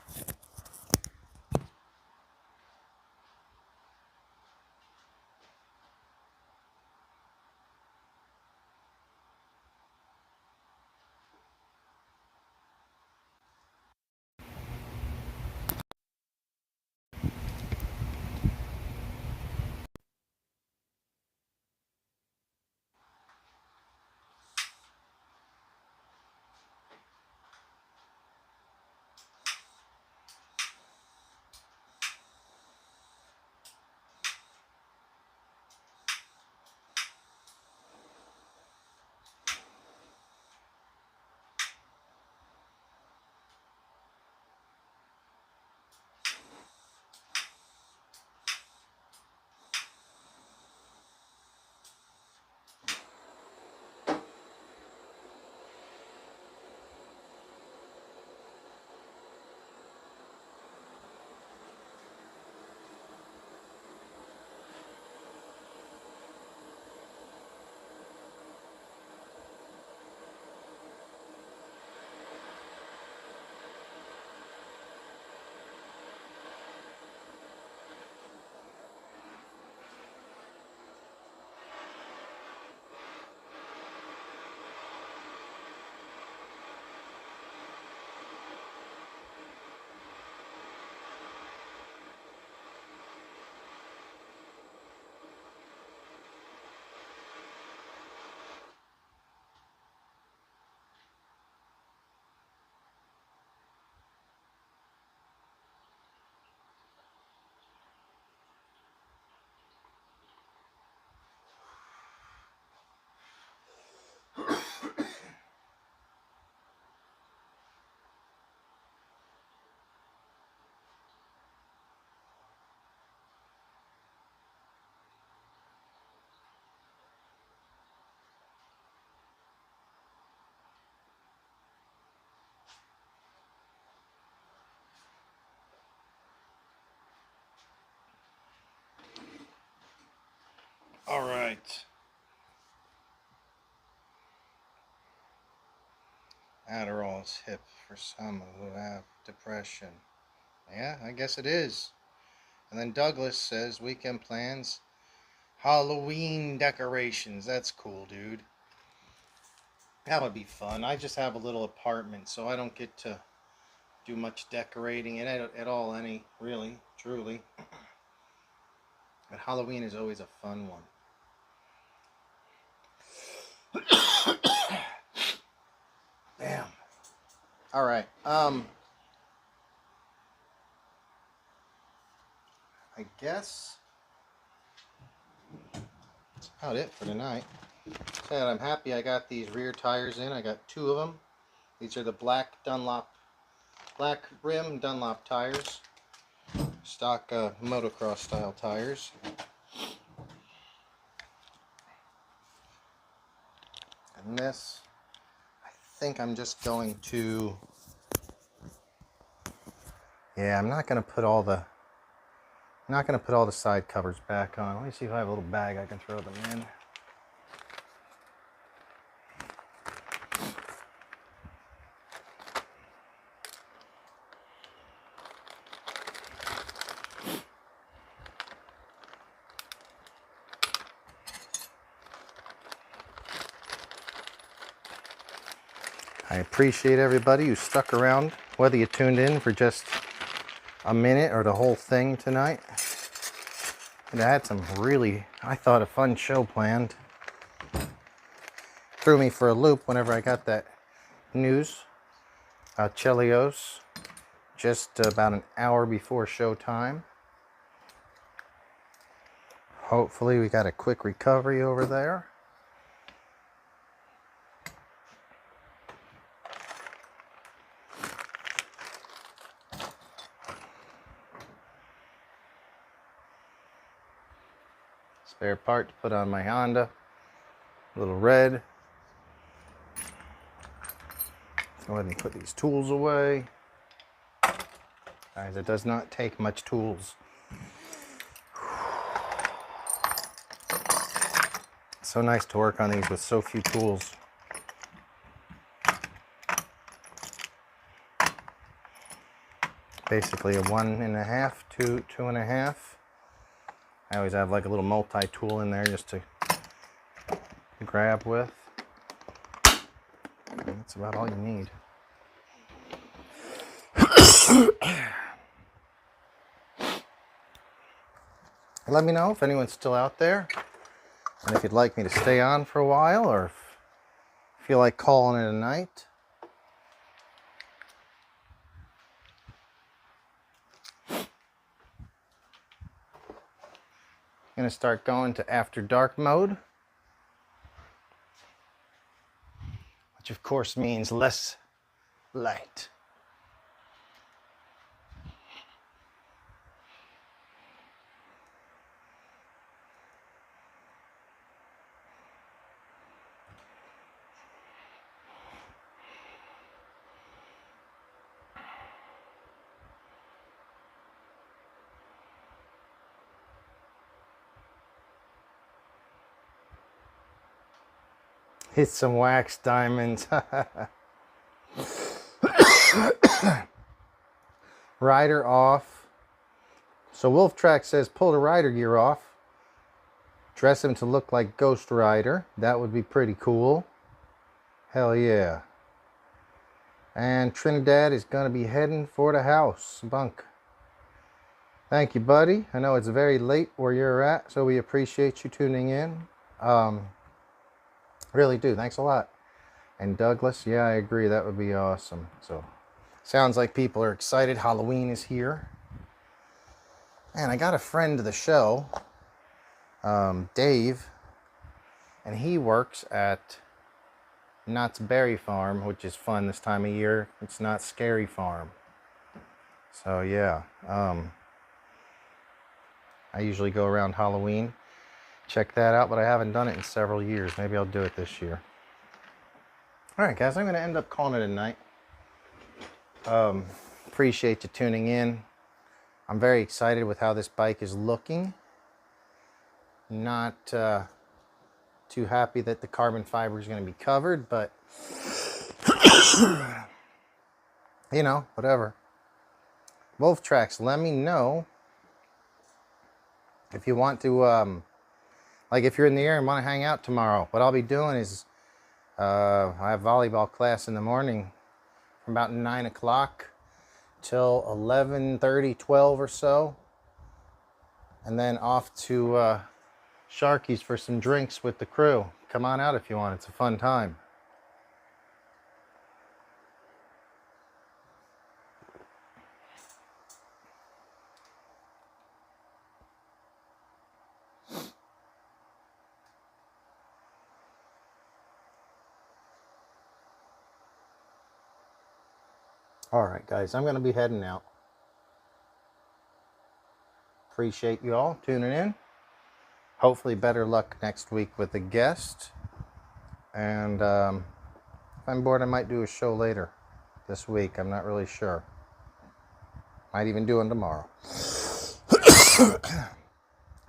All right. Adderall is hip for some who have depression. Yeah, I guess it is. And then Douglas says weekend plans, Halloween decorations. That's cool, dude. That would be fun. I just have a little apartment, so I don't get to do much decorating at all, really, truly. But Halloween is always a fun one. Damn. All right. I guess that's about it for tonight. Said I'm happy I got these rear tires in. I got 2 of them. These are the black rim Dunlop tires, stock motocross style tires. And this, I think I'm just going to, yeah, I'm not going to put all the side covers back on. Let me see if I have a little bag I can throw them in. I appreciate everybody who stuck around, whether you tuned in for just a minute or the whole thing tonight. And I had some really, I thought, a fun show planned. Threw me for a loop whenever I got that news. Chelios, just about an hour before showtime. Hopefully we got a quick recovery over there. Spare part to put on my Honda. A little red. Let's go ahead and put these tools away. Guys, it does not take much tools. It's so nice to work on these with so few tools. Basically a 1.5, 2.5. I always have like a little multi-tool in there just to grab with. And that's about all you need. Let me know if anyone's still out there, and if you'd like me to stay on for a while, or if you feel like calling it a night. I'm going to start going to after dark mode, which of course means less light. Hit some wax diamonds. Rider off. So Wolf Track says pull the rider gear off. Dress him to look like Ghost Rider. That would be pretty cool. Hell yeah. And Trinidad is going to be heading for the house. Bunk. Thank you, buddy. I know it's very late where you're at, so we appreciate you tuning in. Really do. Thanks a lot. And Douglas, yeah, I agree. That would be awesome. So, sounds like people are excited. Halloween is here. And I got a friend of the show, Dave, and he works at Knott's Berry Farm, which is fun this time of year. It's not Scary Farm. So, yeah. I usually go around Halloween. Check that out, but I haven't done it in several years. Maybe I'll do it this year. Alright guys, I'm going to end up calling it a night. Appreciate you tuning in. I'm very excited with how this bike is looking. Not too happy that the carbon fiber is going to be covered, but you know, whatever. Wolf Tracks, let me know if you want to, like if you're in the area and want to hang out tomorrow. What I'll be doing is I have volleyball class in the morning from about 9 o'clock till 11:30, 12 or so. And then off to Sharky's for some drinks with the crew. Come on out if you want. It's a fun time. All right, guys, I'm going to be heading out. Appreciate you all tuning in. Hopefully better luck next week with a guest. And if I'm bored, I might do a show later this week. I'm not really sure. Might even do one tomorrow.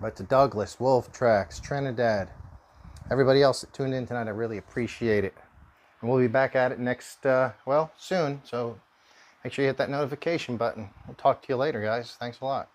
But to Douglas, Wolf Tracks, Trinidad, everybody else that tuned in tonight, I really appreciate it. And we'll be back at it next, well, soon. So make sure you hit that notification button. We'll talk to you later, guys. Thanks a lot.